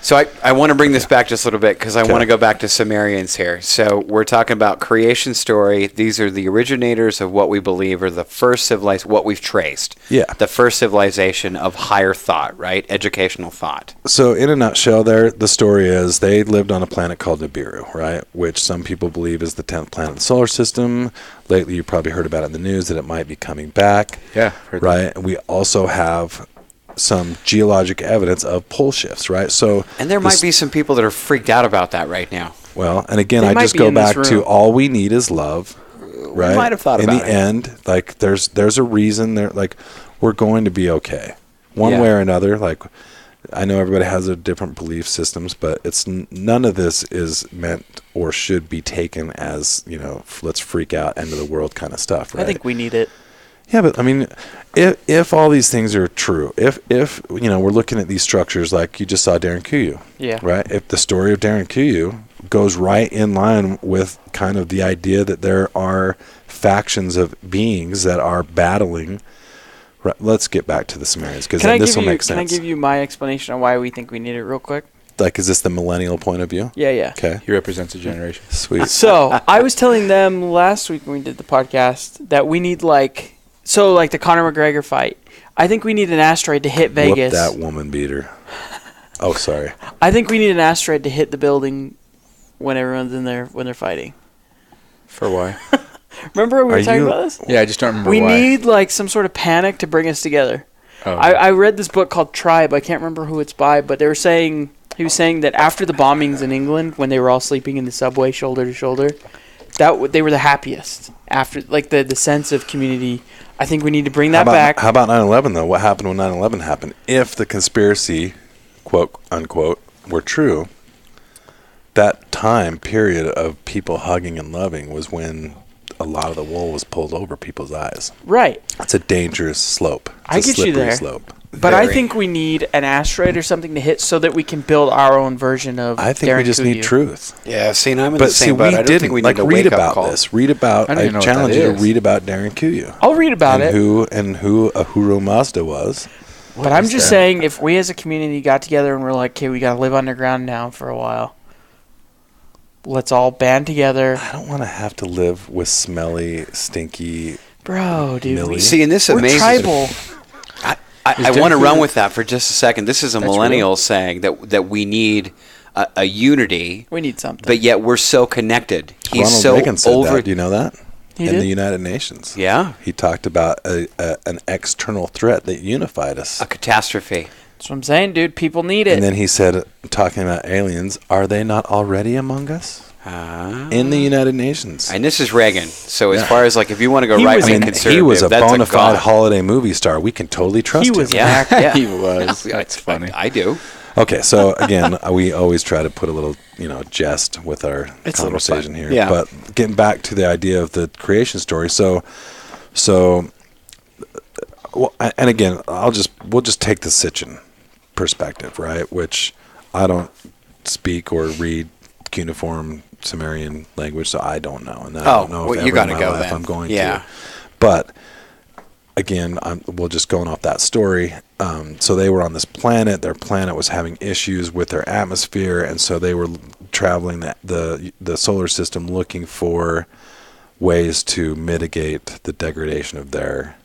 So I want to bring this back just a little bit because I want to go back to Sumerians here. So we're talking about creation story. These are the originators of what we believe are the first civilized, what we've traced. Yeah. The first civilization of higher thought, right? Educational thought. So in a nutshell, the story is they lived on a planet called Nibiru, right? Which some people believe is the 10th planet in the solar system. Lately, you probably heard about it in the news that it might be coming back. Yeah. Right. And we also have some geologic evidence of pole shifts, right? So, and there might be some people that are freaked out about that right now. Well, and again, I just go back to all we need is love, right? We might have thought about it. In the end, like there's a reason there, like we're going to be okay, one way or another. Like I know everybody has their different belief systems, but it's none of this is meant or should be taken as let's freak out, end of the world kind of stuff, right? I think we need it. Yeah, but I mean, if all these things are true, if we're looking at these structures like you just saw Darren Kuyu, right? If the story of Darren Kuyu goes right in line with kind of the idea that there are factions of beings that are battling. Right, let's get back to the Sumerians because this will make sense. Can I give you my explanation on why we think we need it real quick? Like, is this the millennial point of view? Yeah. Okay. He represents a generation. Sweet. So I was telling them last week when we did the podcast that we need like the Conor McGregor fight. I think we need an asteroid to hit Vegas. Whoop that woman beater. Oh, sorry. I think we need an asteroid to hit the building when everyone's in there when they're fighting. For why? Remember we were talking about this? Yeah, I just don't remember why. We why. need like some sort of panic to bring us together. Oh. I read this book called Tribe. I can't remember who it's by, but he was saying that after the bombings in England, when they were all sleeping in the subway shoulder to shoulder, they were the happiest. After like the sense of community. I think we need to bring that back. How about 9/11 though? What happened when 9/11 happened? If the conspiracy, quote unquote, were true, that time period of people hugging and loving was when a lot of the wool was pulled over people's eyes. Right. It's a dangerous slope. I get you there. Slope. But I think we need an asteroid or something to hit so that we can build our own version of I think Darren we just Kuyu. need truth. Yeah, see, and I'm in the same boat. I don't think we need to read wake about up call. this. Read about. I challenge you to read about Darren Kuyu. I'll read about it. Who Ahura Mazda was. But I'm just saying, if we as a community got together and we're like, okay, we got to live underground now for a while. Let's all band together. I don't want to have to live with smelly, stinky. Bro, dude. See, and this we're amazes tribal. I want to run with that for just a second. This is a millennial saying that we need a unity. We need something. But yet we're so connected. He's Ronald so Reagan said that. Do you know that? In the United Nations. Yeah. He talked about an external threat that unified us. A catastrophe. That's what I'm saying, dude. People need it. And then he said, talking about aliens, are they not already among us? in the United Nations. And this is Reagan. So as far as like if you want to go He right was- wing I mean, conservative, he was a that's bona fide god. holiday movie star. We can totally trust He him. was Yeah, yeah. He was. Yeah, That's funny. I do. Okay, so again, we always try to put a little, jest with our It's a little conversation fun. here. Yeah. But getting back to the idea of the creation story, well, and again, we'll just take the Sitchin perspective, right? Which I don't speak or read cuneiform Sumerian language, so I don't know, and I don't know if well, ever you got to in my go life then. I'm going yeah. to. But again, we're just going off that story. So they were on this planet. Their planet was having issues with their atmosphere, and so they were traveling the solar system looking for ways to mitigate the degradation of their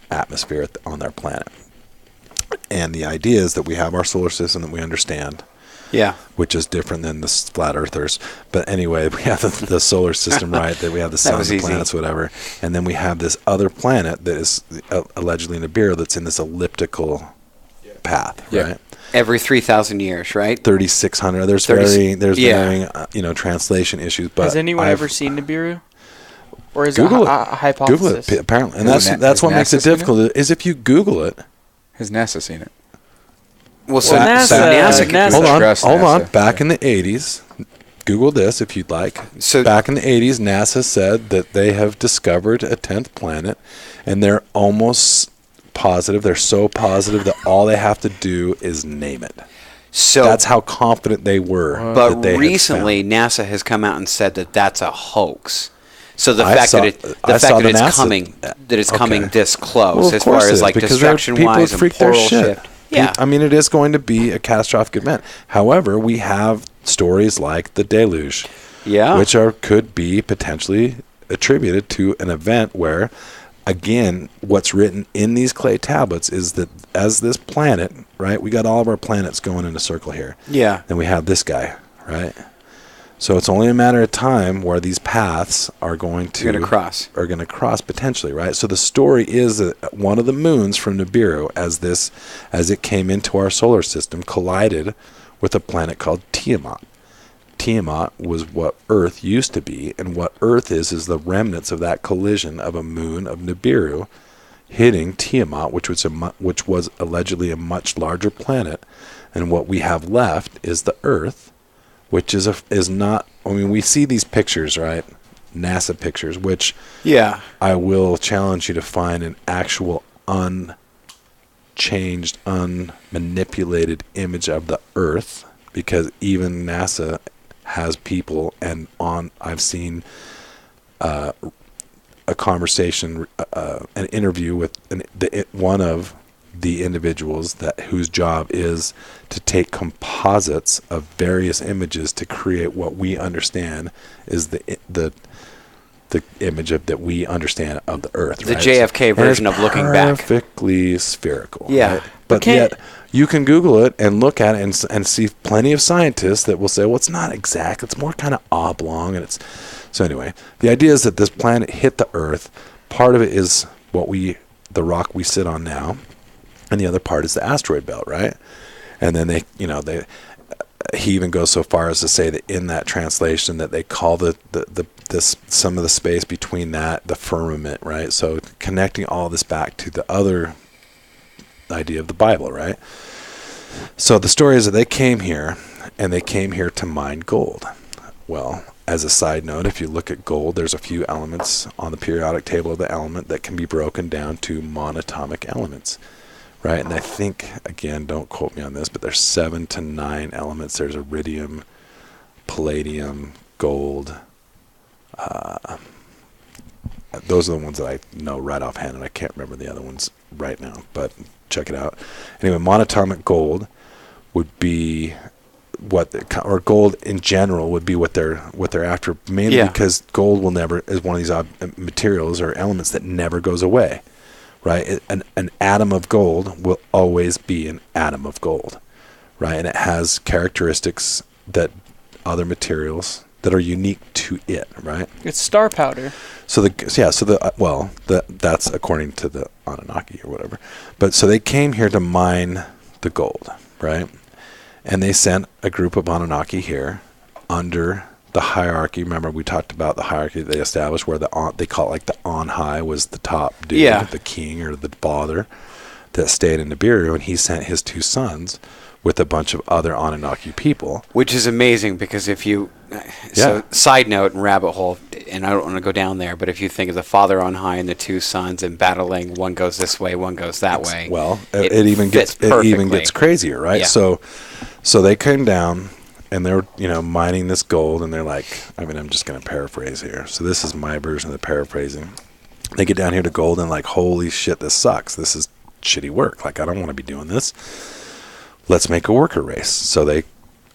atmosphere on their planet. And the idea is that we have our solar system that we understand, Yeah. which is different than the flat earthers. But anyway, we have the solar system, right? That we have the sun, was the easy. planets, whatever. And then we have this other planet that is allegedly Nibiru that's in this elliptical path, Yeah. right? Every 3,000 years, right? 3,600. There's 30 varying, yeah. translation issues. But Has anyone I've- ever seen Nibiru? Or is Google it a Google hypothesis? it, apparently. And Has that's what makes NASA it seen it? difficult, is if you Google it. Has NASA seen it? Well, so Well, NASA can NASA Hold on, Trust hold on. NASA. Back in the 80s, Google this if you'd like. So- back in the 80s, NASA said that they have discovered a 10th planet, and they're almost positive. They're so positive that all they have to do is name it. So, That's how confident they were. but that they had recently found. NASA has come out and said that that's a hoax. So the I fact saw- that I saw the it's NASA coming Okay. coming this close Well, of as far course it as is, like because there are destruction people wise that and freak their portal shit. shift. Yeah. I mean, it is going to be a catastrophic event. However, we have stories like the deluge, Yeah. which could be potentially attributed to an event where, again, what's written in these clay tablets is that as this planet, right, we got all of our planets going in a circle here. Yeah. Then we have this guy, right? So it's only a matter of time where these paths are going to You're gonna cross. Are going to cross potentially, right? So the story is that one of the moons from Nibiru, as it came into our solar system, collided with a planet called Tiamat. Tiamat was what Earth used to be, and what Earth is the remnants of that collision of a moon of Nibiru hitting Tiamat, which was allegedly a much larger planet, and what we have left is the Earth, which is not. I mean, we see these pictures, right? NASA pictures, which Yeah. I will challenge you to find an actual unchanged, unmanipulated image of the Earth, because even NASA has people, and I've seen a conversation, an interview with one of the individuals whose job is to take composites of various images to create what we understand is the image that we understand of the Earth. The right? JFK And version it's of looking back. perfectly spherical. Yeah. right? But yet you can Google it and look at it and see plenty of scientists that will say, well, it's not exact. It's more kind of oblong. So anyway, the idea is that this planet hit the Earth. Part of it is the rock we sit on now, and the other part is the asteroid belt, right? And then he even goes so far as to say that in that translation that they call some of the space between that the firmament, right? So connecting all this back to the other idea of the Bible, right? So the story is that they came here, and they came here to mine gold. Well, as a side note, if you look at gold, there's a few elements on the periodic table of the element that can be broken down to monatomic elements, right? And I think, again, don't quote me on this, but there's 7 to 9 elements. There's iridium, palladium, gold. Those are the ones that I know right offhand, and I can't remember the other ones right now, but check it out. Anyway, monatomic gold would be or gold in general would be what they're after, mainly because gold is one of these materials or elements that never goes away, right? An atom of gold will always be an atom of gold, right? And it has characteristics that other materials that are unique to it, right? It's star powder. That's according to the Anunnaki or whatever. But so they came here to mine the gold, right? And they sent a group of Anunnaki here under the hierarchy. Remember, we talked about the hierarchy that they established, where they call it like the on high was the top dude, the king or the father that stayed in Nibiru, and he sent his 2 sons with a bunch of other Anunnaki people. Which is amazing, because if you... So, side note and rabbit hole, and I don't want to go down there, but if you think of the father on high and the 2 sons and battling, one goes this way, one goes that way. Well, it even gets crazier, right? Yeah. So they came down, and they're, mining this gold, and they're like, I'm just going to paraphrase here. So this is my version of the paraphrasing. They get down here to gold, and like, holy shit, this sucks. This is shitty work. Like, I don't want to be doing this. Let's make a worker race. So they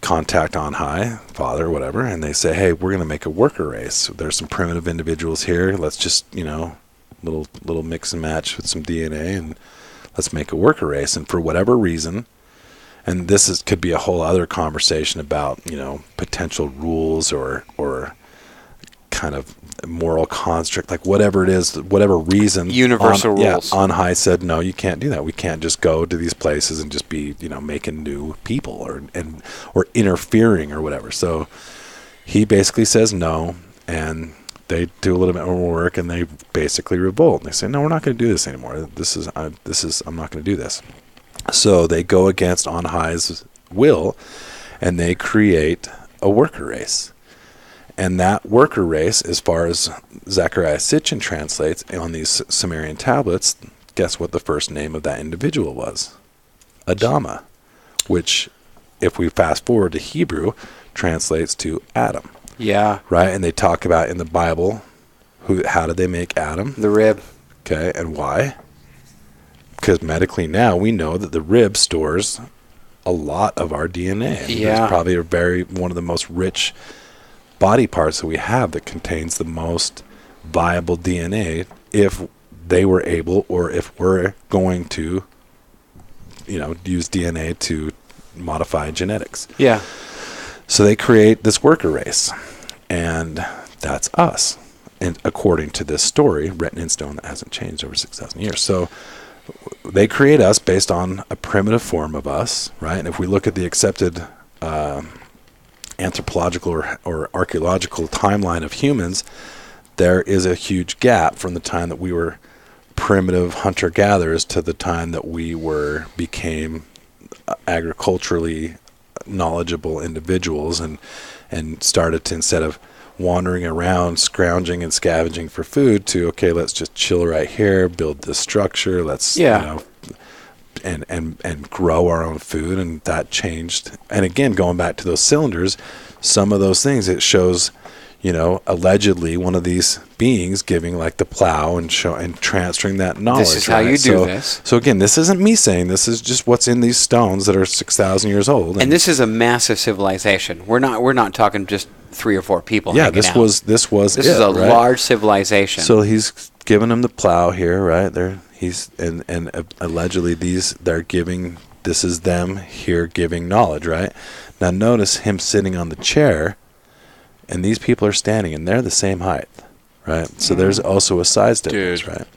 contact on high, father, whatever, and they say, hey, we're going to make a worker race. There's some primitive individuals here. Let's just, little mix and match with some DNA, and let's make a worker race. And for whatever reason, and could be a whole other conversation about, potential rules or kind of moral construct, like whatever it is, whatever reason. Universal rules. On high said, no, you can't do that. We can't just go to these places and just be, making new people or interfering or whatever. So he basically says no, and they do a little bit more work, and they basically revolt. They say, no, we're not going to do this anymore. I'm not going to do this. So they go against on high's will, and they create a worker race. And that worker race, as far as Zecharia Sitchin translates on these Sumerian tablets, guess what the first name of that individual was? Adama, which, if we fast forward to Hebrew, translates to Adam. Yeah. Right? And they talk about in the Bible, how did they make Adam? The rib. Okay, and why? Because medically now we know that the rib stores a lot of our DNA. It's probably one of the most rich body parts that we have that contains the most viable DNA, if they were able, or if we're going to, use DNA to modify genetics. Yeah. So they create this worker race, and that's us. And according to this story, written in stone that hasn't changed over 6,000 years. So they create us based on a primitive form of us, right? And if we look at the accepted anthropological or archaeological timeline of humans, there is a huge gap from the time that we were primitive hunter-gatherers to the time that we became agriculturally knowledgeable individuals and started to, instead of wandering around scrounging and scavenging for food, to, okay, let's just chill right here, build this structure, let's and grow our own food. And that changed. And again, going back to those cylinders, some of those things, it shows, allegedly one of these beings giving like the plow and transferring that knowledge. This is how you do this. So again, this isn't me saying, this is just what's in these stones that are 6,000 years old. And this is a massive civilization. We're not talking just 3 or 4 people. Yeah, this is a large civilization. So he's giving them the plow here, right? And allegedly they're giving, this is them here giving knowledge, right? Now notice him sitting on the chair, and these people are standing, and they're the same height, right? So there's also a size difference, right?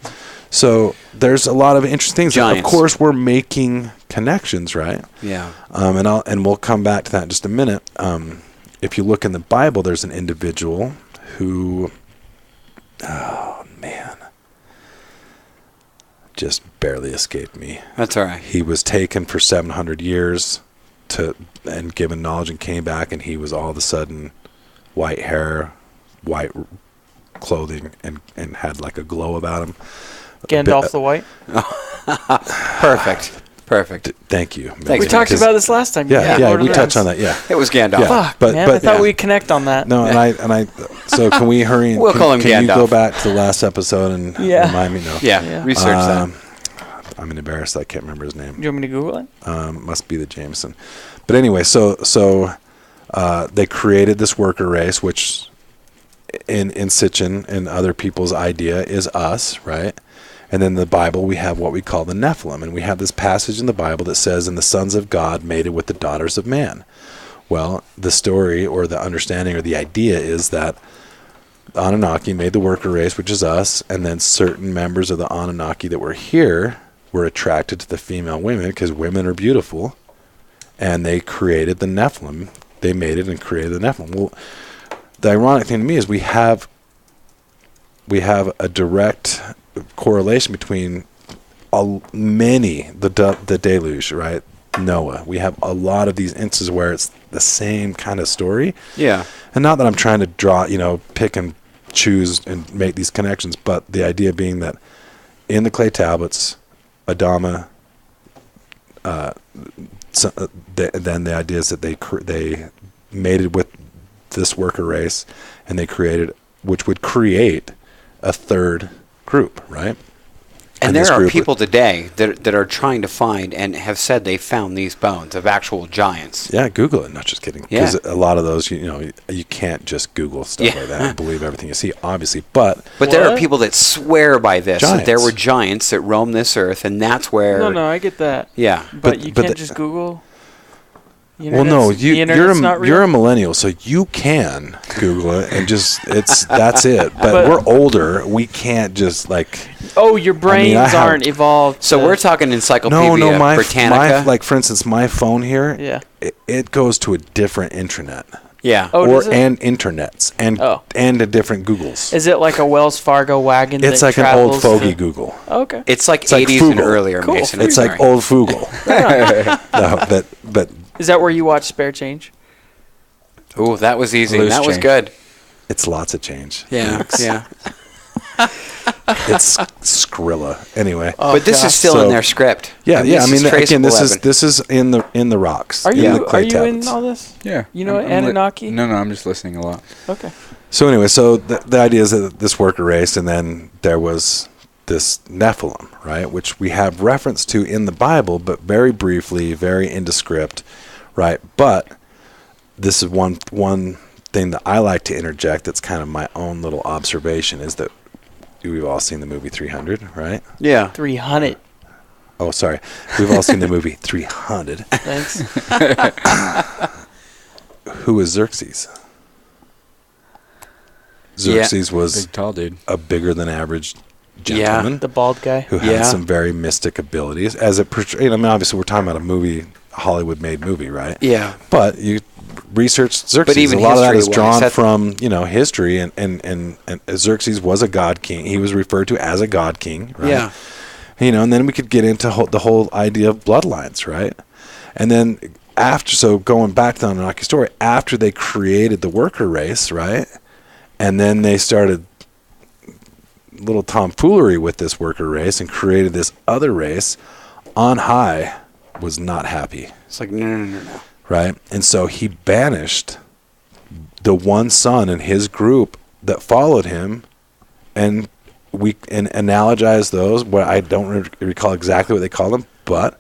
So there's a lot of interesting things. Giants. Of course, we're making connections, right? Yeah. And we'll come back to that in just a minute. If you look in the Bible, there's an individual who, oh man, just barely escaped me. That's all right. He was taken for 700 years and given knowledge, and came back, and he was all of a sudden white hair, white clothing, and had like a glow about him. Gandalf the White. Perfect. Thank you. Thanks, we talked about this last time. Yeah, we touched on that. Yeah, it was Gandalf. Yeah, Fuck, man, I thought we'd connect on that. No, and I. So can we hurry? We'll call him Can Gandalf. you go back to the last episode and remind me? No. Yeah. Research that. I'm embarrassed. I can't remember his name. Do you want me to Google it? Must be the Jameson. But anyway, so they created this worker race, which in Sitchin and other people's idea is us, right? And then in the Bible, we have what we call the Nephilim. And we have this passage in the Bible that says, and the sons of God mated with the daughters of man. Well, the story or the understanding or the idea is that the Anunnaki made the worker race, which is us, and then certain members of the Anunnaki that were here were attracted to the female women because women are beautiful, and they created the Nephilim. They mated and created the Nephilim. Well, the ironic thing to me is we have a direct correlation between the deluge, right? Noah. We have a lot of these instances where it's the same kind of story. Yeah. And not that I'm trying to draw, pick and choose and make these connections, but the idea being that in the clay tablets, Adama, then the idea is that they mated with this worker race, and they created, which would create a third group, right? And there are people today that are trying to find and have said they found these bones of actual giants. Yeah, Google it. Not just kidding. Because a lot of those, you can't just Google stuff like that and believe everything you see, obviously. But there are people that swear by this, giants. that there were giants that roamed this earth, and that's where... No, I get that. Yeah. But you can't just Google... Well, no, you're a millennial, so you can Google it and that's it. But we're older, we can't just Oh, your brains aren't evolved. So we're talking Encyclopedia Britannica. Like for instance, my phone here. Yeah. It goes to a different intranet. Yeah. And internets and a different Googles. Is it like a Wells Fargo wagon? It's like an old fogey Google. Okay. It's like 80s and earlier. Cool. Mason. It's like old Fugle. No, but. Is that where you watch Spare Change? Oh, that was easy. Loose that was change. good. It's lots of change. Yeah, yeah. It's Skrilla. Anyway. But this is still in their script. Yeah. I mean, again, this evidence. is in the rocks. Are you tablets. in all this? Yeah. You know Anunnaki? No, I'm just listening a lot. Okay. So anyway, the idea is that this worker race, and then there was this Nephilim, right, which we have reference to in the Bible, but very briefly, very indescript, right? But this is one thing that I like to interject that's kind of my own little observation is that we've all seen the movie 300, right? Yeah. 300. Oh, sorry. We've all seen the movie 300. Thanks. Who is Xerxes? Xerxes was big, tall dude. A bigger than average gentleman. The bald guy. Who had some very mystic abilities. As it portrayed, I mean, obviously we're talking about a Hollywood-made movie, right? Yeah. But you research Xerxes. But even a lot of that is history-wise, drawn from, history, and Xerxes was a god king. He was referred to as a god king, right? Yeah. And then we could get into the whole idea of bloodlines, right? And then going back to the Anunnaki story, after they created the worker race, right? And then they started little tomfoolery with this worker race and created this other race, on high was not happy. It's like, no. Right? And so he banished the one son in his group that followed him, and we analogize those. What I don't recall exactly what they call them, but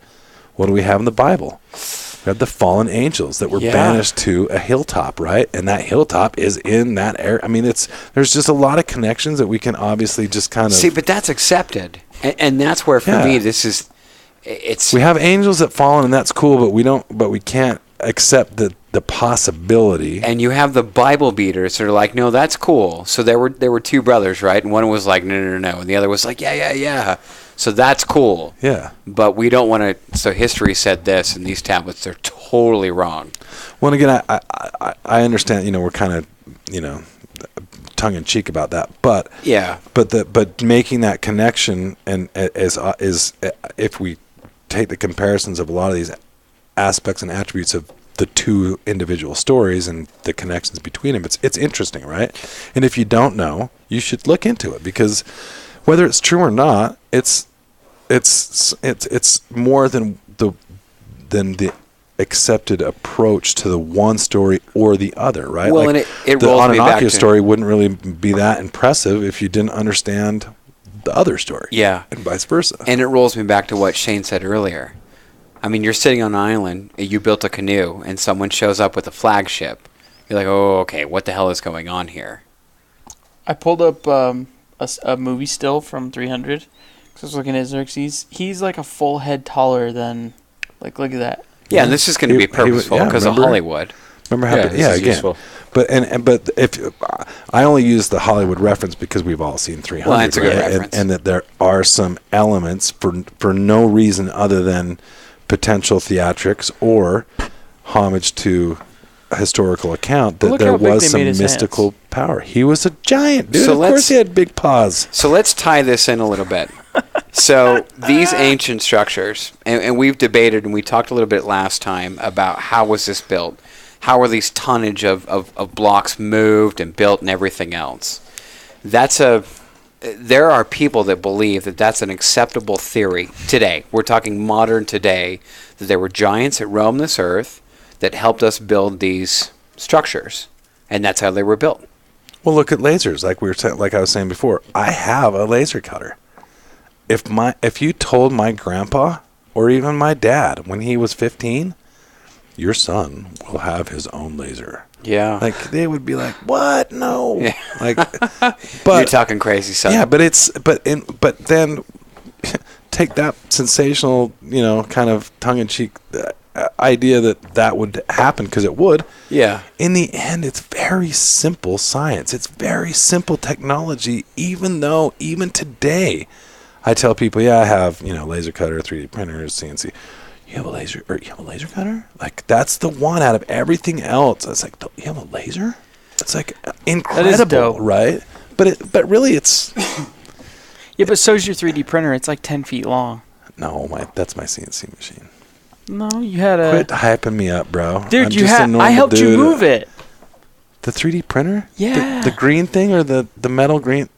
what do we have in the Bible? We have the fallen angels that were banished to a hilltop, right? And that hilltop is in that area. I mean, there's just a lot of connections that we can obviously just kind of see, but that's accepted, and that's where for me this is. We have angels that fallen, and that's cool, but we can't accept the possibility. And you have the Bible beaters that are like, no, that's cool. So there were two brothers, right? And one was like, no, and the other was like, yeah. So that's cool. Yeah. But we don't want to. So history said this, and these tablets are totally wrong. Well, again, I understand. We're kind of tongue in cheek about that, but but making that connection and is if we take the comparisons of a lot of these aspects and attributes of the two individual stories and the connections between them, it's interesting, right? And if you don't know, you should look into it, because whether it's true or not, it's more than the accepted approach to the one story or the other, right? Well, and it the rolls me back Anunnaki to story wouldn't really be that impressive if you didn't understand the other story. Yeah. And vice versa. And it rolls me back to what Shane said earlier. I mean, you're sitting on an island, you built a canoe, and someone shows up with a flagship. You're like, oh, okay, what the hell is going on here? I pulled up a movie still from 300 because I was looking at Xerxes. He's like a full head taller than, look at that. Yeah, and this is going to be purposeful because of Hollywood. Remember how? Again. Useful. But if I only use the Hollywood reference because we've all seen 300, well, that's a good reference. And that there are some elements for no reason other than potential theatrics or homage to historical account Well, that look there how big was they some made his mystical power. He was a giant, dude. So Of course he had big paws. So let's tie this in a little bit. So these ancient structures, and we've debated and we talked a little bit last time about how was this built? How were these tonnage of blocks moved and built and everything else? There are people that believe that that's an acceptable theory today. We're talking modern today, that there were giants that roamed this earth that helped us build these structures, and that's how they were built. Well, look at lasers. Like I was saying before, I have a laser cutter. If you told my grandpa or even my dad when he was 15, your son will have his own laser. Yeah. Like they would be like, "What? No." Yeah. Like, but you're talking crazy, son. yeah, but then take that sensational, kind of tongue-in-cheek idea that would happen, because it would. Yeah. In the end, it's very simple science. It's very simple technology. Even today, I tell people, I have laser cutter, 3D printers, CNC. You have a laser cutter? Like, that's the one out of everything else. It's like, you have a laser? It's like incredible, That is dope. right? But really, it's Yeah, but so's your 3D printer. It's like 10 feet long. no, that's my CNC machine. No, you had a... Quit hyping me up, bro. Dude, I'm just a normal I helped you dude. move it. The 3D printer? Yeah. The green thing, or the metal green?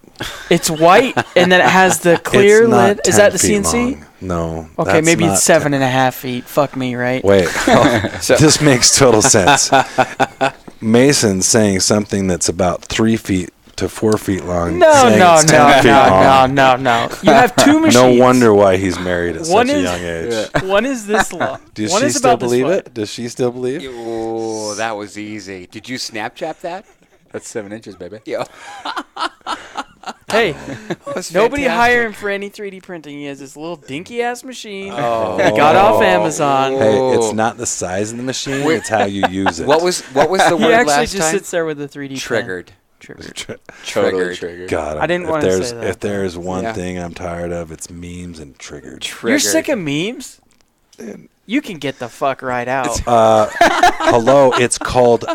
It's white, and then it has the clear It's not lid. Is that 10 the feet CNC? long. No. Okay, that's maybe not it's 7.5 feet. Fuck me, right? Wait. So- This makes total sense. Mason's saying something that's about 3 feet to 4 feet long. No. saying it's 10 feet long. You have two machines. No wonder why he's married at One such a is- young age. One is this long. Does One she is still about this believe wide. it? Does she still believe? Oh, that was easy. Did you Snapchat that? That's 7 inches, baby. Yeah. Hey, That's nobody fantastic. hire him for any 3D printing. He has this little dinky ass machine. Oh. He got off Amazon. Hey, it's not the size of the machine; Wait. it's how you use it. What was the He word actually last just time? sits there with a 3D pen. Triggered. Triggered. Totally triggered. God, I didn't if wanna there's- say that, If there's one Yeah. thing I'm tired of, it's memes and triggered. You're sick of memes? You can get the fuck right out. Hello, it's called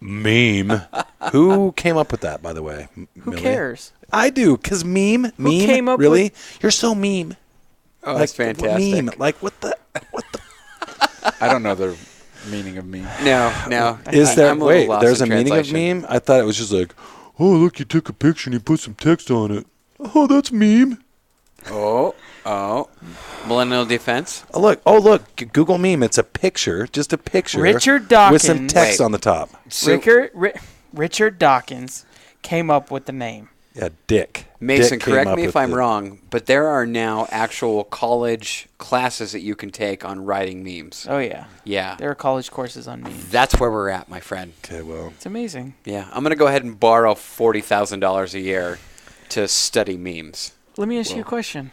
meme. Who came up with that, by the way? Who Millie? cares? I do, because meme. came up really? You're so meme. Oh, that's fantastic. Meme. Like, what the? I don't know the meaning of meme. No. Is there? I'm a little Wait, lost there's a in meaning of translation. meme? I thought it was just like, oh, look, you took a picture and you put some text on it. Oh, that's meme. Oh. Millennial defense. Oh, look, Google meme. It's a picture, just a picture. Richard with some Dawkins. text Wait. on the top. So, Richard Dawkins came up with the name. Yeah, Dick. Mason, Dick came correct up me if with I'm it. wrong, but there are now actual college classes that you can take on writing memes. Oh, yeah. Yeah. There are college courses on memes. That's where we're at, my friend. Okay, well, It's amazing. Yeah. I'm going to go ahead and borrow $40,000 a year to study memes. Let me ask you a question.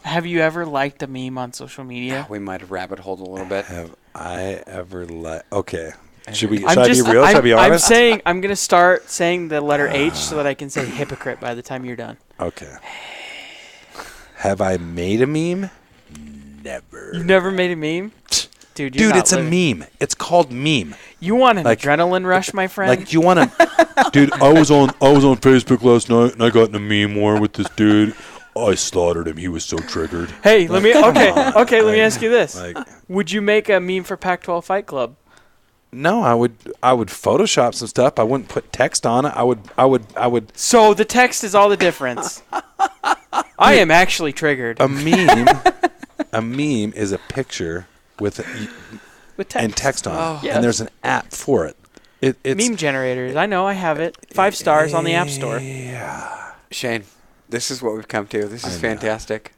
Have you ever liked a meme on social media? We might have rabbit holed a little bit. have I ever Okay. Should I'm I be real? Should I be I'm honest? saying I'm gonna start saying the letter H so that I can say hypocrite by the time you're done. Okay. Have I made a meme? Never. You've never made a meme, dude. You're Dude, not it's living. a meme. It's called meme. You want an Like- adrenaline rush, my friend? Like, you want to... Dude, I was on Facebook last night, and I got in a meme war with this dude. I slaughtered him. He was so triggered. hey, let me. Come Okay, on. okay. Let me Like- ask you this: Like, would you make a meme for Pac-12 Fight Club? no, I would Photoshop some stuff. I wouldn't put text on it. I would... So the text is all the difference. I am actually triggered A meme is a picture with with text. and text on it. Yes. And there's an app for it. It's Meme generators. I know. I have it. 5 stars on the App Store. Yeah. Shane, this is what we've come to. This is fantastic.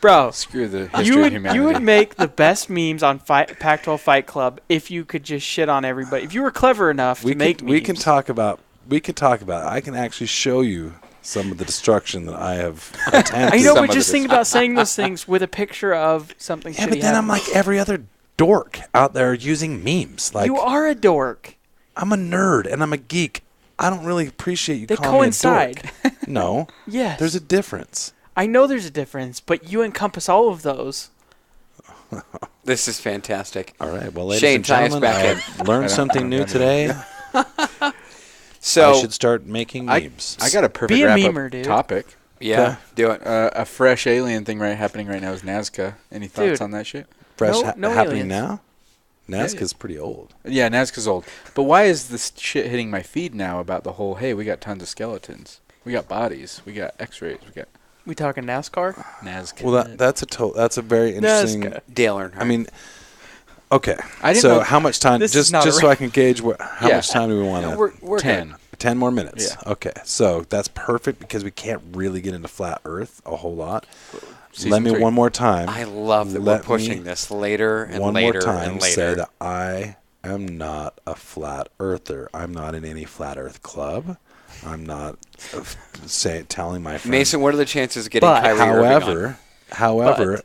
Bro, Screw the history you of would humanity. you would make the best memes on Pac-12 Fight Club if you could just shit on everybody. If you were clever enough to make memes. We can talk about I can actually show you some of the destruction that I have attempted. I know, Some but of just the think about saying those things with a picture of something. Yeah, shitty but then I'm happening. like every other dork out there using memes. Like, you are a dork. I'm a nerd and I'm a geek. I don't really appreciate you They calling coincide. me a dork. No. Yes. There's a difference. I know there's a difference, but you encompass all of those. This is fantastic. All right. Well, ladies Shane, and tie us gentlemen, back I've learned something new today. So I should start making memes. I got a perfect Be a wrap-up memer, dude. topic. yeah, do it. A fresh alien thing happening right now is Nazca. Any thoughts Dude. on that shit? Fresh no happening aliens. now? Yeah. Nazca's pretty old. Yeah, Nazca's old. But why is this shit hitting my feed now about the whole, hey, we got tons of skeletons. We got bodies. We got x-rays. We got We talking NASCAR? Nazca. Well, that's a very interesting. Nazca. Dale Earnhardt. I mean, okay. I didn't so know- how much time? This Just is not a so I can gauge how Yeah. much time do we want to? we're 10. good. 10 more minutes. Yeah. Okay. So that's perfect because we can't really get into flat Earth a whole lot. Season Let me 3. one more time. I love that Let we're pushing me this later and one later more time and say later. that I am not a flat earther. I'm not in any flat Earth club. I'm not telling my friends. Mason, what are the chances of getting But- Kyrie Irving on? However,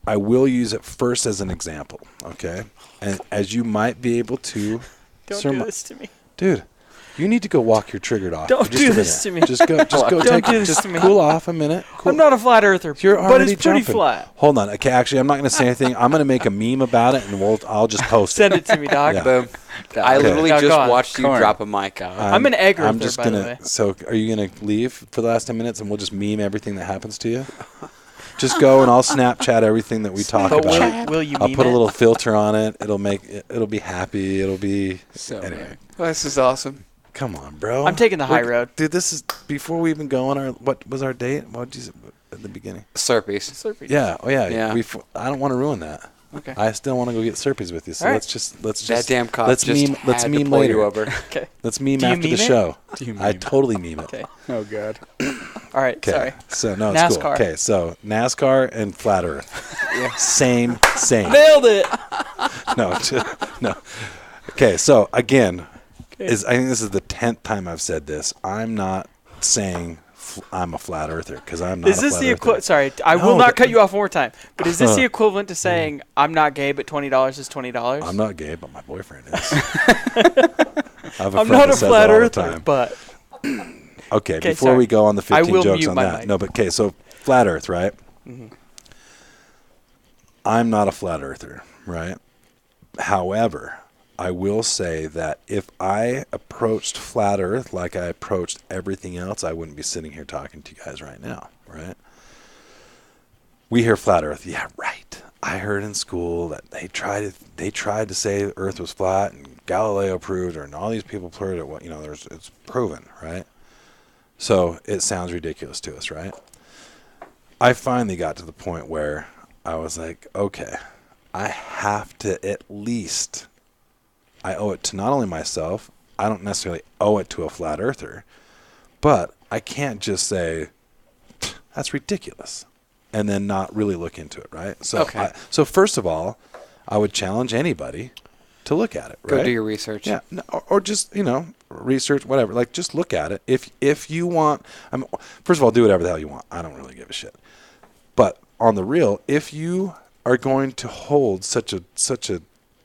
I will use it first as an example. Okay, and as you might be able to, Don't do this to me. dude. You need to go walk your triggered off. Don't for just do a this minute. to me. Just go. Don't Take do this just to me. cool off a minute. Cool. I'm not a flat earther, You're but already it's pretty jumping. flat. Hold on. Okay, actually, I'm not going to say anything. I'm going to make a meme about it, and I'll just post Send it. it to me, dog. Yeah. Boom. I Okay. literally Now just go on. watched you Corn. drop a mic out. I'm an egg I'm earther, just by the gonna. way. So, are you gonna leave for the last 10 minutes, and we'll just meme everything that happens to you? Just go, and I'll Snapchat everything that we talk But about. will you I'll meme put a it? little filter on it. It'll be happy. It'll be. So Anyway, This is awesome. come on, bro. I'm taking the high road. dude. This is before we even go on our. What was our date? What did you say at the beginning? Slurpees. Slurpee. Yeah. Oh yeah. Yeah. I don't want to ruin that. Okay. I still want to go get Slurpees with you. So All right. let's just That damn cop let's just meme. Let's had to meme pull later. you over. Okay. Let's meme Do you after the meme it? show. Do you I meme? totally meme it. Okay. Oh, God. All right. Okay. Sorry. So no, it's cool. NASCAR. Okay, so NASCAR and flat Earth, same. Nailed it. No, no. Okay, so again, Okay. I think this is the 10th time I've said this. I'm not saying I'm a flat earther because I'm not. Is this the equivalent? equivalent? Sorry, I No, will not but- cut you off one more time. But is this the equivalent to saying I'm not gay, but $20 is $20? I'm not gay, but my boyfriend is. I have a I'm friend not that a says flat that all the earther, time. but Okay, Okay, before sorry. we go on the I 15 will jokes mute on my that. mic. No, but okay, so flat Earth, right? Mhm. I'm not a flat earther, right? However, I will say that if I approached flat Earth like I approached everything else, I wouldn't be sitting here talking to you guys right now, right? We hear flat Earth, yeah, right. I heard in school that they tried to say the Earth was flat, and Galileo proved, and all these people proved it. It's proven, right? So it sounds ridiculous to us, right? I finally got to the point where I was like, okay, I have to at least, I owe it to not only myself, I don't necessarily owe it to a flat earther, but I can't just say, that's ridiculous, and then not really look into it, right? So, Okay. So first of all, I would challenge anybody to look at it, right? Go do your research. Yeah, no, or just research, whatever. Like, just look at it. If you want, first of all, do whatever the hell you want. I don't really give a shit. But on the real, if you are going to hold such a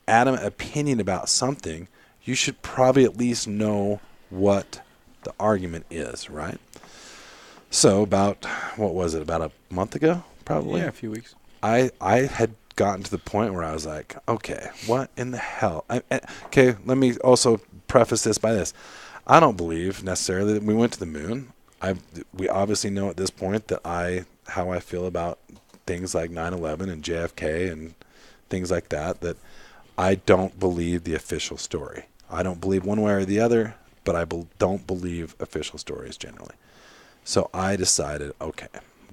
adamant opinion about something, you should probably at least know what the argument is, right? So about a month ago, probably. Yeah, a few weeks. I had gotten to the point where I was like, okay, what in the hell? Okay, let me also preface this by this. I don't believe necessarily that we went to the moon. We obviously know at this point that how I feel about things like 9/11 and JFK and things like that I don't believe the official story. I don't believe one way or the other, but I don't believe official stories generally. So I decided, okay,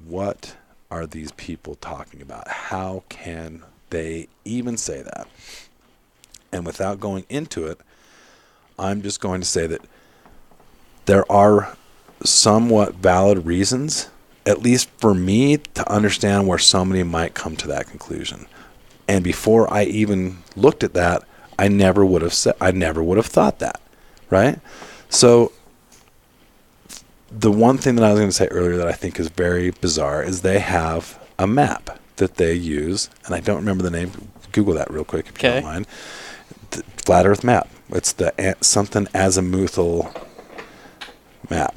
what are these people talking about? How can they even say that? And without going into it, I'm just going to say that there are somewhat valid reasons, at least for me, to understand where somebody might come to that conclusion. And before I even looked at that, I never would have thought that, right? So the one thing that I was going to say earlier that I think is very bizarre is they have a map that they use, and I don't remember the name. Google that real quick if you don't mind. The Flat Earth map. It's the something azimuthal map.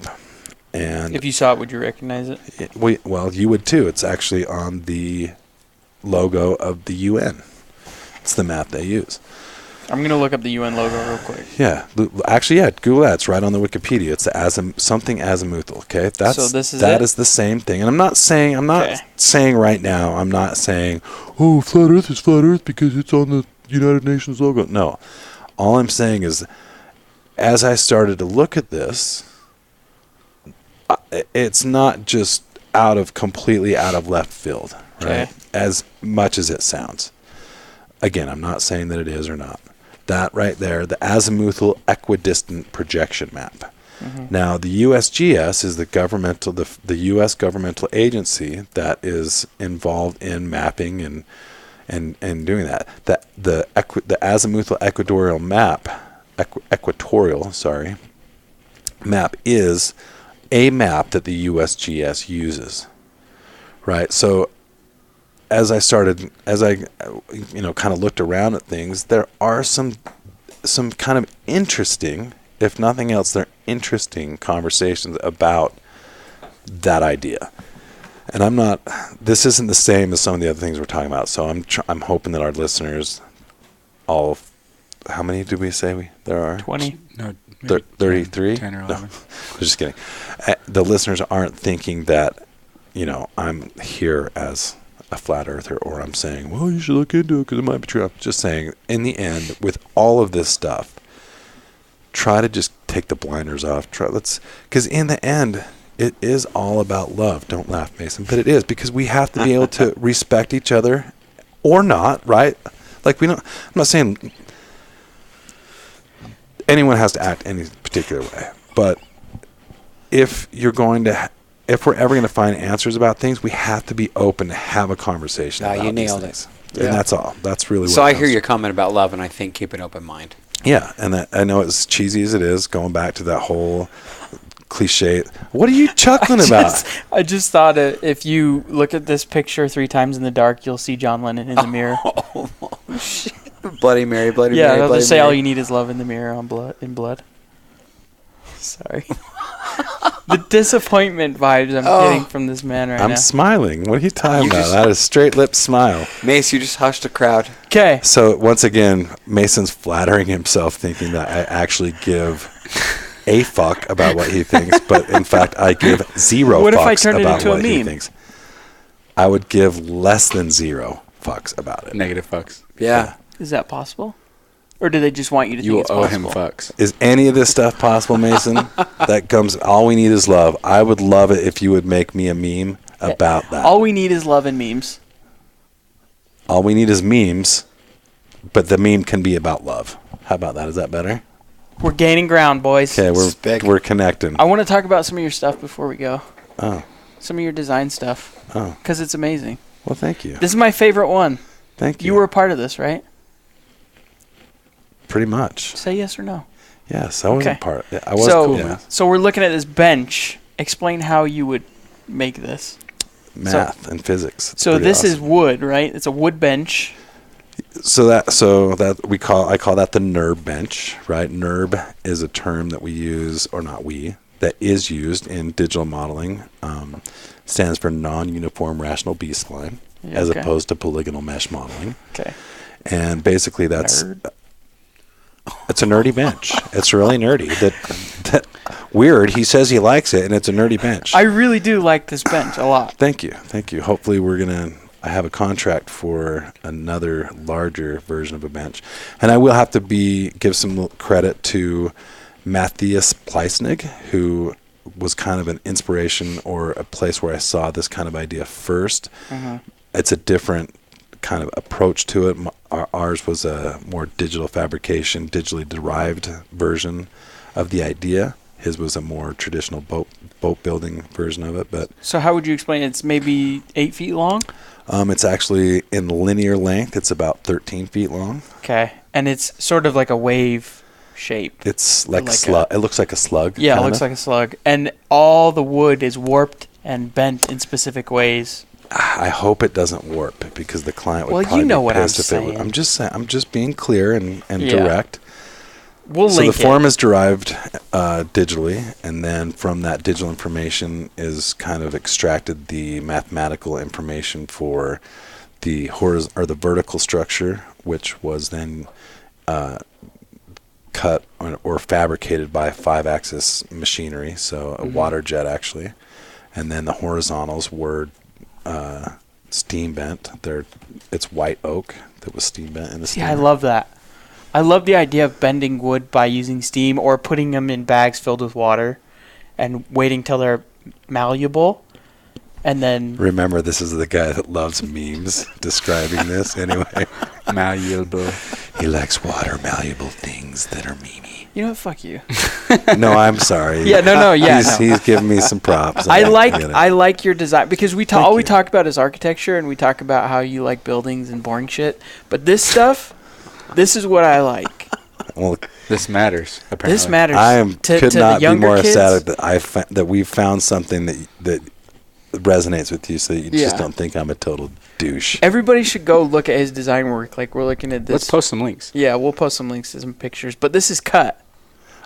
And if you saw it, would you recognize it? well, you would too. It's actually on the logo of the UN. It's the map they use. I'm going to look up the UN logo real quick. Yeah. Actually, yeah, Google that. It's right on the Wikipedia. It's the something azimuthal, okay? So this is that it? is the same thing. And I'm not saying right now, I'm not saying, flat earth is flat earth because it's on the United Nations logo. No. All I'm saying is, as I started to look at this, it's not just completely out of left field, right? Okay. As much as it sounds. Again, I'm not saying that it is or not. That right there, the azimuthal equidistant projection map. Mm-hmm. Now, the USGS is the U.S. governmental agency that is involved in mapping and doing that. The azimuthal equatorial map is a map that the USGS uses, right? So as I kind of looked around at things, there are some kind of interesting, if nothing else, they're interesting conversations about that idea. And this isn't the same as some of the other things we're talking about. So I'm hoping that our listeners, how many did we say there are? 20. No, 33? 10 or 11. No, I'm just kidding. The listeners aren't thinking that, I'm here as a flat earther, or I'm saying, well, you should look into it because it might be true. I'm just saying, in the end, with all of this stuff, try to just take the blinders off. Because in the end, it is all about love. Don't laugh, Mason, but it is, because we have to be able to respect each other, or not, right? Like I'm not saying anyone has to act any particular way, but if we're ever going to find answers about things, we have to be open to have a conversation about you these nailed things. it. And that's all. That's really what So it I comes hear to. your comment about love, and I think keep an open mind. Yeah, and I know as cheesy as it is, going back to that whole cliche. What are you chuckling about? I just thought if you look at this picture 3 times in the dark, you'll see John Lennon in the mirror. Bloody Mary, Bloody Mary. Yeah, they'll Bloody just say Mary. all you need is love in the mirror in blood. Sorry. The disappointment vibes I'm getting from this man right now. I'm smiling. What are you talking about? That is straight lip smile. Mace, you just hushed the crowd. Okay. So once again, Mason's flattering himself, thinking that I actually give a fuck about what he thinks, but in fact, I give zero What if I fucks turn it about into a what he meme? thinks. I would give less than 0 fucks about it. Negative fucks. Yeah. Is that possible? Or do they just want you to You think will it's owe possible? him fucks. Is any of this stuff possible, Mason? That comes. All we need is love. I would love it if you would make me a meme about that. All we need is love and memes. All we need is memes, but the meme can be about love. How about that? Is that better? We're gaining ground, boys. Okay, Spec. we're connecting. I want to talk about some of your stuff before we go. Oh, Some of your design stuff. oh. Because it's amazing. Well, thank you. This is my favorite one. Thank you. You were a part of this, right? Pretty much. Say yes or no. Yes, I was Okay. a part. Yeah, I was So, cool, man. so we're looking at this bench. Explain how you would make this. Math and physics. It's So pretty this is awesome. wood, right? It's a wood bench. I call that the NURB bench, right? NURB is a term that we use, or not we, that is used in digital modeling. Stands for non-uniform rational B-spline, Yeah, as okay. opposed to polygonal mesh modeling. Okay. And basically, it's a nerdy bench. It's really nerdy. That weird. He says he likes it, and it's a nerdy bench. I really do like this bench a lot. Thank you. Hopefully, I have a contract for another larger version of a bench, and I will have to give some credit to Matthias Pleisnig, who was kind of an inspiration or a place where I saw this kind of idea first. Mm-hmm. It's a different kind of approach to it. Ours was a more digital fabrication, digitally derived version of the idea. His was a more traditional boat building version of it. But So how would you explain it? It's maybe 8 feet long? it's actually in linear length. It's about 13 feet long. Okay. And it's sort of like a wave shape. It's like a Like slug. It looks like a slug. Yeah, it kinda. looks like a slug. And all the wood is warped and bent in specific ways. I hope it doesn't warp, because the client would Well, probably you know be what I'm pissed if it would. saying. I'm just saying. I'm just being clear and Yeah. direct. We'll So the link form it. is derived digitally, and then from that digital information is kind of extracted the mathematical information for the the vertical structure, which was then cut or fabricated by 5-axis machinery, so a water jet actually, and then the horizontals were steam bent. It's white oak that was steam bent in the steamer. I love that. I love the idea of bending wood by using steam or putting them in bags filled with water and waiting till they're malleable. And then remember, this is the guy that loves memes describing this anyway. Malleable. He likes water malleable things that are memey. You know what? Fuck you. No, I'm sorry. Yeah, no. He's giving me some props. I like your design because we talk about is architecture and we talk about how you like buildings and boring shit. But this stuff, this is what I like. Well, this matters. Apparently, this matters. I could not be more kids. ecstatic that we've found something that resonates with you, so that you just don't think I'm a total douche. Everybody should go look at his design work. Like, we're looking at this. Let's post some links. Yeah, we'll post some links to some pictures. But this is cut.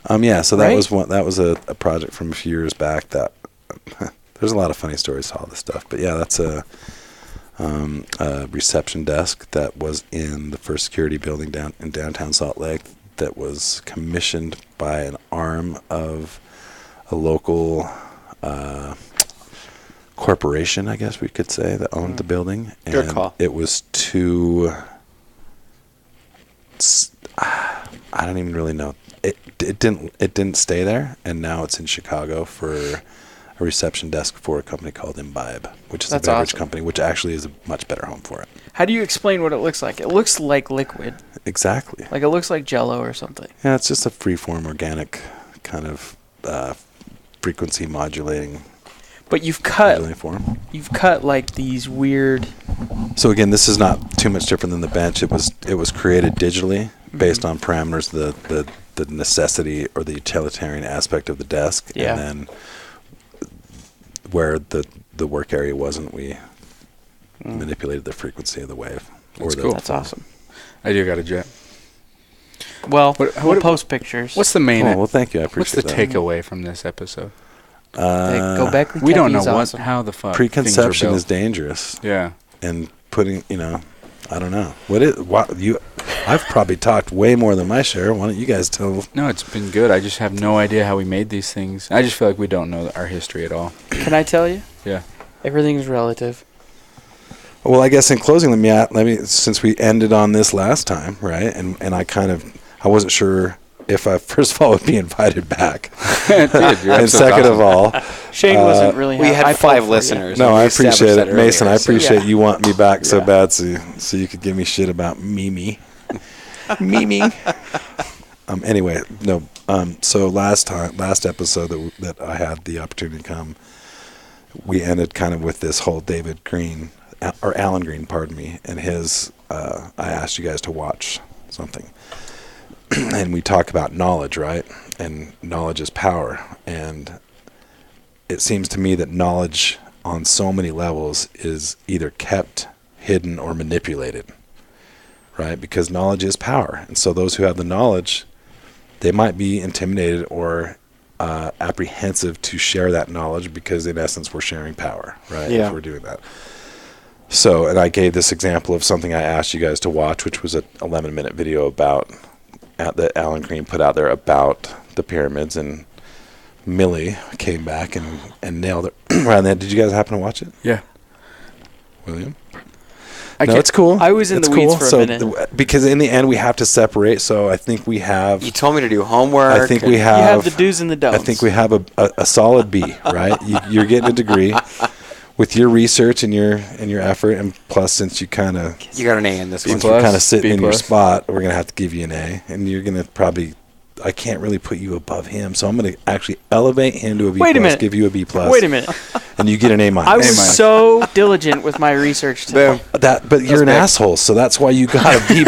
Yeah. So that right? was one. That was a project from a few years back. That there's a lot of funny stories to all this stuff. But yeah, that's a reception desk that was in the first security building in downtown Salt Lake. That was commissioned by an arm of a local corporation, I guess we could say, that owned the building. And good call. It was too... I don't even really know. It didn't stay there, and now it's in Chicago for a reception desk for a company called Imbibe, which is a beverage company, which actually is a much better home for it. How do you explain what it looks like? It looks like liquid. Exactly. Like it looks like Jell-O or something. Yeah, it's just a free-form organic kind of frequency modulating. But you've cut like these weird. So again, this is not too much different than the bench. It was created digitally based on parameters, the necessity or the utilitarian aspect of the desk, and then where the work area wasn't, we manipulated the frequency of the wave. That's cool. That's awesome. I do got a jet. Well, we'll post pictures. What's the main? Well, thank you. I appreciate What's the takeaway from this episode? Go back. We don't know how the fuck preconception is dangerous. Yeah, and putting, I don't know I've probably talked way more than my share. Why don't you guys tell? No, it's been good. I just have no idea how we made these things. I just feel like we don't know our history at all. Can I tell you? Yeah. Everything's relative. Well, I guess in closing, let me since we ended on this last time, right? And I wasn't sure if I first of all would be invited back. Dude, and second of all, Shane wasn't really. We had 5 listeners. No, I appreciate it, Mason. I appreciate you wanting me back so bad, so you could give me shit about Mimi. Anyway, no. So last episode that I had the opportunity to come, we ended kind of with this whole David Green or Alan Green, pardon me, and his. I asked you guys to watch something. And we talk about knowledge, right? And knowledge is power. And it seems to me that knowledge on so many levels is either kept, hidden, or manipulated, right? Because knowledge is power. And so those who have the knowledge, they might be intimidated or apprehensive to share that knowledge because, in essence, we're sharing power, right? Yeah. If we're doing that. So, and I gave this example of something I asked you guys to watch, which was an 11-minute video about that Alan Green put out there about the pyramids, and Millie came back and nailed it around that. Did you guys happen to watch it? Yeah. William? No, it's cool. I was in the weeds for a minute. Because in the end, we have to separate. So I think we have. You told me to do homework. I think we have. You have the do's and the don'ts. I think we have a solid B, right? You're getting a degree with your research and your effort, and plus, since you kind of you got an A in this one. Since you're kind of sitting in your spot, we're gonna have to give you an A, and you're gonna probably. I can't really put you above him, so I'm going to actually elevate him to a B+, give you a B+. Wait a minute. And you get an A-. I was so diligent with my research today. But you're an asshole, so that's why you got a B+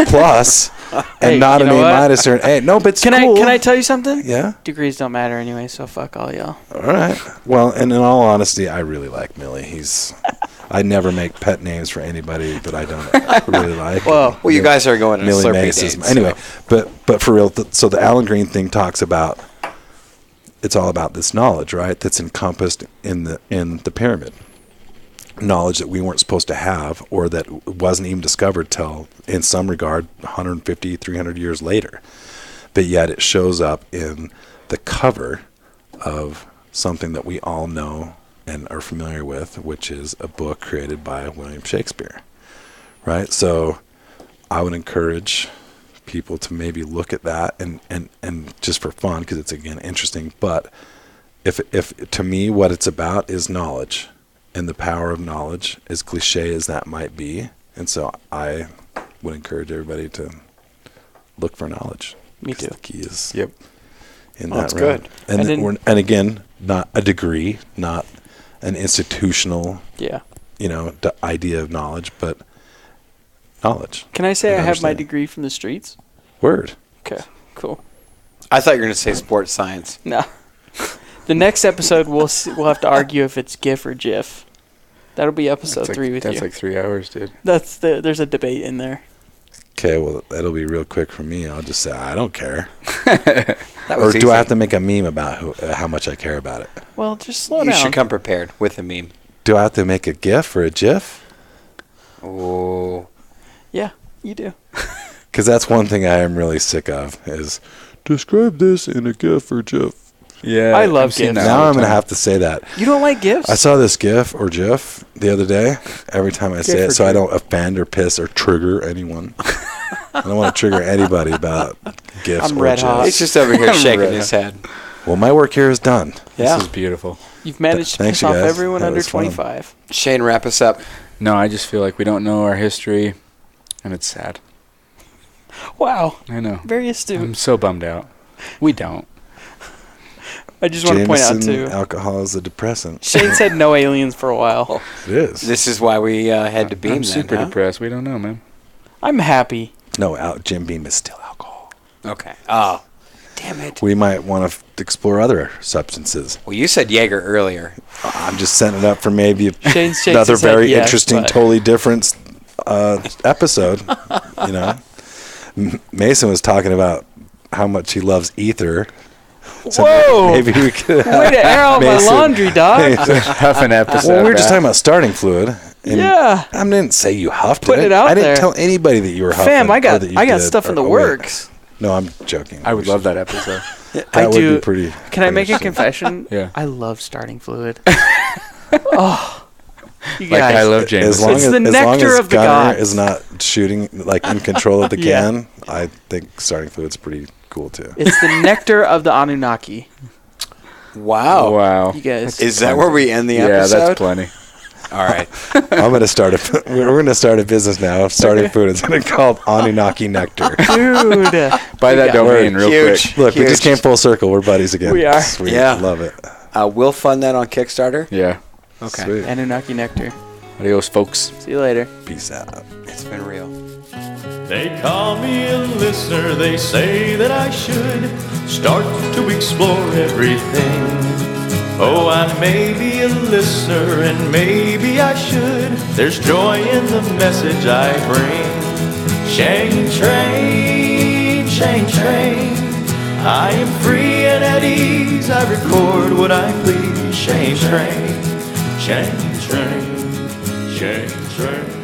and not an A- or an A. No, but it's cool. Can I tell you something? Yeah? Degrees don't matter anyway, so fuck all y'all. All right. Well, and in all honesty, I really like Millie. I never make pet names for anybody that I don't really like. Well, you guys are going to Millie Slurpee Mace dates. Anyway, but for real, so the Alan Green thing talks about, it's all about this knowledge, right, that's encompassed in the pyramid. knowledge that we weren't supposed to have, or that wasn't even discovered till, in some regard, 150, 300 years later. But yet it shows up in the cover of something that we all know and are familiar with, which is a book created by William Shakespeare, right? So I would encourage people to maybe look at that and just for fun, because it's, again, interesting. But if to me what it's about is knowledge and the power of knowledge, as cliche as that might be. And so I would encourage everybody to look for knowledge. Me too. The key is Yep. in Well, that that's realm. good. And again, not a degree, not an institutional, Yeah. idea of knowledge, but knowledge. Can I say And I have my understanding. degree from the streets? Word. Okay, cool. I thought you were going to say sports science. No. The next episode, we'll have to argue if it's GIF or GIF. That'll be episode 3 with you. That's like 3 hours, dude. There's a debate in there. Okay, well, that'll be real quick for me. I'll just say I don't care. That Or was do easy. I have to make a meme about how much I care about it? Well, just slow You down. should come prepared with a meme. Do I have to make a GIF or a GIF? Oh. Yeah, you do. Because that's one thing I am really sick of is describe this in a GIF or GIF. Yeah, I love I've seen GIFs. that Now all I'm the going to time. have to say that. You don't like GIFs? I saw this GIF or GIF the other day. Every time I say GIF it, or so I GIF? don't offend or piss or trigger anyone. I don't want to trigger anybody about GIFs I'm or red GIFs. hot. He's just over here I'm shaking ready. his head. Well, my work here is done. Yeah. This is beautiful. You've managed to Thanks, piss you off guys. everyone That under was fun. 25. Shane, wrap us up. No, I just feel like we don't know our history, and it's sad. Wow, I know. very astute. I'm so bummed out. We don't. I just want to point out, Jameson too, alcohol is a depressant. Shane said no aliens for a while. It is. This is why we had to beam I'm then, super huh? depressed. We don't know, man. I'm happy. No, Jim Beam is still alcohol. Okay. Oh, damn it. We might want to explore other substances. Well, you said Jaeger earlier. I'm just setting it up for maybe Shane shakes another his head very yes, interesting, but- totally different episode. Mason was talking about how much he loves ether. So Whoa! maybe we could. Way to air out my Mason. laundry, dog. Huff an episode. Well, we were just back. talking about starting fluid. And Yeah. I didn't say you huffed Putting it. it out I didn't there. tell anybody that you were huffing. Fam, I or got that you I got did, stuff in the or- works. No, I'm joking. I would love that episode. That I would do. be pretty. Can I make a interesting. confession? Yeah. I love starting fluid. Oh, you Like guys. I love As James. long It's as, the as long nectar as of the Gunner gods. is not shooting like in control of the Yeah. can, I think starting fluid's pretty cool too. It's the nectar of the Anunnaki. Wow. Wow. You guys. Is that where we end the Yeah, episode? that's plenty. All right. I'm gonna start a. We're gonna start a business now. Starting food. It's gonna be called Anunnaki Nectar. Dude. Buy that got domain real Huge. quick. Look, we just Huge. came full circle. We're buddies again. We are. Sweet. Yeah. Love it. We'll fund that on Kickstarter. Yeah. Okay. Sweet. Anunnaki nectar. Adios, folks. See you later. Peace out. It's been real. They call me a listener, they say that I should start to explore everything. Oh, I may be a listener and maybe I should. There's joy in the message I bring. ShaneTrain, ShaneTrain. I am free and at ease, I record what I please. ShaneTrain, ShaneTrain, ShaneTrain.